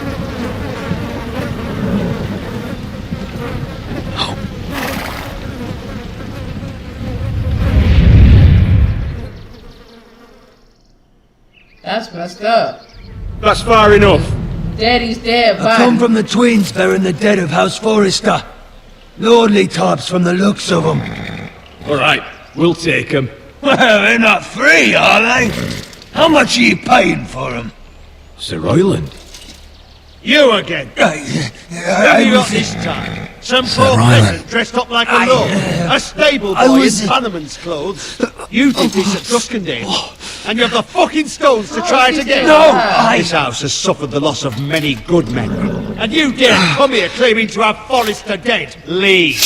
That's messed up. That's far enough. Daddy's dead. I come from the twins bearing the dead of House Forrester. Lordly types from the looks of them. Alright, we'll take them. Well, they're not free, are they? How much are you paying for them? Sir Royland. You again. What have you got this time? Some poor peasant dressed up like a lord. A stable boy in Bannerman's clothes. You did this at Duskendale. And you have the fucking stones to try it again. No, This house has suffered the loss of many good men. And you dare come here claiming to have Forrester dead. Leave.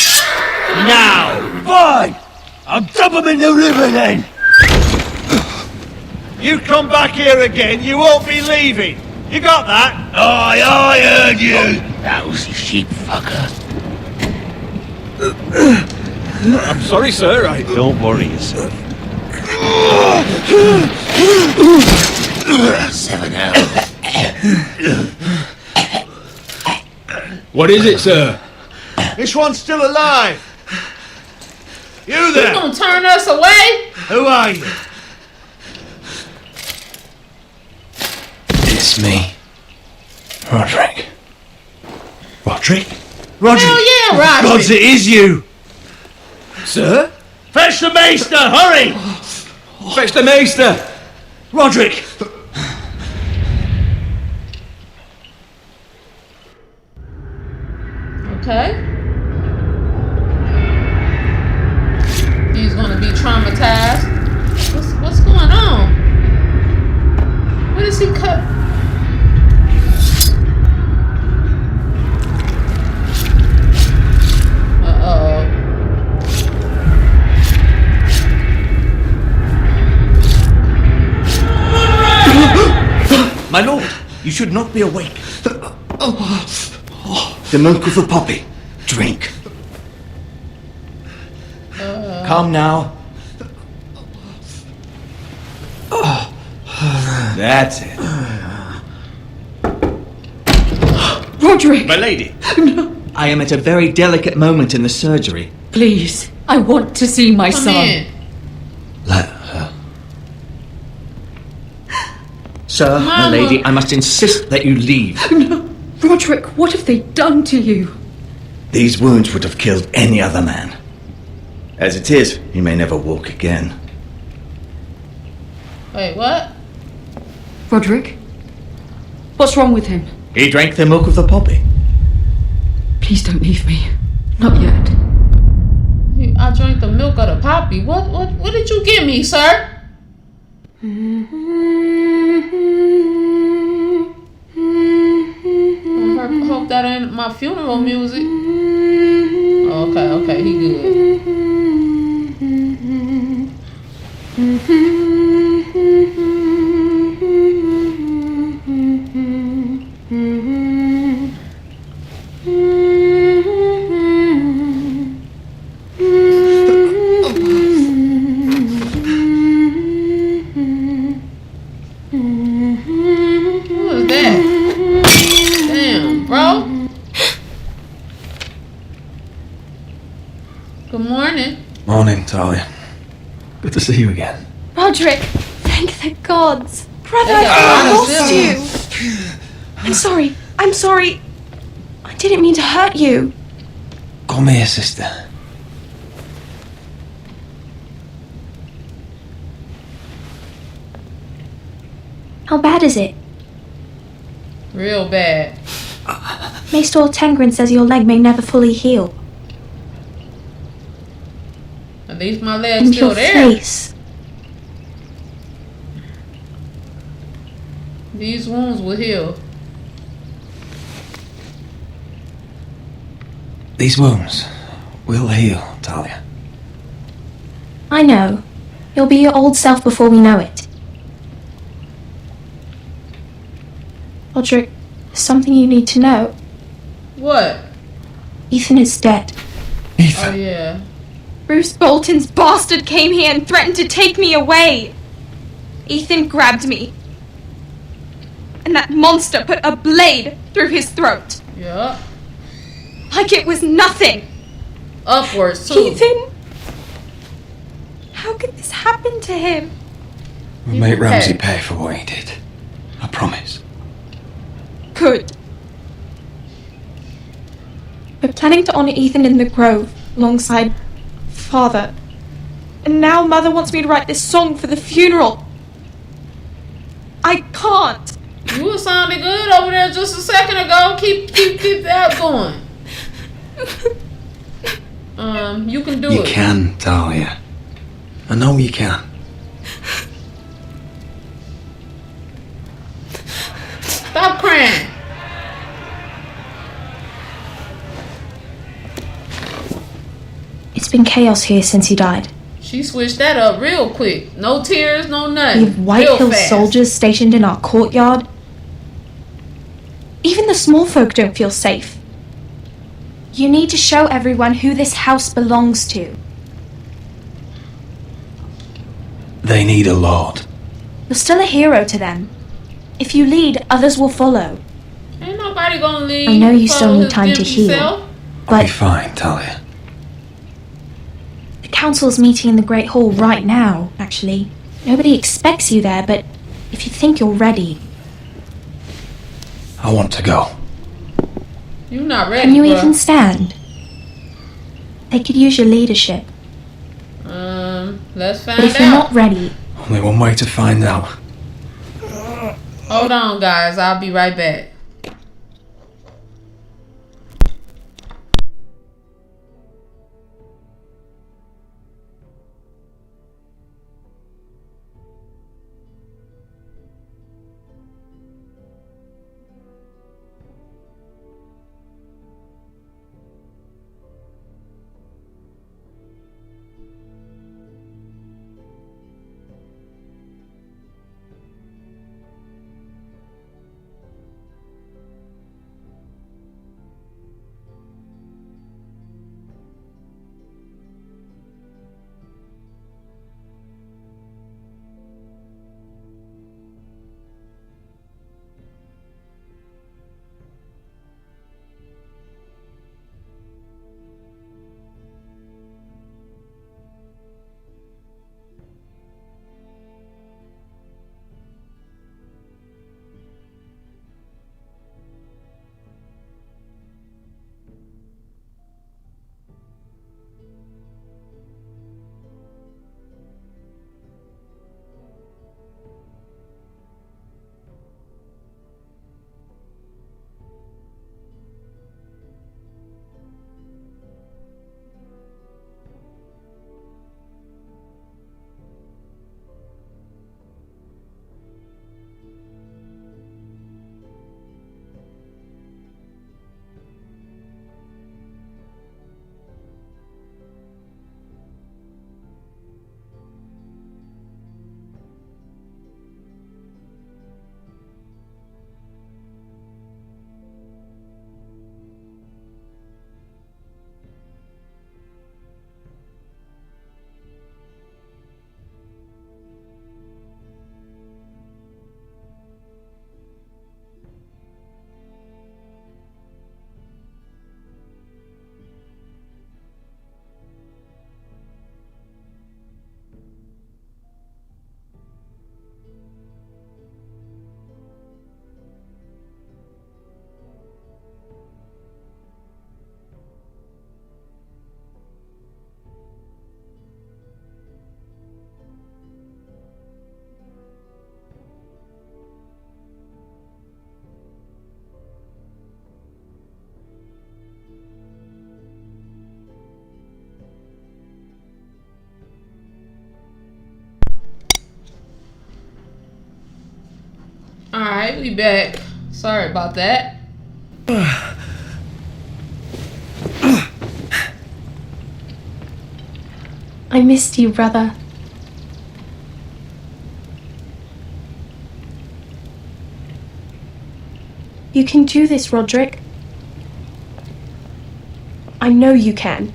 Now. Fine! I'll dump them in the river then! You come back here again, you won't be leaving. You got that? Aye, I heard you! Lousy sheep fucker. I'm sorry, sir. Don't worry yourself. 7 hours. What is it, sir? This one's still alive. You there? You gonna turn us away? Who are you? It's me. Roderick. Roderick? Roderick! Hell yeah, Roderick! Gods, it is you! Sir? Fetch the maester, hurry! Fetch the maester! Roderick! Okay. He's gonna be traumatized. What's going on? What is he cut? Uh-oh. My lord, you should not be awake. The milk of the poppy. Drink. Calm now. That's it. Roderick! My lady. I am at a very delicate moment in the surgery. Please, I want to see my Come son. in. Let her. Sir, my Mama. lady, I must insist that you leave. No. Roderick, what have they done to you? These wounds would have killed any other man. As it is, he may never walk again. Wait, what? Roderick? What's wrong with him? He drank the milk of the poppy. Please don't leave me. Not yet. I drank the milk of the poppy. What did you give me, sir? I hope that ain't my funeral music. Okay, he good. What was that? Damn, bro. Good morning. Morning, Talia. Good to see you again. Roderick, thank the gods. Brother, They got I a lot of lost siblings. you. I'm sorry. I didn't mean to hurt you. Come here, sister. How bad is it? Real bad. Maester Tengrin says your leg may never fully heal. At least my leg's And still your there. face. These wounds will heal. These wounds will heal, Talia. I know. You'll be your old self before we know it. Roderick, there's something you need to know. What? Ethan is dead. Oh, yeah. Bruce Bolton's bastard came here and threatened to take me away. Ethan grabbed me. And that monster put a blade through his throat. Yeah. Like it was nothing. Upwards, too. Ethan? How could this happen to him? We'll make Ramsay pay for what he did. I promise. Good. We're planning to honor Ethan in the Grove alongside Father. And now Mother wants me to write this song for the funeral. I can't. You were sounding good over there just a second ago. Keep that going. You can do it. You can, Talia. I know you can. Stop crying. It's been chaos here since he died. She switched that up real quick. No tears, no nothing. We have White Real Hill fast. soldiers stationed in our courtyard. Even the small folk don't feel safe. You need to show everyone who this house belongs to. They need a lord. You're still a hero to them. If you lead, others will follow. Ain't nobody gonna leave. I know you still follow need his time to empty heal. self. I'll be fine, Talia. The council's meeting in the Great Hall right now, actually. Nobody expects you there, but if you think you're ready... I want to go. You not ready, Can you bruh. even stand? They could use your leadership. Let's find But if you're out. not ready, Only one way to find out. Hold on, guys. I'll be right back. Alright, we back. Sorry about that. I missed you, brother. You can do this, Roderick. I know you can.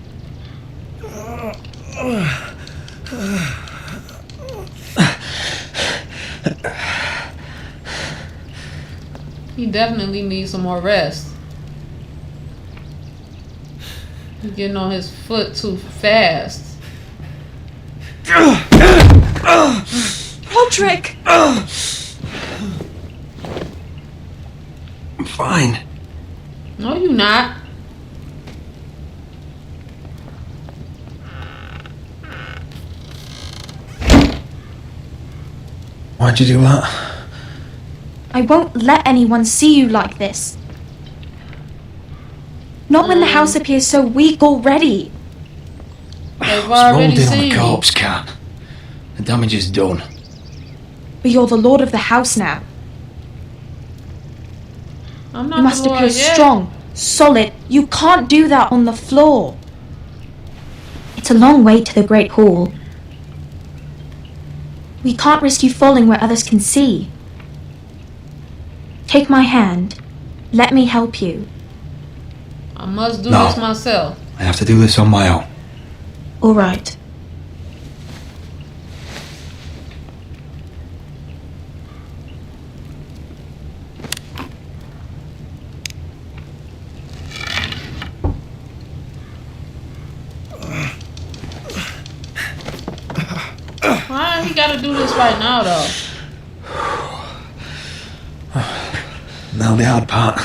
He definitely needs some more rest. He's getting on his foot too fast. Roderick! I'm fine. No, you not. Why'd you do that? I won't let anyone see you like this. Not when the house appears so weak already. They've Rolled already in on seen a me. corpse, Cat. The damage is done. But you're the lord of the house now. I'm not You must the Lord appear yet. strong, solid. You can't do that on the floor. It's a long way to the Great Hall. We can't risk you falling where others can see. Take my hand. Let me help you. I must do No. this myself. I have to do this on my own. All right. Why he gotta do this right now, though? Now the hard part.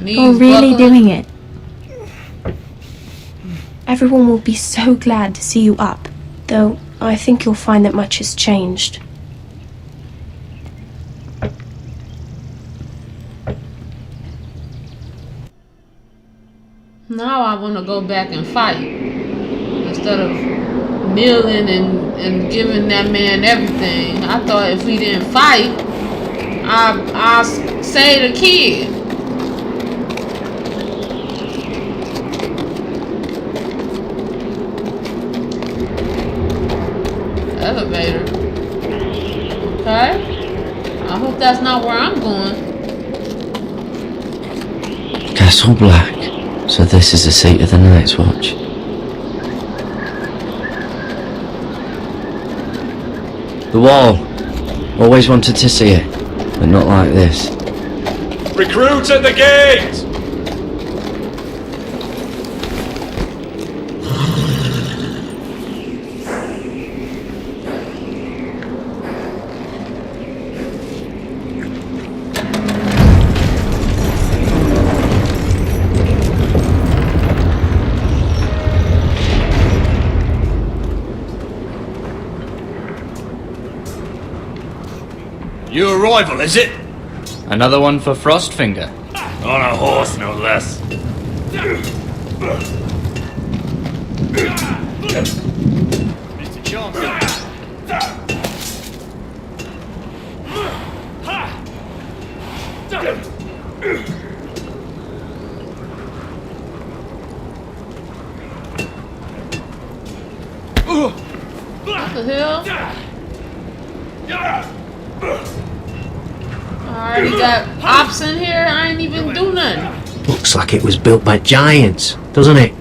You're really doing it. Everyone will be so glad to see you up, though I think you'll find that much has changed. Now I want to go back and fight instead of kneeling and giving that man everything. I thought if we didn't fight, I'll save the kid. Elevator. Okay. I hope that's not where I'm going. Castle Black. So this is the seat of the Night's Watch. The wall. Always wanted to see it, but not like this. Recruits at the gate! New arrival, is it? Another one for Frostfinger. On a horse, no less. Mr. Chancellor. What the hell? I already got ops in here. I ain't even do nothing. Looks like it was built by giants, doesn't it?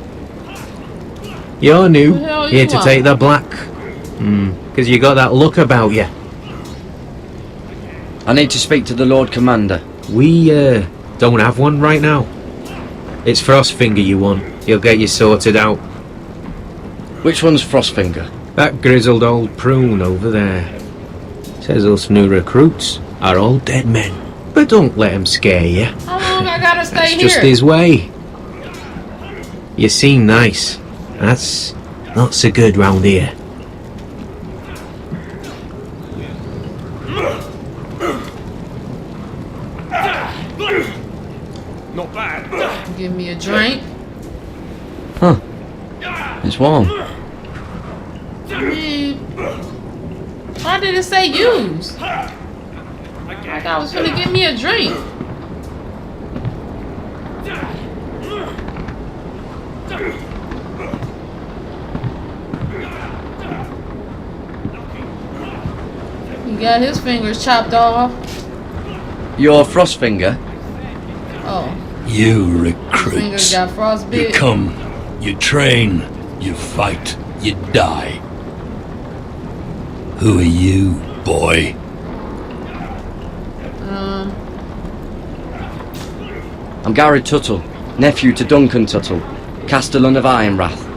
You're new, here to take the black. Because you got that look about you. I need to speak to the Lord Commander. We, don't have one right now. It's Frostfinger you want. He'll get you sorted out. Which one's Frostfinger? That grizzled old prune over there. Says us new recruits are all dead men. But don't let him scare you. How long I gotta stay That's here? just his way. You seem nice. That's not so good round here. Not bad. Give me a drink. Huh. It's warm. I mean, why did it say use? Like I was gonna give me a drink. He got his fingers chopped off. You're Frostfinger? Oh. You His recruits. fingers got frostbite. You come, you train, you fight, you die. Who are you, boy? I'm Gary Tuttle, nephew to Duncan Tuttle, Castellan of Ironrath.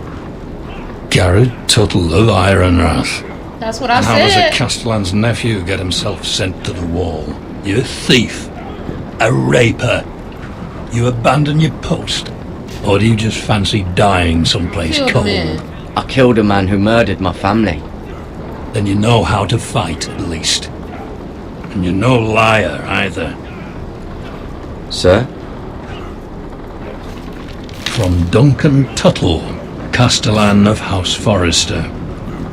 Garrett Tuttle of Ironrath. That's what I And how does said. a Castellan's nephew get himself sent to the wall? You a thief? A raper? You abandon your post? Or do you just fancy dying someplace Killed a cold? man. I killed a man who murdered my family. Then you know how to fight, at least. And you're no liar, either. Sir? From Duncan Tuttle, Castellan of House Forrester.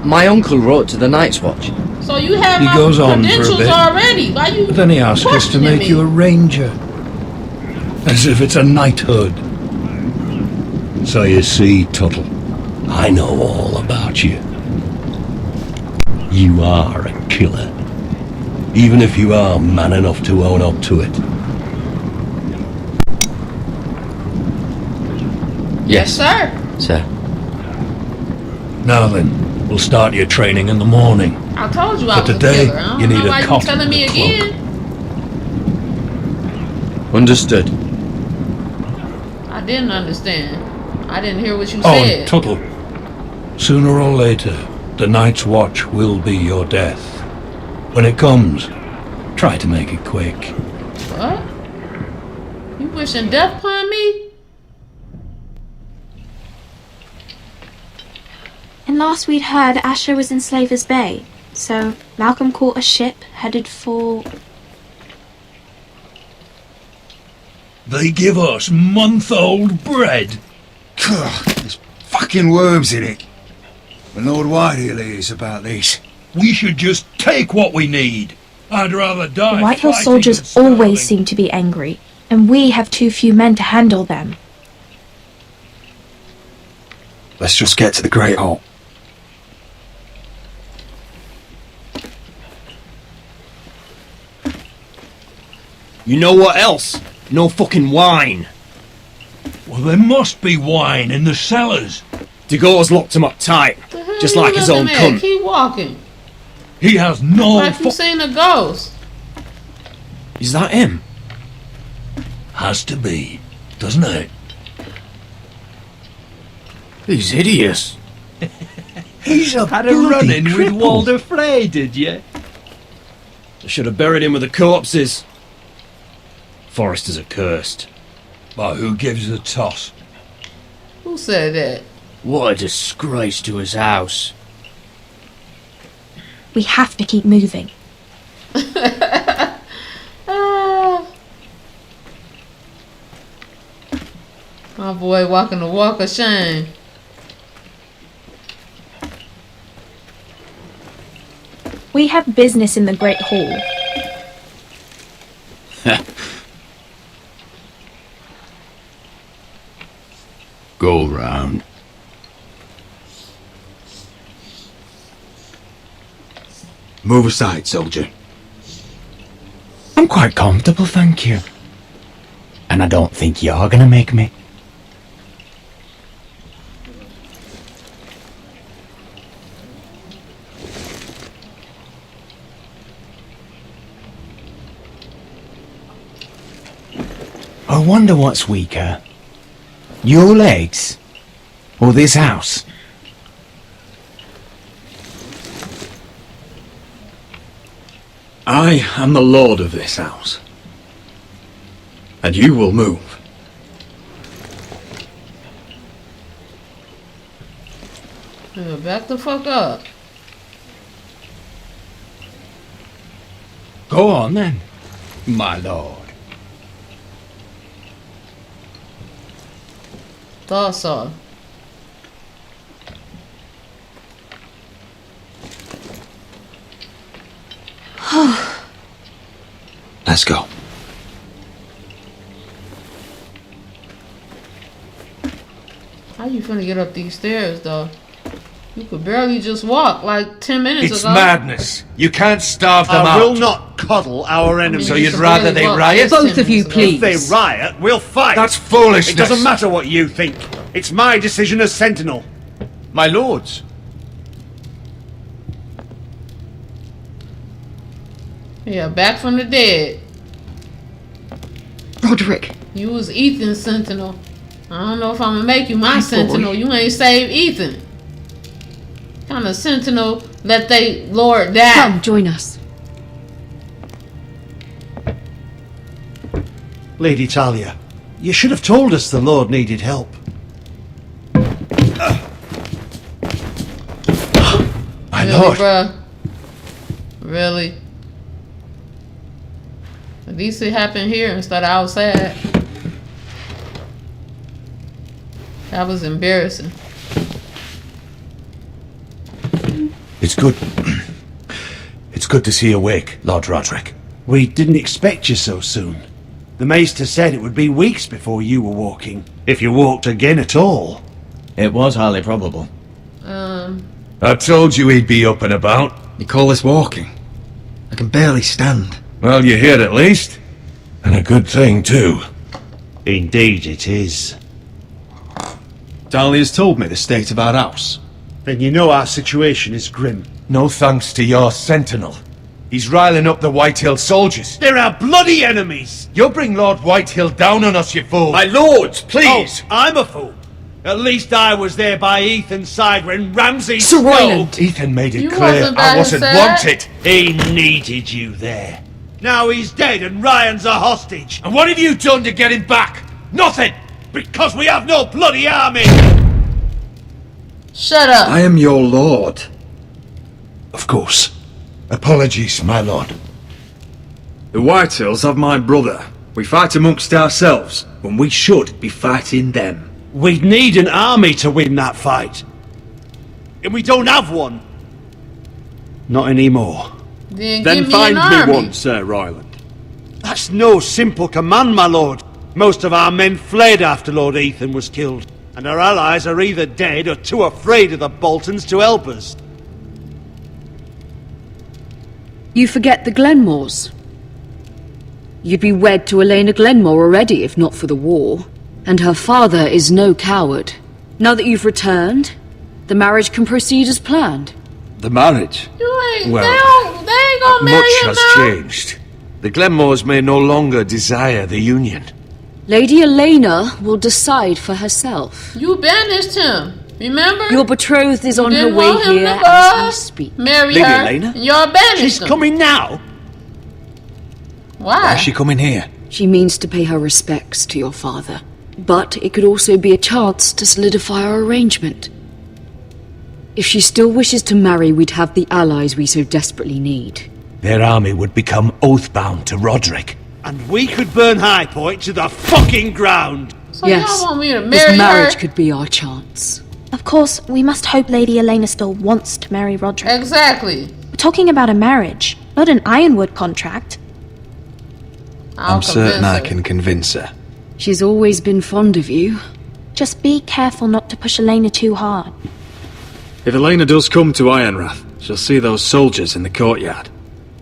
My uncle wrote to the Night's Watch. So you have He my goes on for a credentials bit. already. Why you But then he asked us to questioning make me? you a ranger. As if it's a knighthood. So you see, Tuttle, I know all about you. You are a killer. Even if you are man enough to own up to it. Yes, sir. Sir. Now then, we'll start your training in the morning. I told you I But was today, a killer. I don't you know need why a you cot telling me and a cloak. again. Understood. I didn't understand. I didn't hear what you Oh, said. and Tuttle, sooner or later, the Night's Watch will be your death. When it comes, try to make it quick. What? You wishing death upon me? And last we'd heard, Asher was in Slaver's Bay. So Malcolm caught a ship headed for... They give us month-old bread. There's fucking worms in it. My Lord Whitehill hears about these. We should just take what we need. I'd rather die. The Whitehill soldiers always seem to be angry, and we have too few men to handle them. Let's just get to the Great Hall. You know what else? No fucking wine. Well, there must be wine in the cellars. DeGaule's locked him up tight, just like his own cunt. Keep walking. He has no... Like you seen a ghost. Is that him? Has to be, doesn't it? He's hideous. He's a Had a run-in with Walder Frey, did you? I should have buried him with the corpses. Foresters are cursed. But who gives a toss? Who said that? What a disgrace to his house. We have to keep moving. My boy walking the walk of shame. We have business in the Great Hall. Go round. Move aside, soldier. I'm quite comfortable, thank you. And I don't think you're gonna make me. I wonder what's weaker. Your legs? Or this house? I am the lord of this house. And you will move. Yeah, back the fuck up. Go on then, my lord. Thought so. Let's go. How you finna get up these stairs, though? You could barely just walk like 10 minutes It's ago. madness. You can't starve them I out. will not coddle our enemies. So you'd rather they riot? Both of you, please. If they riot, we'll fight. That's foolishness. It doesn't matter what you think. It's my decision as Sentinel. My lords. Yeah, back from the dead. Roderick. You was Ethan's sentinel. I don't know if I'm gonna make you my My sentinel. boy. You ain't saved Ethan. Kind of sentinel let they lord die. Come, join us. Lady Talia, you should have told us the Lord needed help. My Really, lord. bruh? Really? At least it happened here instead of outside. That was embarrassing. It's good. It's good to see you awake, Lord Roderick. We didn't expect you so soon. The Maester said it would be weeks before you were walking, if you walked again at all. It was highly probable. I told you he'd be up and about. You call this walking? I can barely stand. Well, you're here at least. And a good thing, too. Indeed it is. Dahlia's told me the state of our house. Then you know our situation is grim. No thanks to your sentinel. He's riling up the Whitehill soldiers. They're our bloody enemies! You'll bring Lord Whitehill down on us, you fool. My lords, please. Oh, I'm a fool. At least I was there by Ethan's side when Ramsay... Ethan made it You clear wasn't by I his wasn't side? wanted. He needed you there. Now he's dead and Ryan's a hostage. And what have you done to get him back? Nothing! Because we have no bloody army! Shut up. I am your lord. Of course. Apologies, my lord. The Whitehills have my brother. We fight amongst ourselves when we should be fighting them. We'd need an army to win that fight. And we don't have one. Not anymore. Then find me one, Sir Ryland. That's no simple command, my lord. Most of our men fled after Lord Ethan was killed, and our allies are either dead or too afraid of the Boltons to help us. You forget the Glenmores. You'd be wed to Elena Glenmore already if not for the war. And her father is no coward. Now that you've returned, the marriage can proceed as planned. The marriage? Well, they ain't gonna marry much him has now. changed. The Glenmores may no longer desire the union. Lady Elena will decide for herself. You banished him, remember? Your betrothed is on her didn't way want him here to, as we speak. marry Lady her. Elena? And y'all banished She's him. coming now. Why? Why is she coming here? She means to pay her respects to your father. But it could also be a chance to solidify our arrangement. If she still wishes to marry, we'd have the allies we so desperately need. Their army would become oath-bound to Roderick. And we could burn High Point to the fucking ground. So Yes, y'all want me to this marry marriage her? could be our chance. Of course, we must hope Lady Elena still wants to marry Roderick. Exactly. We're talking about a marriage, not an Ironwood contract. I'm certain I can convince her. She's always been fond of you. Just be careful not to push Elena too hard. If Elena does come to Ironrath, she'll see those soldiers in the courtyard.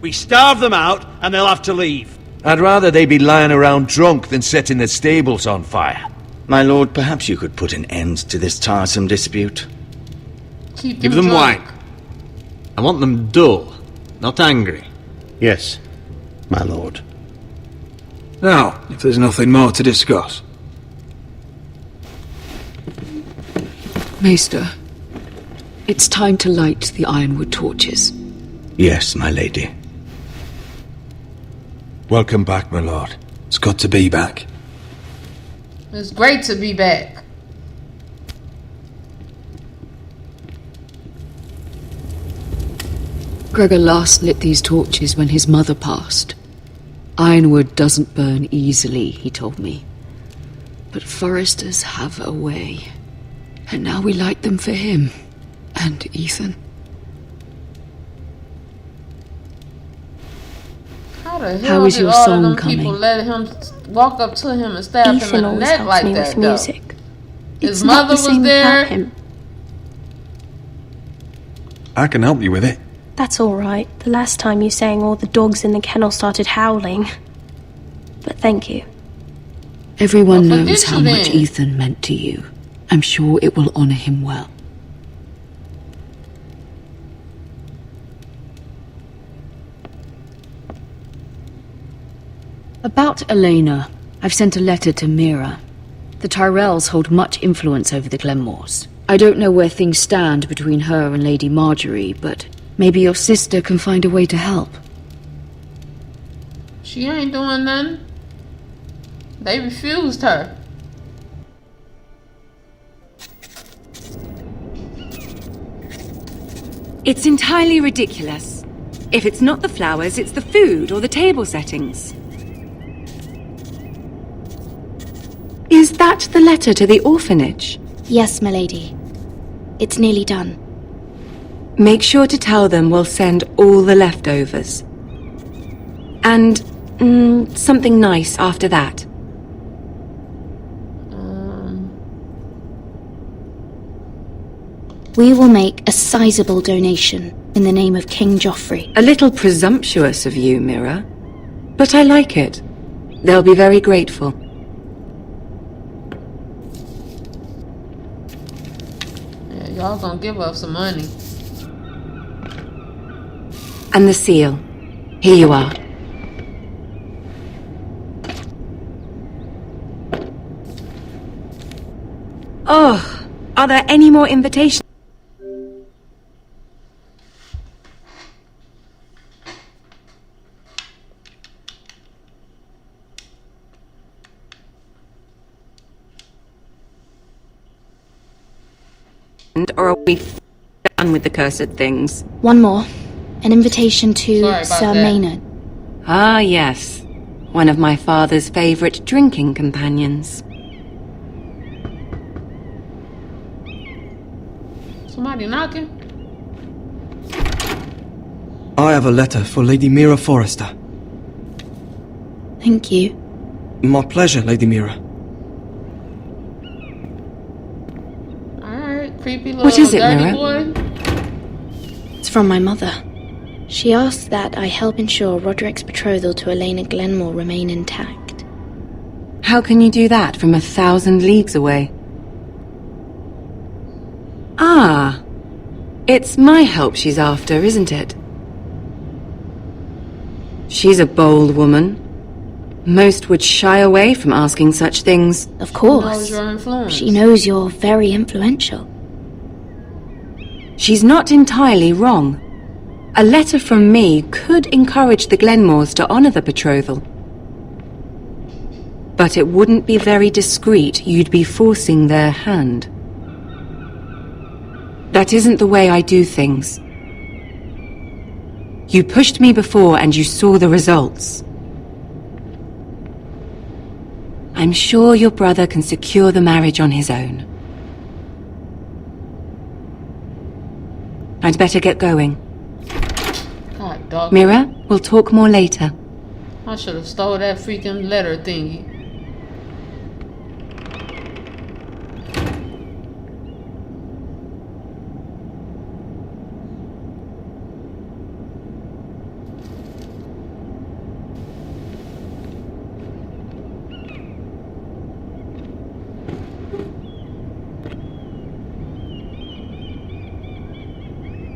We starve them out and they'll have to leave. I'd rather they be lying around drunk than setting the stables on fire. My lord, perhaps you could put an end to this tiresome dispute. Keep Give them drunk. wine. I want them dull, not angry. Yes, my lord. Now, if there's nothing more to discuss. Maester, it's time to light the Ironwood torches. Yes, my lady. Welcome back, my lord. It's good to be back. It's great to be back. Gregor last lit these torches when his mother passed. Ironwood doesn't burn easily, he told me. But foresters have a way. And now we light them for him. And Ethan. How the hell How is did your all song of them coming? people let him walk up to him and stab him Ethan in the always neck helps like me that, with though? music. His It's not mother the was same there. without him. I can help you with it. That's all right. The last time you sang, all the dogs in the kennel started howling. But thank you. Everyone Well, knows forget how you much then. Ethan meant to you. I'm sure it will honor him well. About Elena, I've sent a letter to Mira. The Tyrells hold much influence over the Glenmores. I don't know where things stand between her and Lady Marjorie, but maybe your sister can find a way to help. She ain't doing nothing. They refused her. It's entirely ridiculous. If it's not the flowers, it's the food or the table settings. Is that the letter to the orphanage? Yes, my lady. It's nearly done. Make sure to tell them we'll send all the leftovers. And something nice after that. We will make a sizable donation in the name of King Joffrey. A little presumptuous of you, Mira. But I like it. They'll be very grateful. Yeah, y'all gonna give up some money. And the seal. Here you are. Oh, are there any more invitations? or are we done with the cursed things? One more. An invitation to Sir Maynard. Ah, yes. One of my father's favorite drinking companions. Somebody knocking? I have a letter for Lady Mira Forrester. Thank you. My pleasure, Lady Mira. Alright, creepy little What is it, dirty Mira? boy. It's from my mother. She asked that I help ensure Roderick's betrothal to Elena Glenmore remain intact. How can you do that from 1,000 leagues away? Ah, it's my help she's after, isn't it? She's a bold woman. Most would shy away from asking such things. Of course. She knows you're very influential. She's not entirely wrong. A letter from me could encourage the Glenmores to honor the betrothal. But it wouldn't be very discreet. You'd be forcing their hand. That isn't the way I do things. You pushed me before and you saw the results. I'm sure your brother can secure the marriage on his own. I'd better get going. God, dog. Mira, we'll talk more later. I should have stole that freaking letter thingy.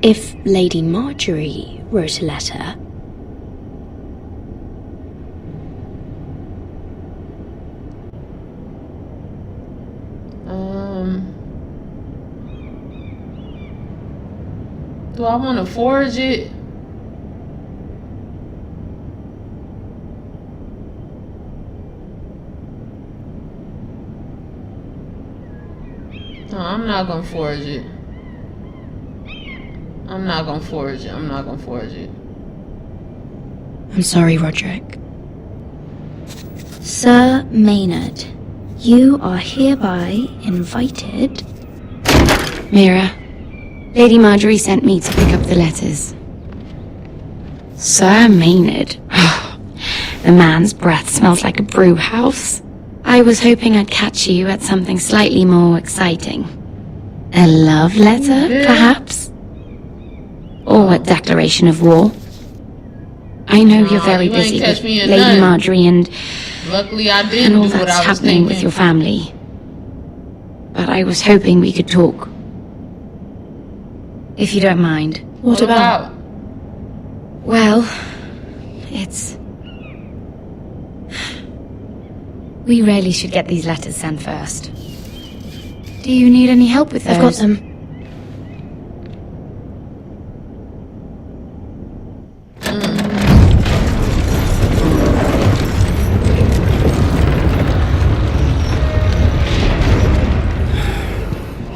If Lady Marjorie wrote a letter... Do I want to forge it? No, I'm not gonna forge it. I'm not gonna forge it. I'm not gonna forge it. I'm sorry, Roderick. Sir Maynard, you are hereby invited... Mira, Lady Marjorie sent me to pick up the letters. Sir Maynard? The man's breath smells like a brew house. I was hoping I'd catch you at something slightly more exciting. A love letter, perhaps? Or a declaration of war? I know you're very busy with Lady Marjorie and... Luckily I didn't and all do what that's I was happening thinking. with your family. But I was hoping we could talk. If you don't mind. What about? Well, it's... We really should get these letters sent first. Do you need any help with those? I've got them.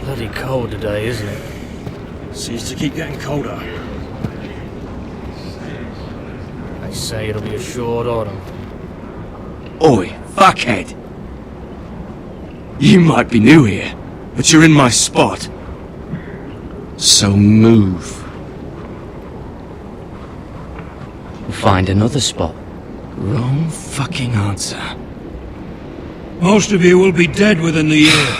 Bloody cold today, isn't it? Seems to keep getting colder. They say it'll be a short autumn. Oi, fuckhead! You might be new here, but you're in my spot. So move. We'll find another spot. Wrong fucking answer. Most of you will be dead within the year.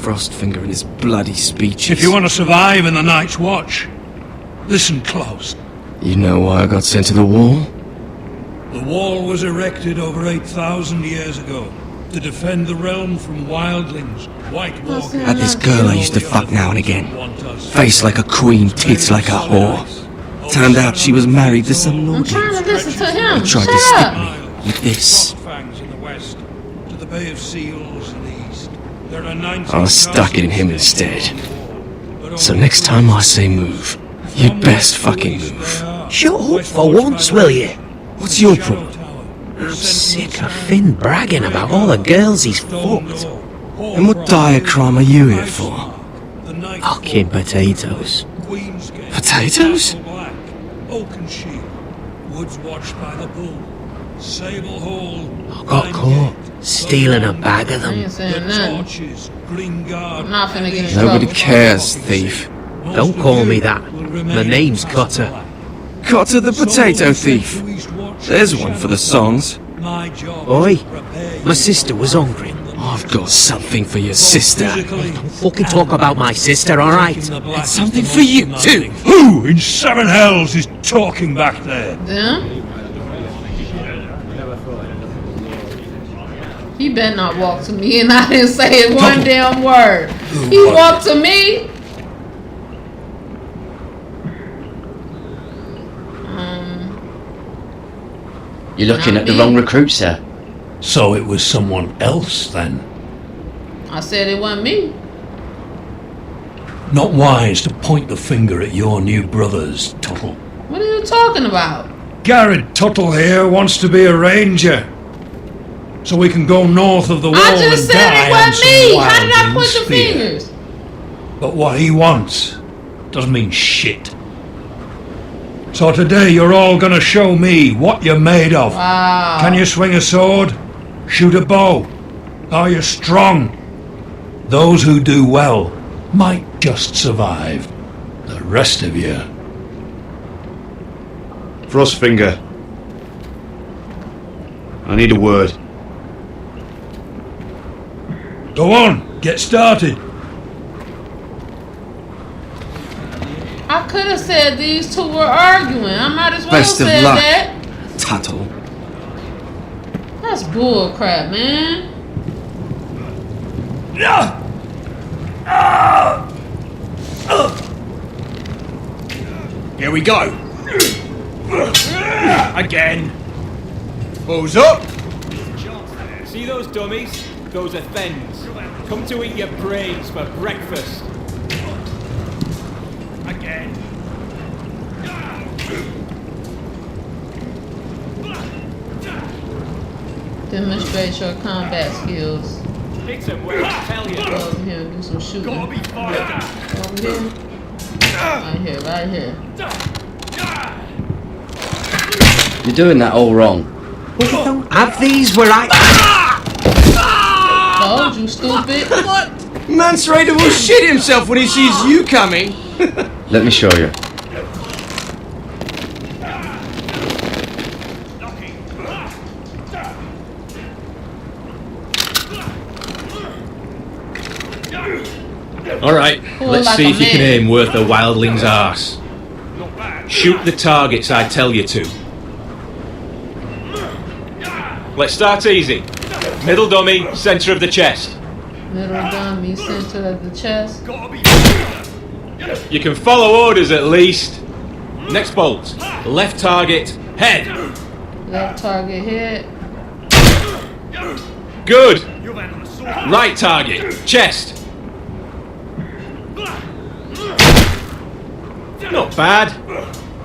Frostfinger and his bloody speeches. If you want to survive in the Night's Watch, listen close. You know why I got sent to the wall? The wall was erected over 8,000 years ago to defend the realm from wildlings, White Walkers... Had this girl I used to fuck now and again. Face like a queen, tits like a whore. Turned out she was married to some I'm lord. trying to listen to him. He tried to stick me with this. In the west, to the Bay of Seals in the east. There are 19 I stuck it in him instead. So next time I say move, you'd best fucking move. Shut up for once, will you? What's your problem? I'm sick of Finn bragging about all the girls he's fucked. And what dire crime are you here for? Fucking potatoes. Potatoes? Oaken Sheep, Woods Watched by the Bull, Sable Hall. I got caught stealing a bag of I them. ain't saying nothing. I'm not finna get in Nobody trouble. cares, thief. Don't call me that. My name's Cutter. Cutter the potato thief. There's one for the songs. Oi, my sister was hungry. I've got something for your sister. Don't fucking talk about my sister, alright? It's something for you too. Who in seven hells is talking back there? Them? He better not walk to me and I didn't say one damn word. He walked to me. You're looking at the wrong recruit, sir. So it was someone else then? I said it wasn't me. Not wise to point the finger at your new brothers, Tuttle. What are you talking about? Garrett Tuttle here wants to be a ranger. So we can go north of the wall I just and said die it on wasn't some me. How did I wildling's point the spear. fingers? But what he wants doesn't mean shit. So today you're all gonna show me what you're made of. Wow. Can you swing a sword? Shoot a bow? Are you strong? Those who do well might just survive. The rest of you... Frostfinger. I need a word. Go on, get started. I could have said these two were arguing. I might as well have Best of said luck, that. Tuttle. That's bull crap, man. Here we go. Again. Balls up. See those dummies? Those are thens. Come to eat your brains for breakfast. Again. Demonstrate your combat skills. Hit him where I tell you. Go over here and do some shooting. Gotta be faster. Over here. Right here, right here. You're doing that all wrong. Have these where I... Told you, stupid. Mance Raider will shit himself when he sees you coming. Let me show you. Alright, let's like see a if you can man. aim worth a wildling's arse. Shoot the targets I tell you to. Let's start easy. Middle dummy, centre of the chest. Middle dummy, center of the chest. You can follow orders at least. Next bolt. Left target, head. Left target hit. Good. Right target, chest. Not bad.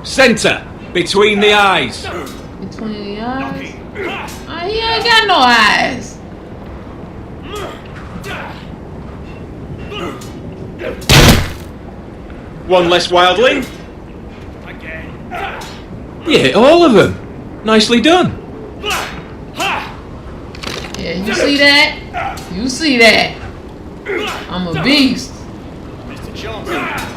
Centre, between the eyes. Between the eyes. Oh, he ain't got no eyes. One less wildling. You hit all of them. Nicely done. Yeah, you see that? You see that? I'm a beast. Mr. Johnson.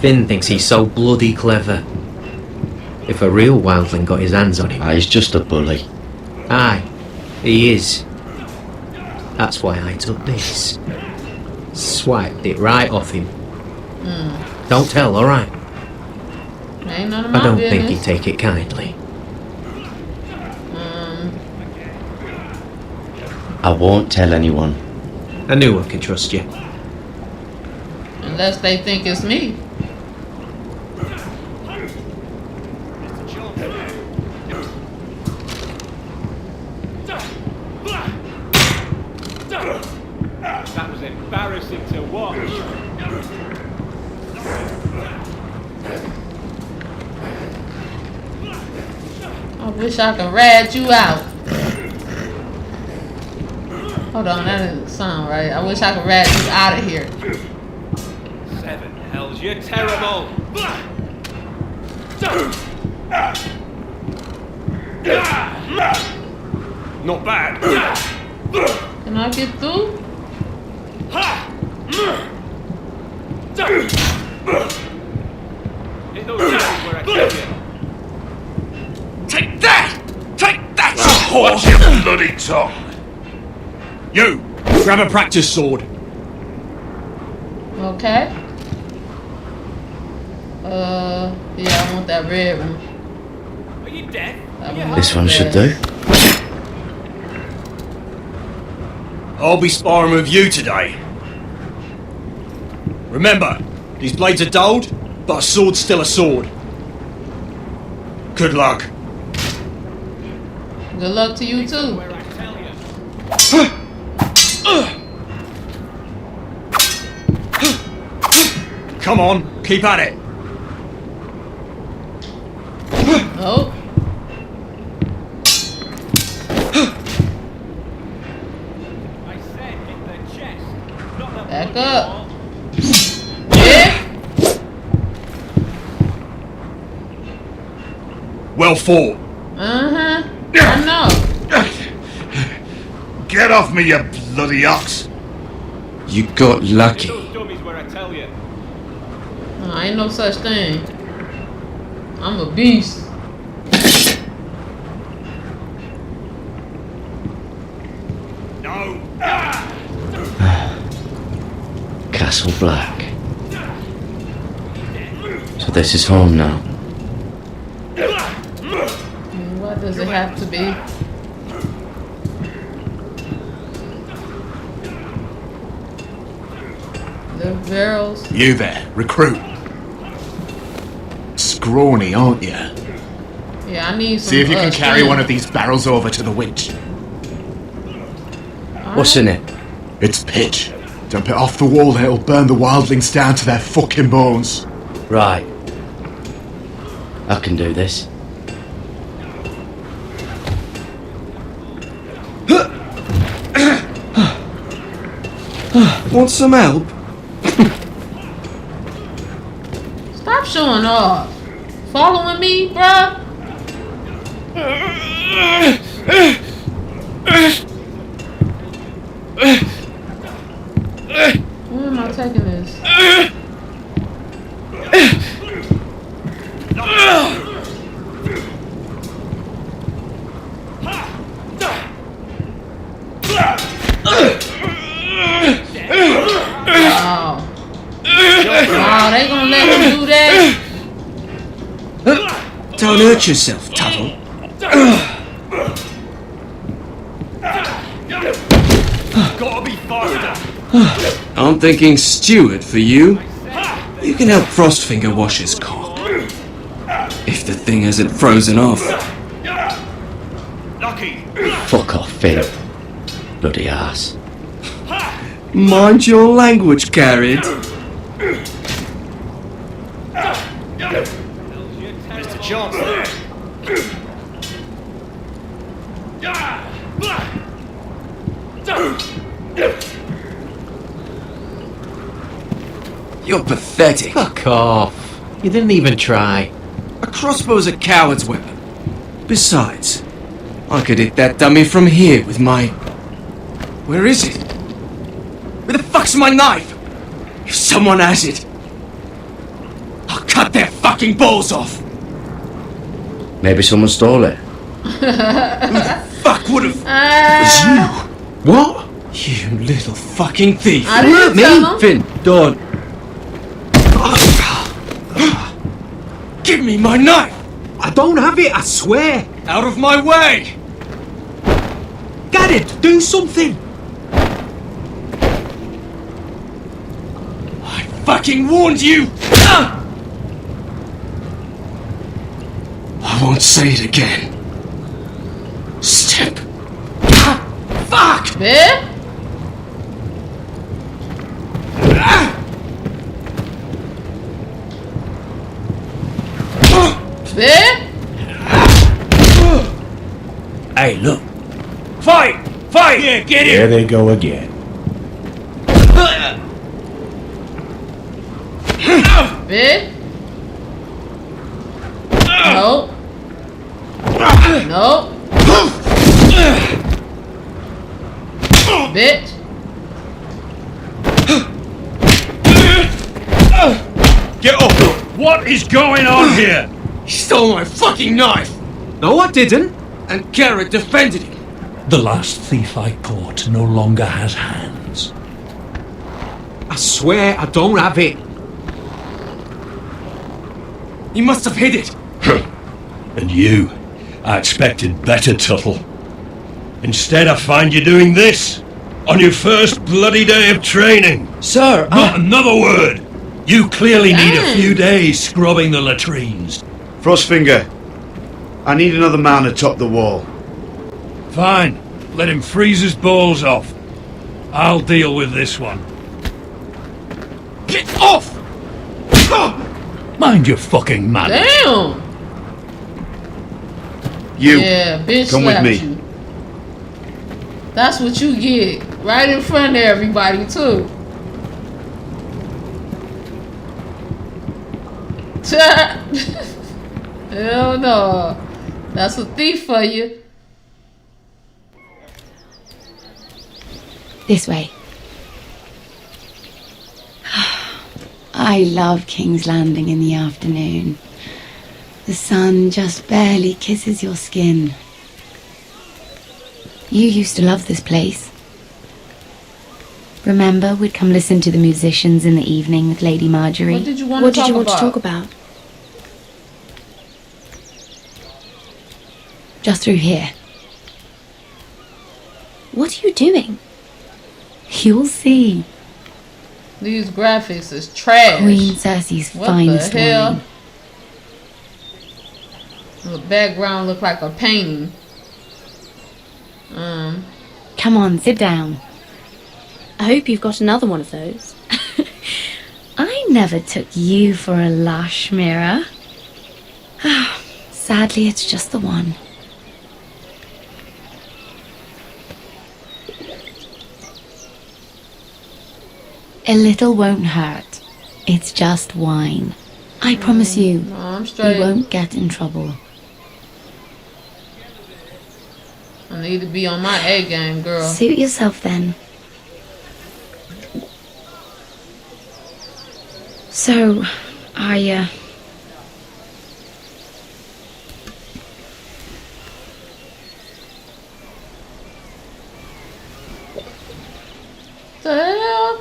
Finn thinks he's so bloody clever. If a real wildling got his hands on him... He's just a bully. Aye, he is. That's why I took this. Swiped it right off him. Don't tell, alright? Ain't none of my I don't business. think he'd take it kindly. I won't tell anyone. I knew I could trust you. Unless they think it's me. That was embarrassing to watch. Wish I could rat you out. Hold on, that didn't sound right. I wish I could rat you out of here. 7 hells, you're terrible. Not bad. Can I get through? Hit those guys where I tell you. Take that! Take that! Watch your bloody tongue! You! Grab a practice sword. Okay. Yeah, I want that red one. Are you dead? This one should do. I'll be sparring with you today. Remember, these blades are dulled, but a sword's still a sword. Good luck. Good luck to you too. Come on, keep at it. Oh. Back up. Yeah. Well fought. I know. Get off me, you bloody ox! You got lucky. Those dummies where I tell you. Ain't no such thing. I'm a beast. No. Castle Black. So this is home now. What does it have to be? The barrels. You there, recruit. Scrawny, aren't you? Yeah, I need some. See if you can carry string. one of these barrels over to the winch. What's in it? It's pitch. Dump it off the wall and it'll burn the wildlings down to their fucking bones. Right. I can do this. Want some help? Stop showing off. Following me, bruh? Where am I taking this? Wow. Wow, they gonna let him do that? Don't hurt yourself, Tuttle. Gotta be faster. I'm thinking steward for you. You can help Frostfinger wash his cock. If the thing hasn't frozen off. Lucky. Fuck off, Finn. Bloody ass. Mind your language, Garrett. Missed a chance there. You're pathetic. Fuck off. You didn't even try. A crossbow's a coward's weapon. Besides, I could hit that dummy from here with my... Where is it? Where the fuck's my knife? If someone has it, I'll cut their fucking balls off. Maybe someone stole it. Who the fuck would have... It's you. What? You little fucking thief. I didn't tell him. Finn, don't. Give me my knife! I don't have it, I swear. Out of my way! Garrett, do something. I fucking warned you! I won't say it again. Step. Fuck! Bitch? Bitch? Hey, look. Fight! Fight! Yeah, get There they go again. Bitch. Nope. Nope. Bitch. Get off! What is going on here? He stole my fucking knife! No, I didn't. And Garrett defended him. The last thief I caught no longer has hands. I swear I don't have it. He must have hid it. And you, I expected better, Tuttle. Instead, I find you doing this on your first bloody day of training. Sir, Not another word. You clearly need a few days scrubbing the latrines. Frostfinger, I need another man atop the wall. Fine. Let him freeze his balls off. I'll deal with this one. Get off! Mind your fucking manners. Damn. You, Yeah, bitch come with slapped me. you. That's what you get. Right in front of everybody, too. Hell no. That's a thief for you. This way. I love King's Landing in the afternoon. The sun just barely kisses your skin. You used to love this place. Remember, we'd come listen to the musicians in the evening with Lady Marjorie. What did you want to talk about? Just through here. What are you doing? You'll see. These graphics is trash. Queen Cersei's What finest the hell? wine. The background look like a painting. Come on, sit down. I hope you've got another one of those. I never took you for a lush, Mira. Sadly, it's just the one. A little won't hurt. It's just wine. I promise you, No, I'm straight. you won't get in trouble. I need to be on my A game, girl. Suit yourself then. So, The hell?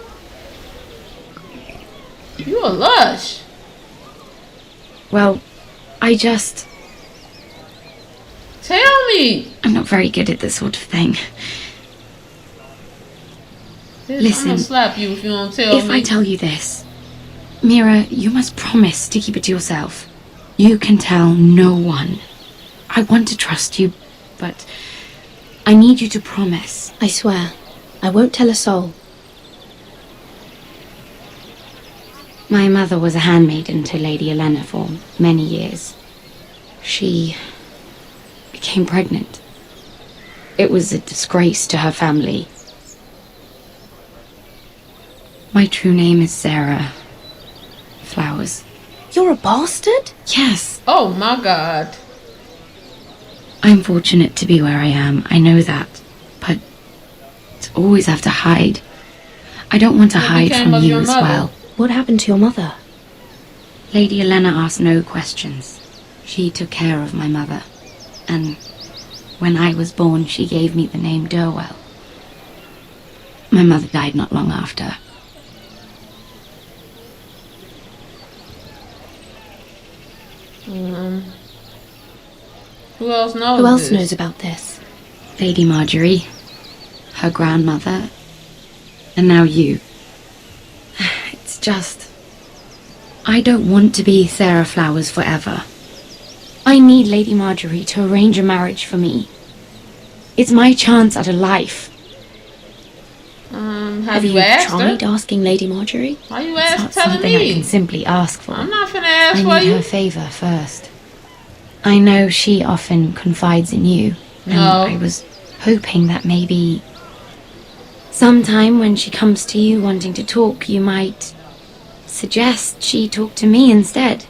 You a lush. well, I just... Tell me. I'm not very good at this sort of thing. Bitch, Listen, I'm gonna slap you if you don't tell If me. I tell you this, Mira, you must promise to keep it to yourself. You can tell no one. I want to trust you, but I need you to promise. I swear, I won't tell a soul. My mother was a handmaiden to Lady Olenna for many years. She became pregnant. It was a disgrace to her family. My true name is Sarah Flowers. You're a bastard? Yes. Oh my god. I'm fortunate to be where I am. I know that. But to always have to hide. I don't want to What hide became from of you your as mother? well. What happened to your mother? Lady Olenna asked no questions. She took care of my mother. And when I was born, she gave me the name Durwell. My mother died not long after. Who else knows? Who else this? knows about this? Lady Marjorie, her grandmother, and now you. It's just... I don't want to be Sarah Flowers forever. I need Lady Marjorie to arrange a marriage for me. It's my chance at a life. Have you asked tried her? asking Lady Marjorie? Why you It's ask not telling something I me? can simply ask for. I'm not finna ask I for need you. her favor first. I know she often confides in you. And I was hoping that maybe sometime when she comes to you wanting to talk, you might suggest she talk to me instead.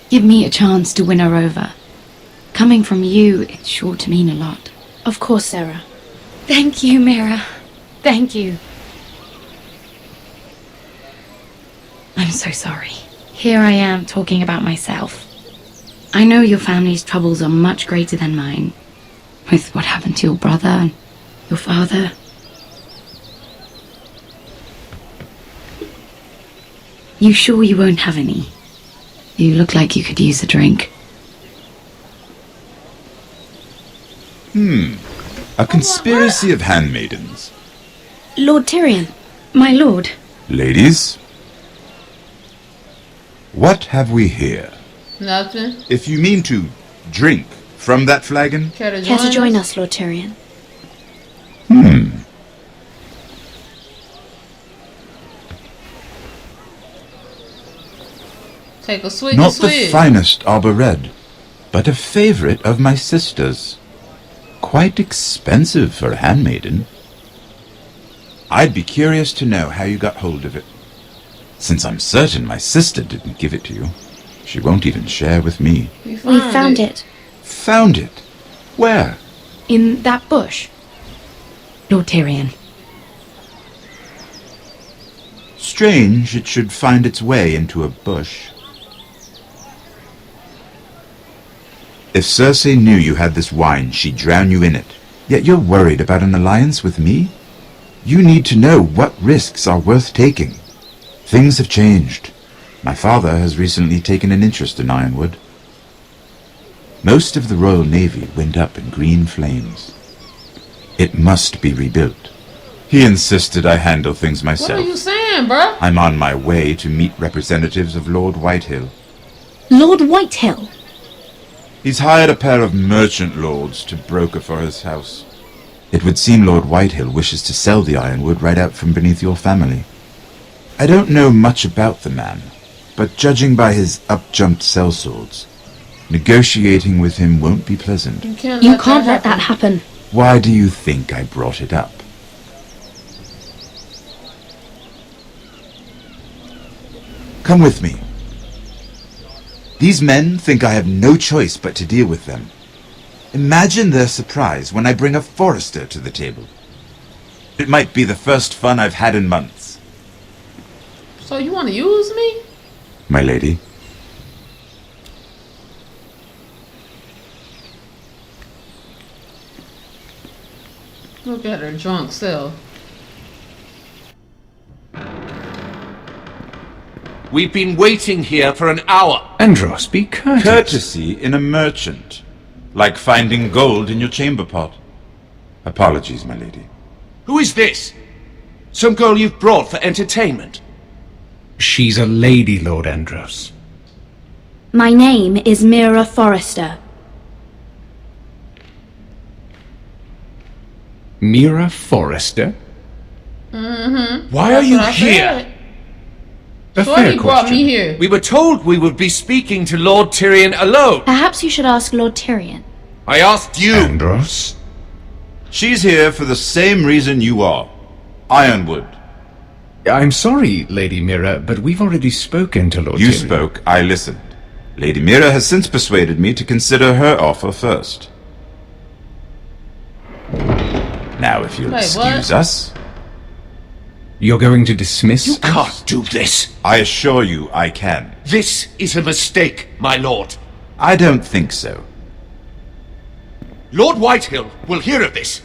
Give me a chance to win her over. Coming from you, it's sure to mean a lot. Of course, Sarah. Thank you, Mira. Thank you. I'm so sorry. Here I am talking about myself. I know your family's troubles are much greater than mine, with what happened to your brother and your father. You sure you won't have any? You look like you could use a drink. A conspiracy of handmaidens. Lord Tyrion. My lord. Ladies, what have we here? Nothing. If you mean to drink from that flagon? Care to join us, Lord Tyrion? Take a swig Not of swig. the finest arbor red, but a favorite of my sister's. Quite expensive for a handmaiden. I'd be curious to know how you got hold of it. Since I'm certain my sister didn't give it to you, she won't even share with me. We found it. Found it? Where? In that bush. Lord Tyrion. Strange it should find its way into a bush. If Cersei knew you had this wine, she'd drown you in it. Yet you're worried about an alliance with me? You need to know what risks are worth taking. Things have changed. My father has recently taken an interest in Ironwood. Most of the Royal Navy went up in green flames. It must be rebuilt. He insisted I handle things myself. What are you saying, bruh? I'm on my way to meet representatives of Lord Whitehill. Lord Whitehill? He's hired a pair of merchant lords to broker for his house. It would seem Lord Whitehill wishes to sell the ironwood right out from beneath your family. I don't know much about the man, but judging by his up-jumped sellswords, negotiating with him won't be pleasant. You can't let that happen. Why do you think I brought it up? Come with me. These men think I have no choice but to deal with them. Imagine their surprise when I bring a Forrester to the table. It might be the first fun I've had in months. So you want to use me? My lady. Look at her drunk self. We've been waiting here for an hour. Andros, be courteous. Courtesy in a merchant. Like finding gold in your chamber pot. Apologies, my lady. Who is this? Some girl you've brought for entertainment? She's a lady, Lord Andros. My name is Mira Forrester. Mira Forrester? Mm-hmm. Why are you here? A So fair he brought question. me here. We were told we would be speaking to Lord Tyrion alone. Perhaps you should ask Lord Tyrion. I asked you. Andros? She's here for the same reason you are. Ironwood. I'm sorry, Lady Mira, but we've already spoken to Lord You Tyrion. spoke, I listened. Lady Mira has since persuaded me to consider her offer first. Now, if you'll Wait, excuse what? us. You're going to dismiss You us? can't do this. I assure you I can. This is a mistake, my lord. I don't think so. Lord Whitehill will hear of this.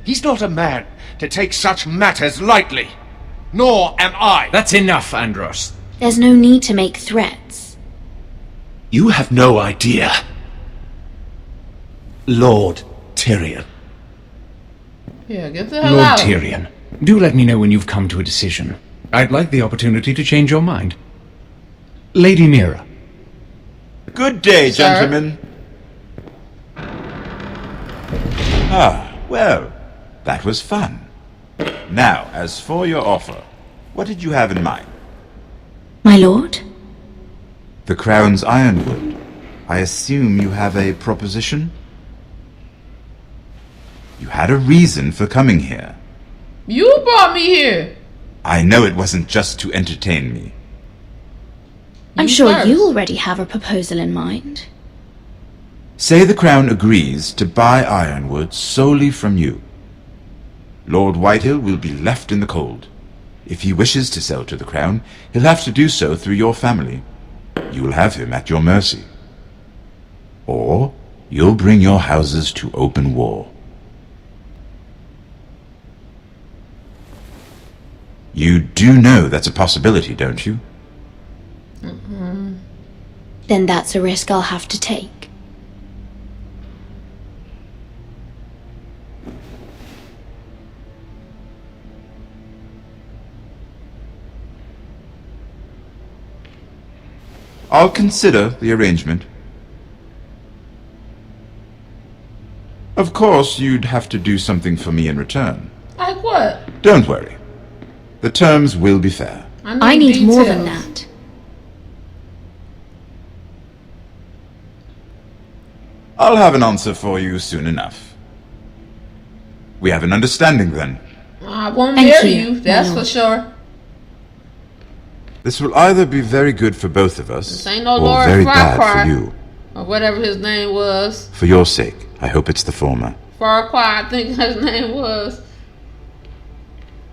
He's not a man to take such matters lightly. Nor am I. That's enough, Andros. There's no need to make threats. You have no idea. Lord Tyrion. Yeah, get the hell Lord out. Tyrion, do let me know when you've come to a decision. I'd like the opportunity to change your mind. Lady Mira. Good day, Sir? gentlemen. Ah, well, that was fun. Now, as for your offer, what did you have in mind? My lord? The Crown's ironwood. I assume you have a proposition? You had a reason for coming here. You brought me here. I know it wasn't just to entertain me. I'm sure you already have a proposal in mind. Say the Crown agrees to buy Ironwood solely from you. Lord Whitehill will be left in the cold. If he wishes to sell to the Crown, he'll have to do so through your family. You will have him at your mercy. Or you'll bring your houses to open war. You do know that's a possibility, don't you? Then that's a risk I'll have to take. I'll consider the arrangement. Of course, you'd have to do something for me in return. Like what? Don't worry. The terms will be fair. I need more than that. I'll have an answer for you soon enough. We have an understanding then. I won't marry you, that's for sure. This will either be very good for both of us, This ain't no or Lord very bad Farquhar, for you. or whatever his name was. For your sake, I hope it's the former. Farquhar, I think his name was.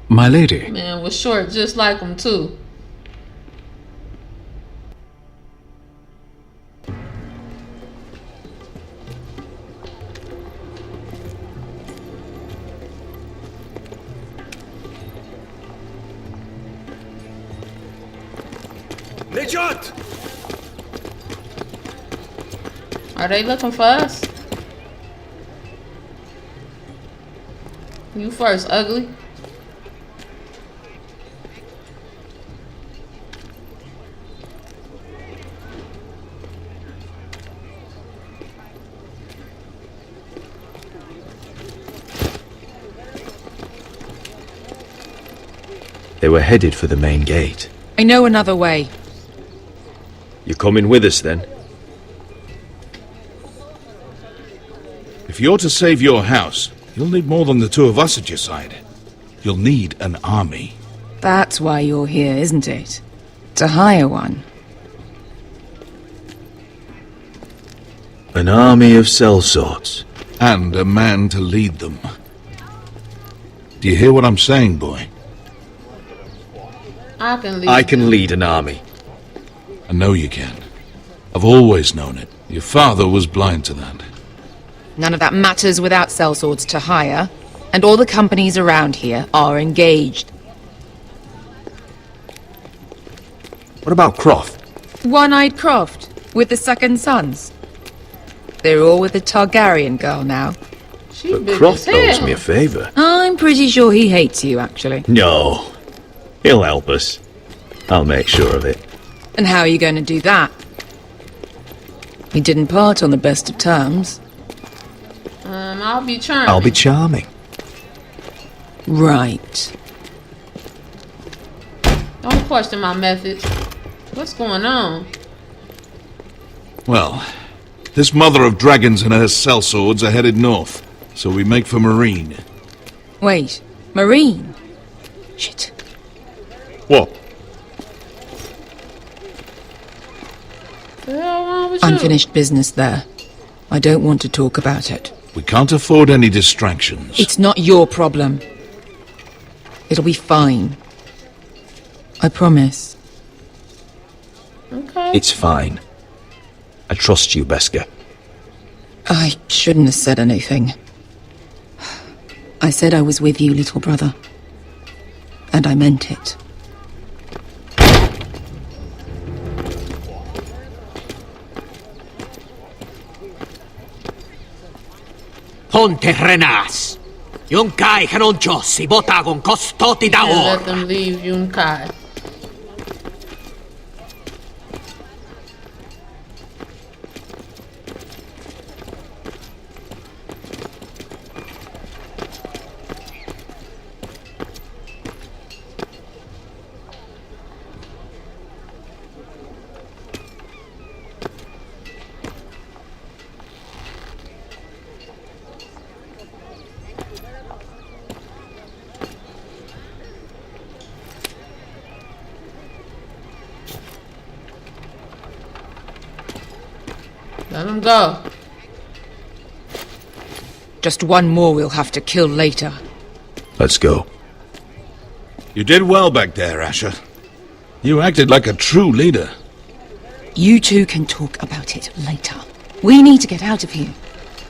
My lady. Man was short just like him too. Nejat! Are they looking for us? You first, ugly. They were headed for the main gate. I know another way. You're coming with us then? If you're to save your house, you'll need more than the two of us at your side. You'll need an army. That's why you're here, isn't it? To hire one. An army of sellswords. And a man to lead them. Do you hear what I'm saying, boy? I can lead an army. I know you can. I've always known it. Your father was blind to that. None of that matters without sellswords to hire, and all the companies around here are engaged. What about Croft? One-Eyed Croft, with the second sons. They're all with the Targaryen girl now. But Croft owes me a favour. I'm pretty sure he hates you, actually. No. He'll help us. I'll make sure of it. And how are you going to do that? We didn't part on the best of terms. I'll be charming. I'll be charming. Right. Don't question my methods. What's going on? Well, this mother of dragons and her sellswords are headed north, so we make for Marine. Wait, Marine? Shit. What? The hell wrong with you? Unfinished business there. I don't want to talk about it. We can't afford any distractions. It's not your problem. It'll be fine. I promise. Okay. It's fine. I trust you, Beskar. I shouldn't have said anything. I said I was with you, little brother. And I meant it. Ponte Renas. Yunkai Hanonchosi, Botagon Costoti da Let Or. them leave Yunkai. Let him go. Just one more we'll have to kill later. Let's go. You did well back there, Asher. You acted like a true leader. You two can talk about it later. We need to get out of here.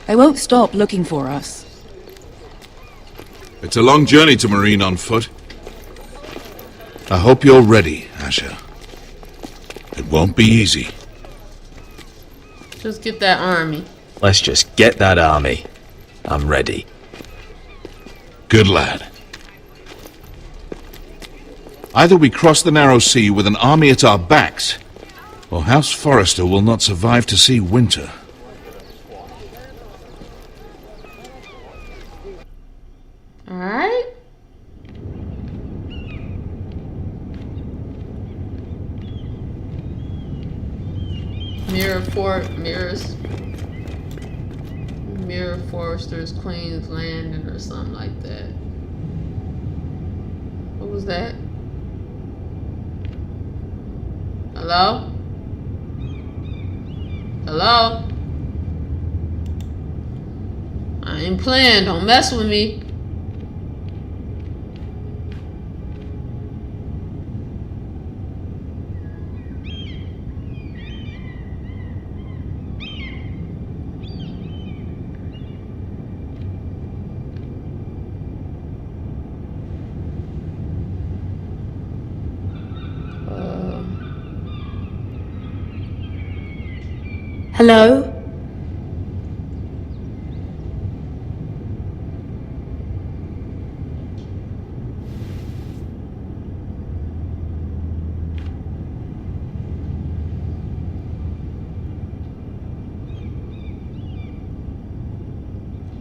They won't stop looking for us. It's a long journey to Marine on foot. I hope you're ready, Asher. It won't be easy. Just get that army. Let's just get that army. I'm ready. Good lad. Either we cross the narrow sea with an army at our backs, or House Forrester will not survive to see winter. Alright. Mirror Forrester's Queen's Landing or something like that. What was that? Hello? Hello? I ain't playing, don't mess with me. Hello?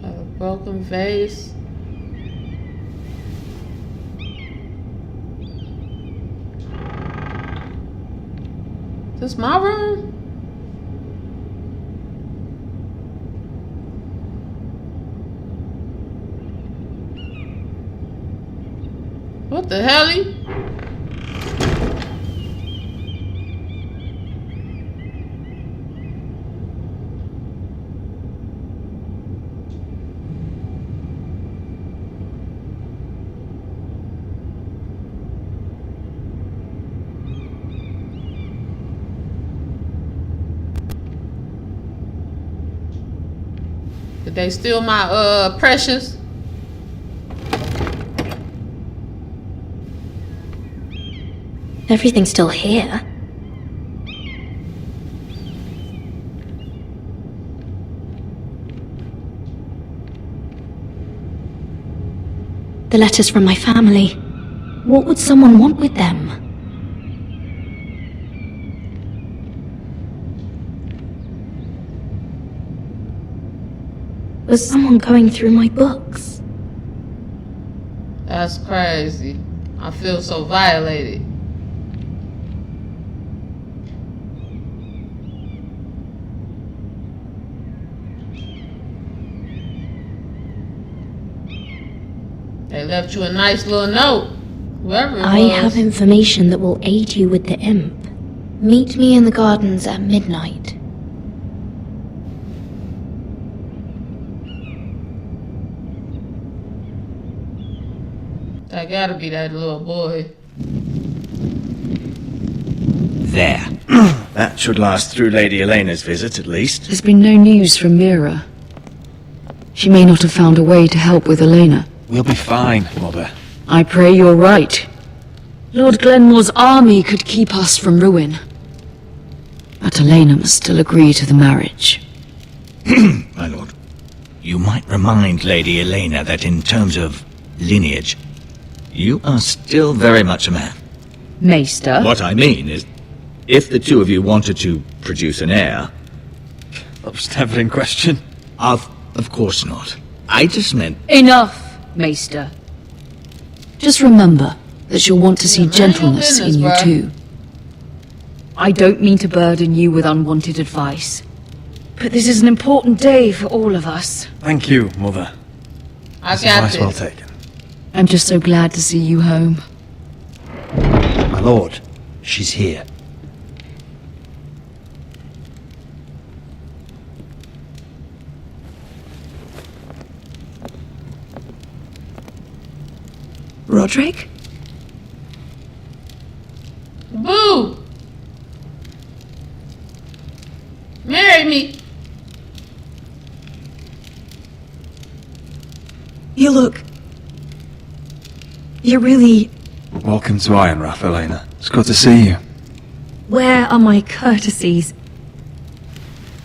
A broken vase. This my room? What the hell? Did they steal my precious? Everything's still here. The letters from my family. What would someone want with them? Was someone going through my books? That's crazy. I feel so violated. They left you a nice little note. Whoever it was. I have information that will aid you with the imp. Meet me in the gardens at midnight. That gotta be that little boy. There. That should last through Lady Elena's visit, at least. There's been no news from Mira. She may not have found a way to help with Elena. We'll be fine, Mother. I pray you're right. Lord Glenmore's army could keep us from ruin. But Elena must still agree to the marriage. My lord, you might remind Lady Elena that in terms of lineage, you are still very much a man. Maester? What I mean is, if the two of you wanted to produce an heir... That was never in question. Of course not. I just meant... Enough, Maester. Just remember that she'll want to see gentleness in you too. I don't mean to burden you with unwanted advice, but this is an important day for all of us. Thank you, Mother. I got this. Well taken. I'm just so glad to see you home. My lord, she's here. Roderick? Boo! Marry me. You look... You're really... Welcome to Ironrath, Elena. It's good to see you. Where are my courtesies?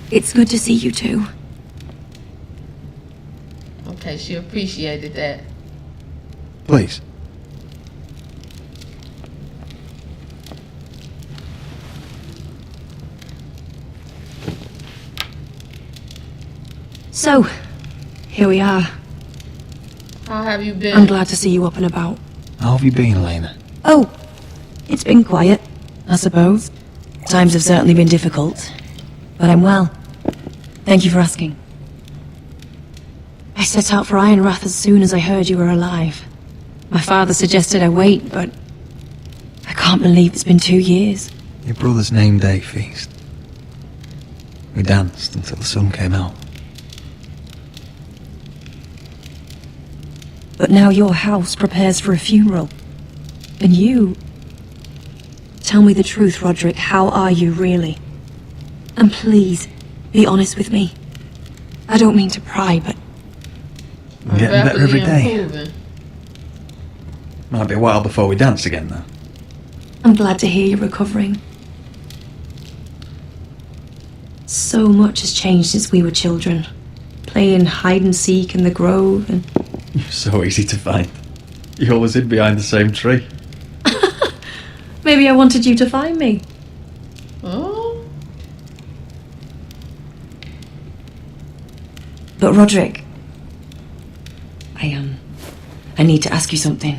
It's good to see you too. Okay, she appreciated that. Please. So, here we are. How have you been? I'm glad to see you up and about. How have you been, Elena? Oh, it's been quiet, I suppose. Times have certainly been difficult, but I'm well. Thank you for asking. I set out for Ironrath as soon as I heard you were alive. My father suggested I wait, but I can't believe it's been 2 years. Your brother's name day feast. We danced until the sun came out. But now your house prepares for a funeral. And you... Tell me the truth, Roderick. How are you, really? And please, be honest with me. I don't mean to pry, but... I'm getting better every day. Might be a while before we dance again, though. I'm glad to hear you're recovering. So much has changed since we were children. Playing hide and seek in the grove and... You're so easy to find. You always hid behind the same tree. Maybe I wanted you to find me. Oh. But Roderick... I need to ask you something.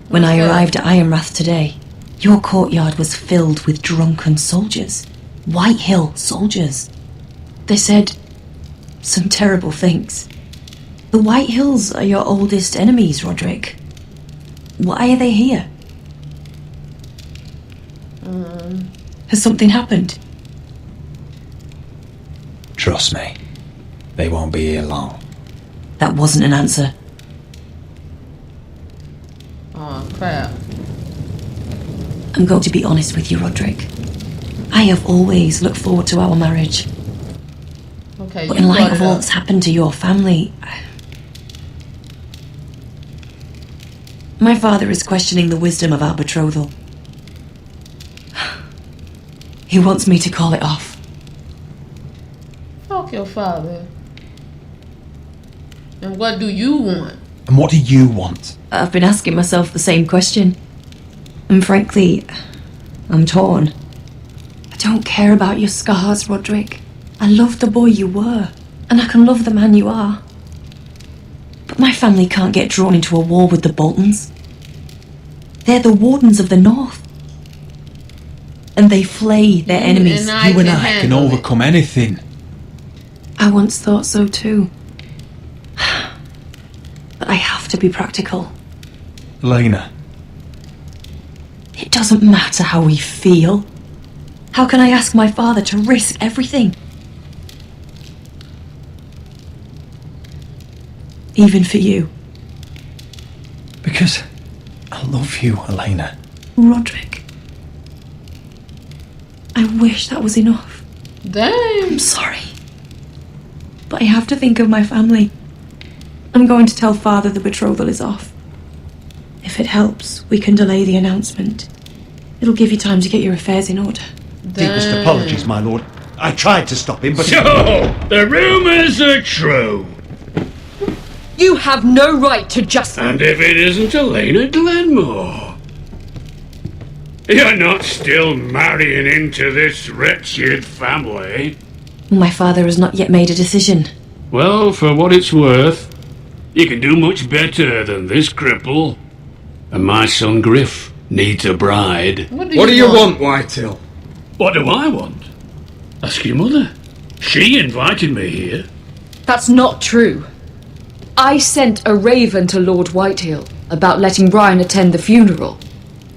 When I arrived at Ironrath today, your courtyard was filled with drunken soldiers. White Hill soldiers. They said some terrible things. The White Hills are your oldest enemies, Roderick. Why are they here? Has something happened? Trust me. They won't be here long. That wasn't an answer. Oh, crap. I'm going to be honest with you, Roderick. I have always looked forward to our marriage. Okay, but in light of all that's happened to your family... My father is questioning the wisdom of our betrothal. He wants me to call it off. Fuck your father. And what do you want? And what do you want? I've been asking myself the same question. And frankly, I'm torn. I don't care about your scars, Roderick. I love the boy you were, and I can love the man you are. But my family can't get drawn into a war with the Boltons. They're the Wardens of the North. And they flay their enemies. You and I can overcome anything. I once thought so too. But I have to be practical. Elena. It doesn't matter how we feel. How can I ask my father to risk everything? Even for you. Because I love you, Elena. Roderick. I wish that was enough. Dang. I'm sorry. But I have to think of my family. I'm going to tell Father the betrothal is off. If it helps, we can delay the announcement. It'll give you time to get your affairs in order. Deepest apologies, my lord. I tried to stop him, but... So, the rumours are true. You have no right to just... And if it isn't Elena Glenmore? You're not still marrying into this wretched family? My father has not yet made a decision. Well, for what it's worth, you can do much better than this cripple. And my son Griff needs a bride. What do you want, Whitehill? What do I want? Ask your mother. She invited me here. That's not true. I sent a raven to Lord Whitehill about letting Brian attend the funeral.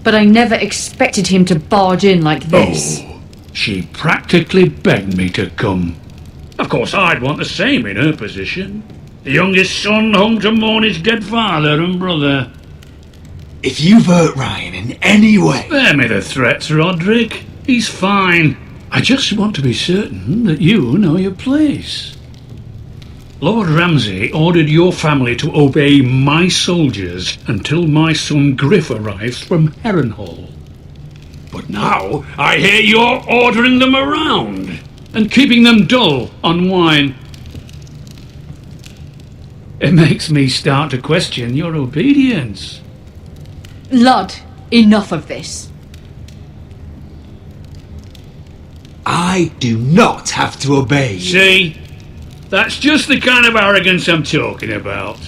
But I never expected him to barge in like this. Oh, she practically begged me to come. Of course, I'd want the same in her position. The youngest son home to mourn his dead father and brother. If you've hurt Ryan in any way... Spare me the threats, Roderick. He's fine. I just want to be certain that you know your place. Lord Ramsay ordered your family to obey my soldiers until my son Griff arrives from Harrenhal. But now I hear you're ordering them around and keeping them dull on wine. It makes me start to question your obedience. Lud, enough of this. I do not have to obey you. See? That's just the kind of arrogance I'm talking about.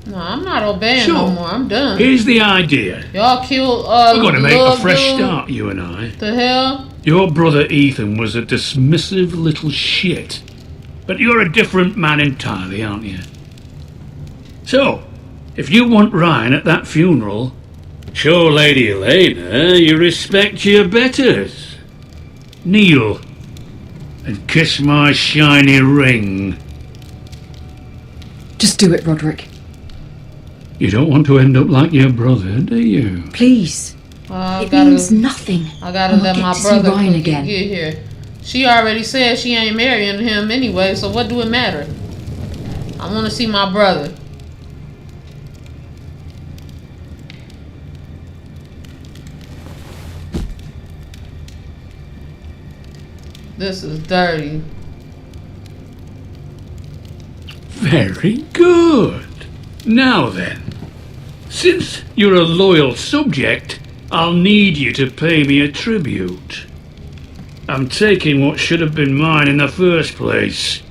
No, I'm not obeying So, no more. I'm done. Here's the idea. Y'all killed We're going to make a Love fresh Dude. start, you and I. The hell? Your brother Ethan was a dismissive little shit. But you're a different man entirely, aren't you? So, if you want Ryan at that funeral, show Lady Elena you respect your betters. Kneel and kiss my shiny ring. Just do it, Roderick. You don't want to end up like your brother, do you? Please. It means nothing. I gotta I'll let get my to see brother Ryan get again. here. She already said she ain't marrying him anyway, so what do it matter? I want to see my brother. This is dirty. Very good. Now then, since you're a loyal subject, I'll need you to pay me a tribute. I'm taking what should have been mine in the first place.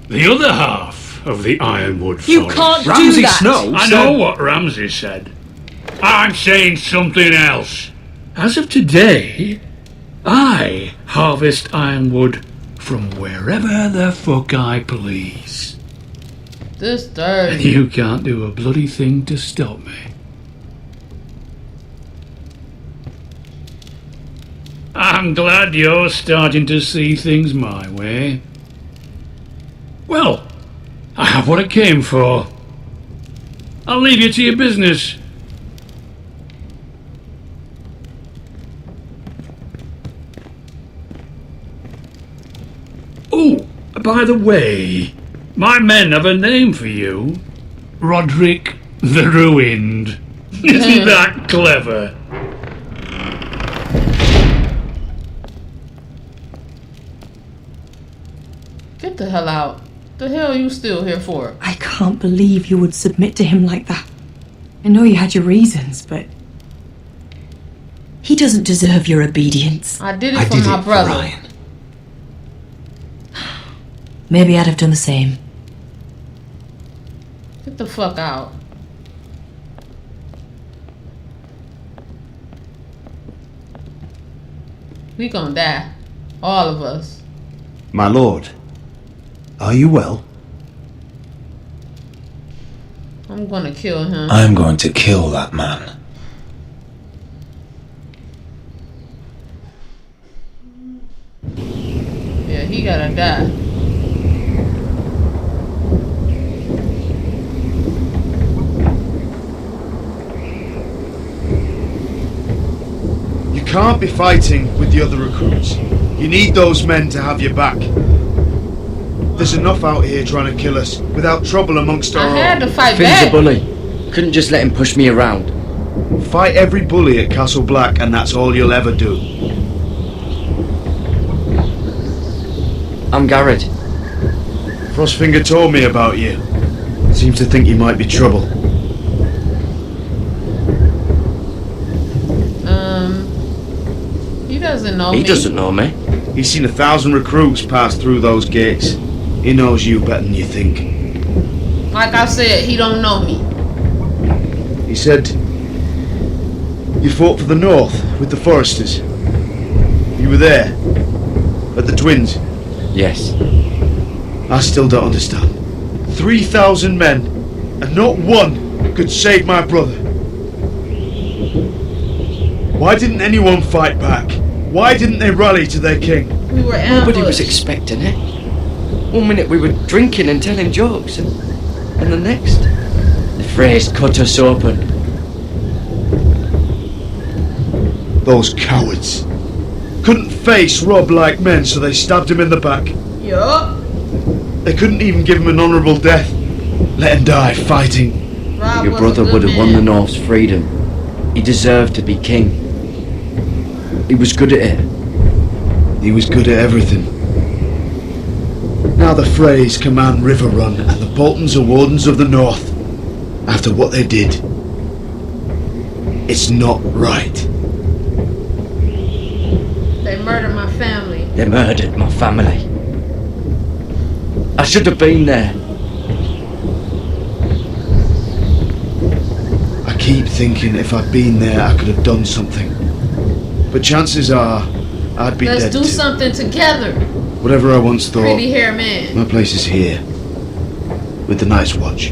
The other half of the Ironwood Forest. You can't do Ramsay that. Snow I know what Ramsay said. I'm saying something else. As of today, I harvest ironwood from wherever the fuck I please. This And dirty. you can't do a bloody thing to stop me. I'm glad you're starting to see things my way. Well, I have what I came for. I'll leave you to your business. Oh, by the way, my men have a name for you. Roderick the Ruined. Isn't that clever? Get the hell out. The hell are you still here for? I can't believe you would submit to him like that. I know you had your reasons, but... He doesn't deserve your obedience. I did it for my brother. Ryan. Maybe I'd have done the same. Get the fuck out. We gonna die. All of us. My lord, are you well? I'm gonna kill him. I'm going to kill that man. Yeah, he gotta die. You can't be fighting with the other recruits. You need those men to have your back. There's enough out here trying to kill us without trouble amongst our own. I had to fight Finn's back. a bully. Couldn't just let him push me around. Fight every bully at Castle Black and that's all you'll ever do. I'm Garrett. Frostfinger told me about you. Seems to think you might be trouble. He doesn't know me. He doesn't know me. He's seen 1,000 recruits pass through those gates. He knows you better than you think. Like I said, he don't know me. He said you fought for the North with the Foresters. You were there at the Twins. Yes. I still don't understand. 3,000 men and not one could save my brother. Why didn't anyone fight back? Why didn't they rally to their king? We were ambushed. Nobody was expecting it. One minute we were drinking and telling jokes, and the next... The Freys cut us open. Those cowards. Couldn't face Rob like men, so they stabbed him in the back. Yup. They couldn't even give him an honourable death. Let him die fighting. Rob Your brother would have won the North's freedom. He deserved to be king. He was good at it. He was good at everything. Now the Freys command River Run, and the Boltons are Wardens of the North. After what they did. It's not right. They murdered my family. They murdered my family. I should have been there. I keep thinking if I'd been there, I could have done something. But chances are, I'd be dead Let's do too. something together. Whatever I once thought, Pretty hair man. my place is here. With the Night's Watch.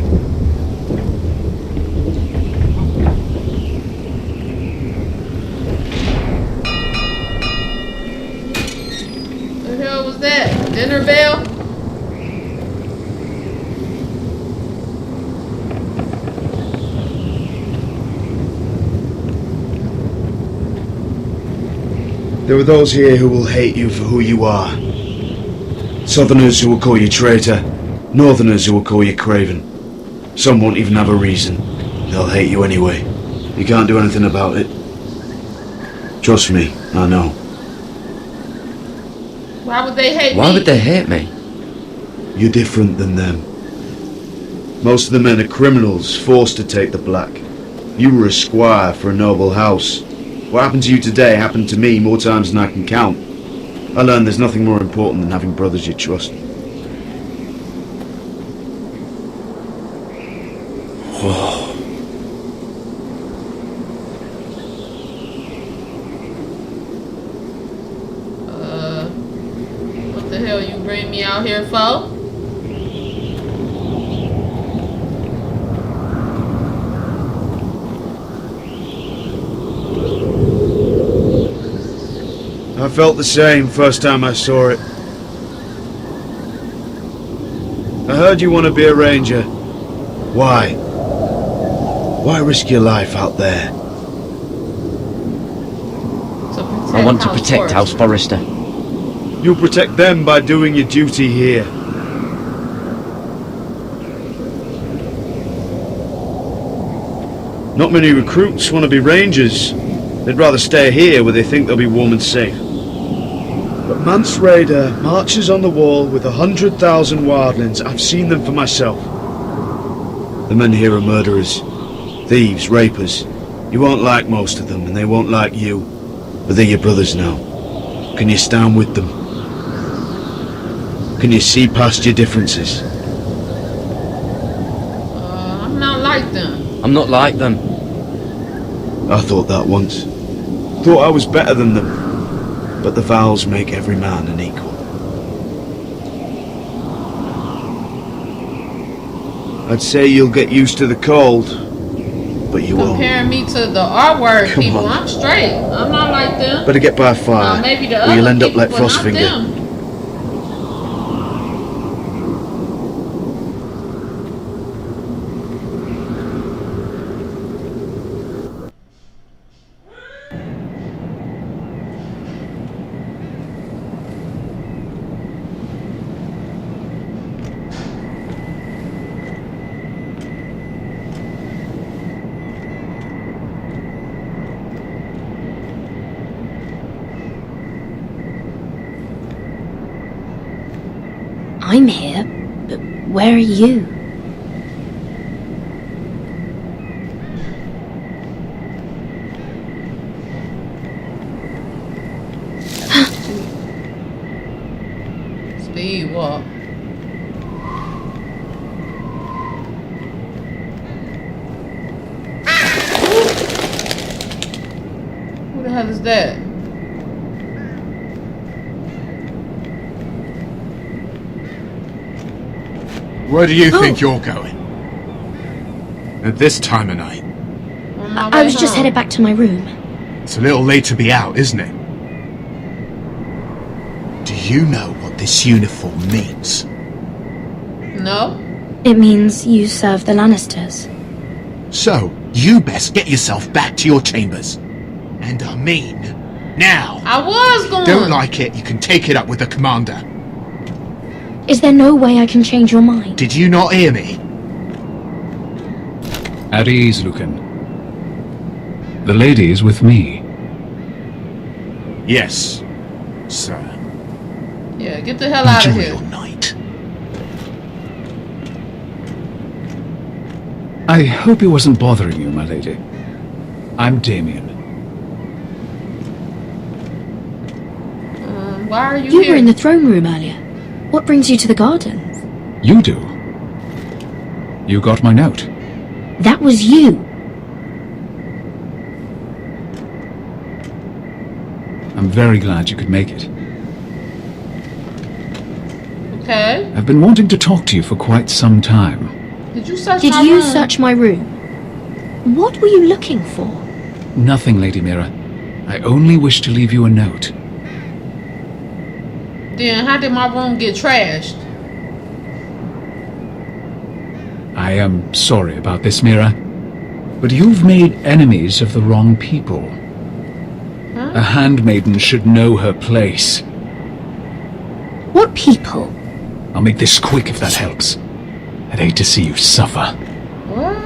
What the hell was that? Dinner bell? There are those here who will hate you for who you are. Southerners who will call you traitor. Northerners who will call you craven. Some won't even have a reason. They'll hate you anyway. You can't do anything about it. Trust me, I know. Why would they hate me? Why would they hate me? You're different than them. Most of the men are criminals, forced to take the black. You were a squire for a noble house. What happened to you today happened to me more times than I can count. I learned there's nothing more important than having brothers you trust. Whoa. What the hell you bring me out here for? I felt the same first time I saw it. I heard you want to be a ranger. Why? Why risk your life out there? I want to protect House Forrester. You'll protect them by doing your duty here. Not many recruits want to be rangers. They'd rather stay here where they think they'll be warm and safe. But Mance Rayder marches on the wall with 100,000 wildlings. I've seen them for myself. The men here are murderers, thieves, rapers. You won't like most of them, and they won't like you. But they're your brothers now. Can you stand with them? Can you see past your differences? I'm not like them. I'm not like them. I thought that once. Thought I was better than them. But the vows make every man an equal. I'd say you'll get used to the cold, but you won't. Comparing me to the R word Come people, on. I'm straight. I'm not like them. Better get by a fire, Maybe the or you'll other end up people, like but not Frostfinger. them. I'm here, but where are you? Speed walk. Who the hell is that? Where do you think you're going? At this time of night? I was just headed back to my room. It's a little late to be out, isn't it? Do you know what this uniform means? No. It means you serve the Lannisters. So, you best get yourself back to your chambers. And I mean, now. I was going. Don't like it, you can take it up with the commander. Is there no way I can change your mind? Did you not hear me? At ease, Lucan. The lady is with me. Yes, sir. Yeah, get the hell out of here. Enjoy your night. I hope he wasn't bothering you, my lady. I'm Damien. Why are you You here? were in the throne room earlier. What brings you to the gardens? You do. You got my note. That was you. I'm very glad you could make it. Okay. I've been wanting to talk to you for quite some time. Did you search Did my you room? search my room? What were you looking for? Nothing, Lady Mira. I only wish to leave you a note. Then how did my room get trashed? I am sorry about this, Mira, but you've made enemies of the wrong people. Huh? A handmaiden should know her place. What people? I'll make this quick if that helps. I'd hate to see you suffer. What?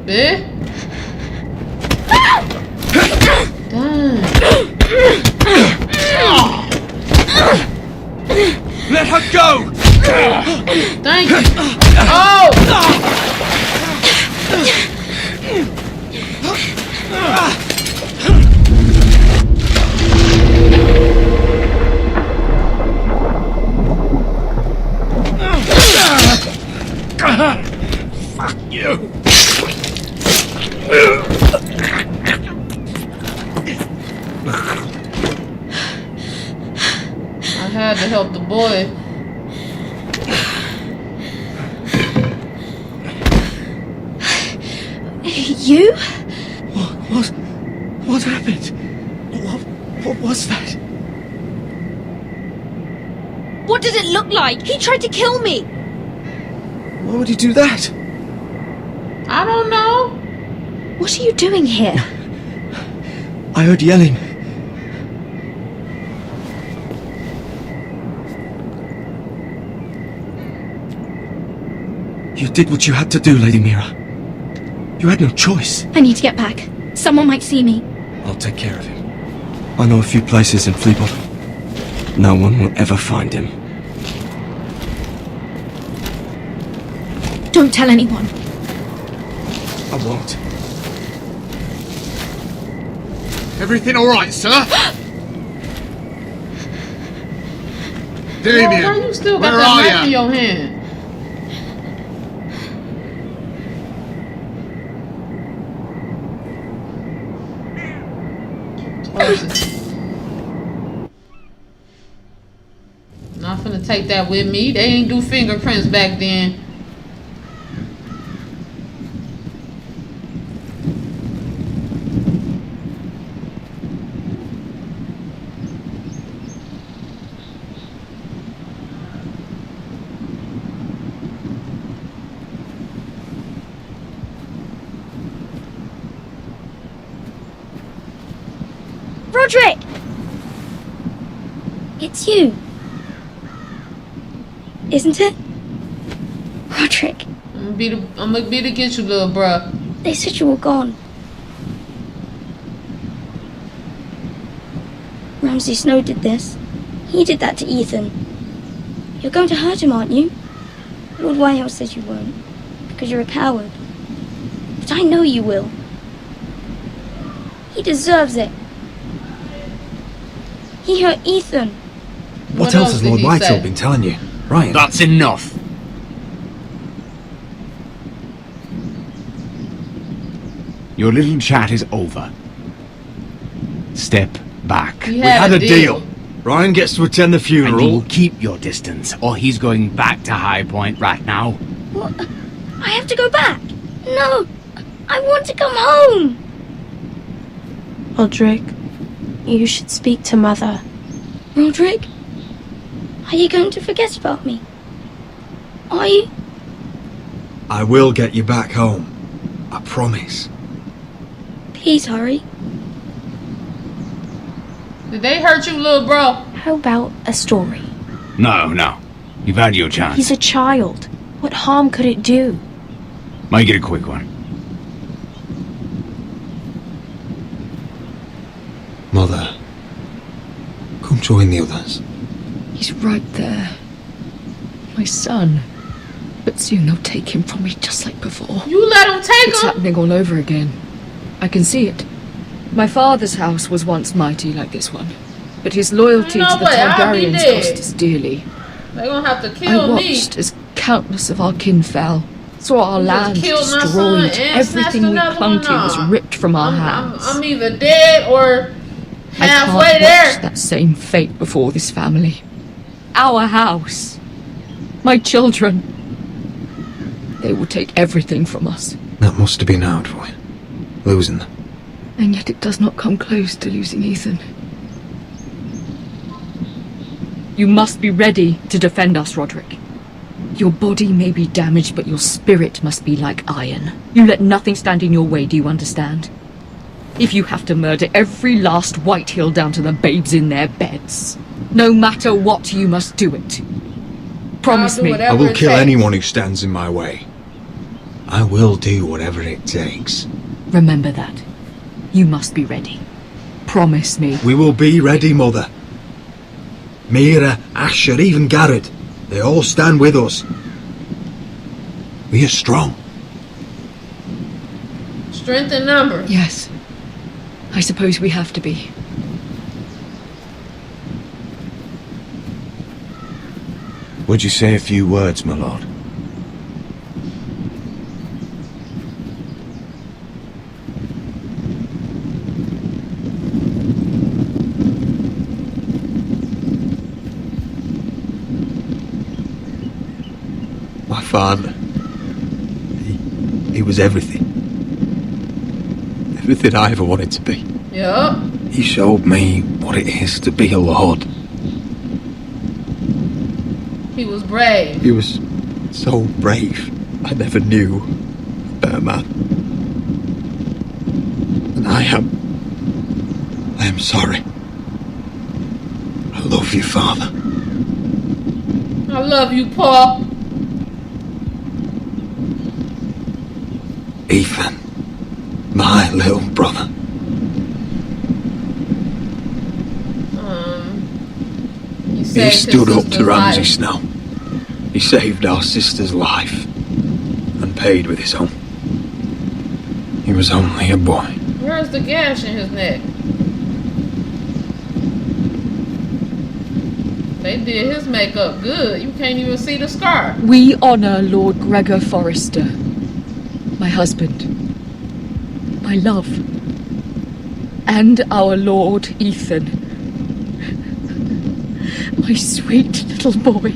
Bitch. Dang. Let her go! Thank you. Oh! Fuck you! I had to help the boy. You? What happened? What was that? What did it look like? He tried to kill me! Why would he do that? I don't know. What are you doing here? I heard yelling. You did what you had to do, Lady Mira. You had no choice. I need to get back. Someone might see me. I'll take care of him. I know a few places in Fleabot. No one will ever find him. Don't tell anyone. I won't. Everything alright, sir? Well, Damien, why you still got where that are knife in ya? your hand? Not finna take that with me. They ain't do fingerprints back then. Roderick! It's you. Isn't it? Roderick. I'm gonna be to get you, little bruh. They said you were gone. Ramsay Snow did this. He did that to Ethan. You're going to hurt him, aren't you? Lord Whitehouse says you won't, because you're a coward. But I know you will. He deserves it. He hurt Ethan. What else has Lord Whitehill been telling you? Ryan? That's enough. Your little chat is over. Step back. We had a deal. Ryan gets to attend the funeral. And you will keep your distance, or he's going back to High Point right now. What? I have to go back. No, I want to come home. Roderick, you should speak to Mother. Roderick? Are you going to forget about me? Are you? I will get you back home. I promise. Please hurry. Did they hurt you, little bro? How about a story? No. You've had your chance. He's a child. What harm could it do? Make it a quick one. Mother, come join the others. He's right there. My son. But soon they'll take him from me just like before. You let him take It's him? happening all over again. I can see it. My father's house was once mighty like this one. But his loyalty to the Targaryens cost us dearly. They're gonna have to kill I me. watched as countless of our kin fell. Saw our You just lands killed my son destroyed. and Everything snatched we another clung one to was off. ripped from our hands. I'm either dead or I halfway can't there. watch that same fate before this family. Our house. My children. They will take everything from us. That must have been hard for you, losing them. And yet it does not come close to losing Ethan. You must be ready to defend us, Roderick. Your body may be damaged, but your spirit must be like iron. You let nothing stand in your way, do you understand? If you have to murder every last Whitehill down to the babes in their beds, no matter what, you must do it. Promise me. I will kill anyone who stands in my way. I will do whatever it takes. Remember that. You must be ready. Promise me. We will be ready, Mother. Mira, Asher, even Garrett. They all stand with us. We are strong. Strength in number. Yes. I suppose we have to be. Would you say a few words, my lord? My father. He was everything. Everything I ever wanted to be. Yup. He showed me what it is to be a lord. He was brave. He was so brave. I never knew a better man. And I am sorry. I love you, Father. I love you, Paul. Ethan, my little brother. He stood up to Ramsay Snow. He saved our sister's life and paid with his own. He was only a boy. Where's the gash in his neck? They did his makeup good. You can't even see the scar. We honor Lord Gregor Forrester, my husband, my love, and our Lord Ethan, my sweet little boy.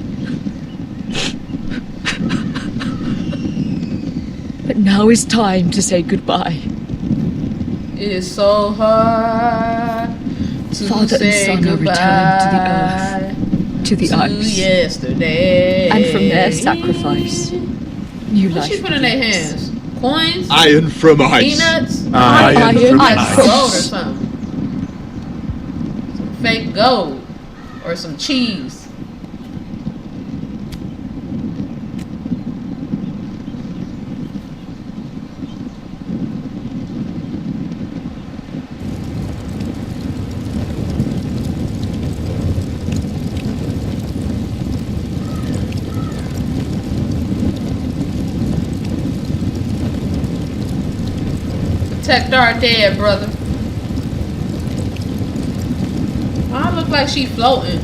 But now is time to say goodbye. It is so hard to Father say and son are goodbye returned to the ice. Yesterday. And from their sacrifice, new What life she put in their hands? Coins? Iron from ice. Peanuts? Iron from Like ice. gold or something. Some fake gold. Or some cheese. Protect our dead, brother. Why it look like she floating?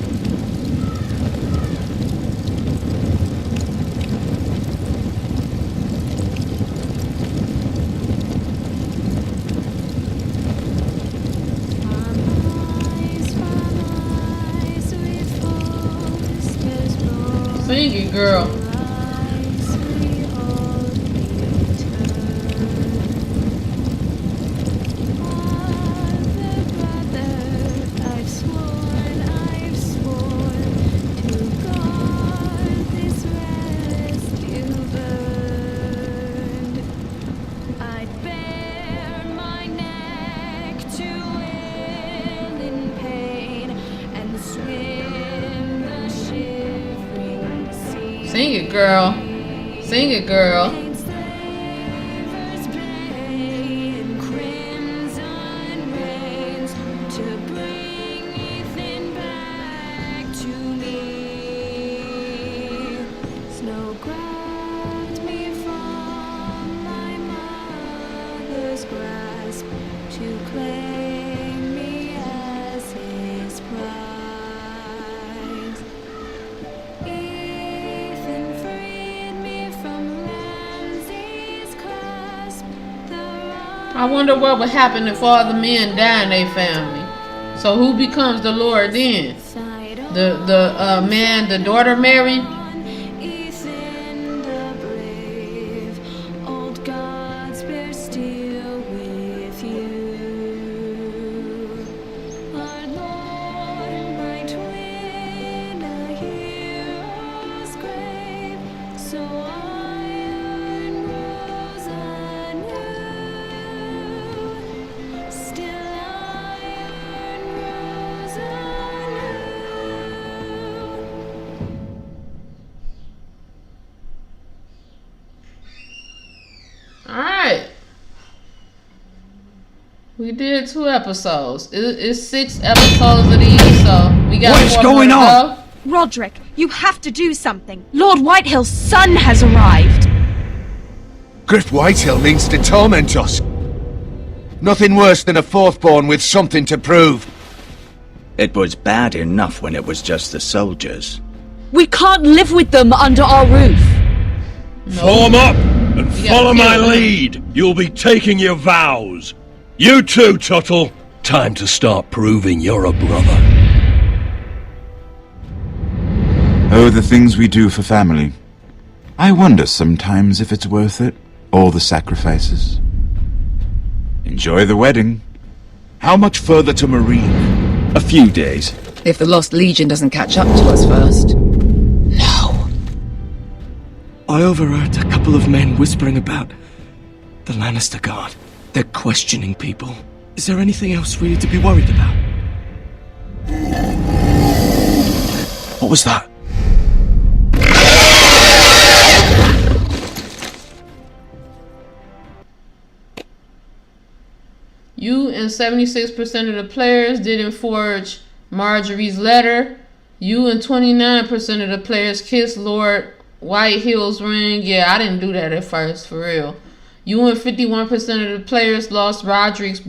Sing it, girl. girl. Sing it, girl. I wonder what would happen if all the men die in their family. So who becomes the Lord then? The man, the daughter married? Alright. We did 2 episodes. It's 6 episodes of these, so we got What's going on? Roderick, you have to do something. Lord Whitehill's son has arrived. Griff Whitehill means to torment us. Nothing worse than a fourth-born with something to prove. It was bad enough when it was just the soldiers. We can't live with them under our roof. Form up and follow my lead. You'll be taking your vows. You too, Tuttle. Time to start proving you're a brother. Oh, the things we do for family. I wonder sometimes if it's worth it. All the sacrifices. Enjoy the wedding. How much further to Marine? A few days. If the Lost Legion doesn't catch up to us first. I overheard a couple of men whispering about the Lannister Guard. They're questioning people. Is there anything else really to be worried about? What was that? You and 76% of the players didn't forge Marjorie's letter. You and 29% of the players kissed Lord Whitehill's ring. Yeah, I didn't do that at first, for real. You and 51% of the players lost Roderick's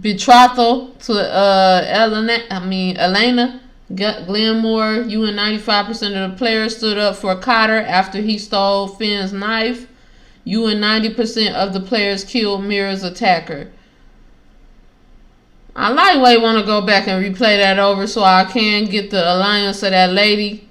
betrothal to Elena Glenmore. You and 95% of the players stood up for Cotter after he stole Finn's knife. You and 90% of the players killed Mira's attacker. I lightweight want to go back and replay that over so I can get the alliance of that lady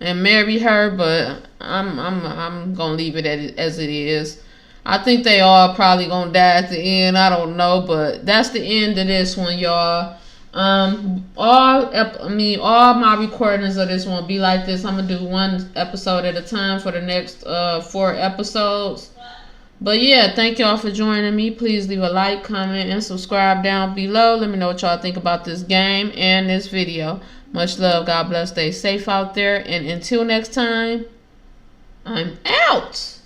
and marry her, but I'm gonna leave it as it is. I think they all probably gonna die at the end. I don't know, but that's the end of this one, y'all. All my recordings of this won't be like this. I'm gonna do 1 episode at a time for the next 4 episodes. But yeah, thank y'all for joining me. Please leave a like, comment, and subscribe down below. Let me know what y'all think about this game and this video. Much love. God bless. Stay safe out there. And until next time, I'm out.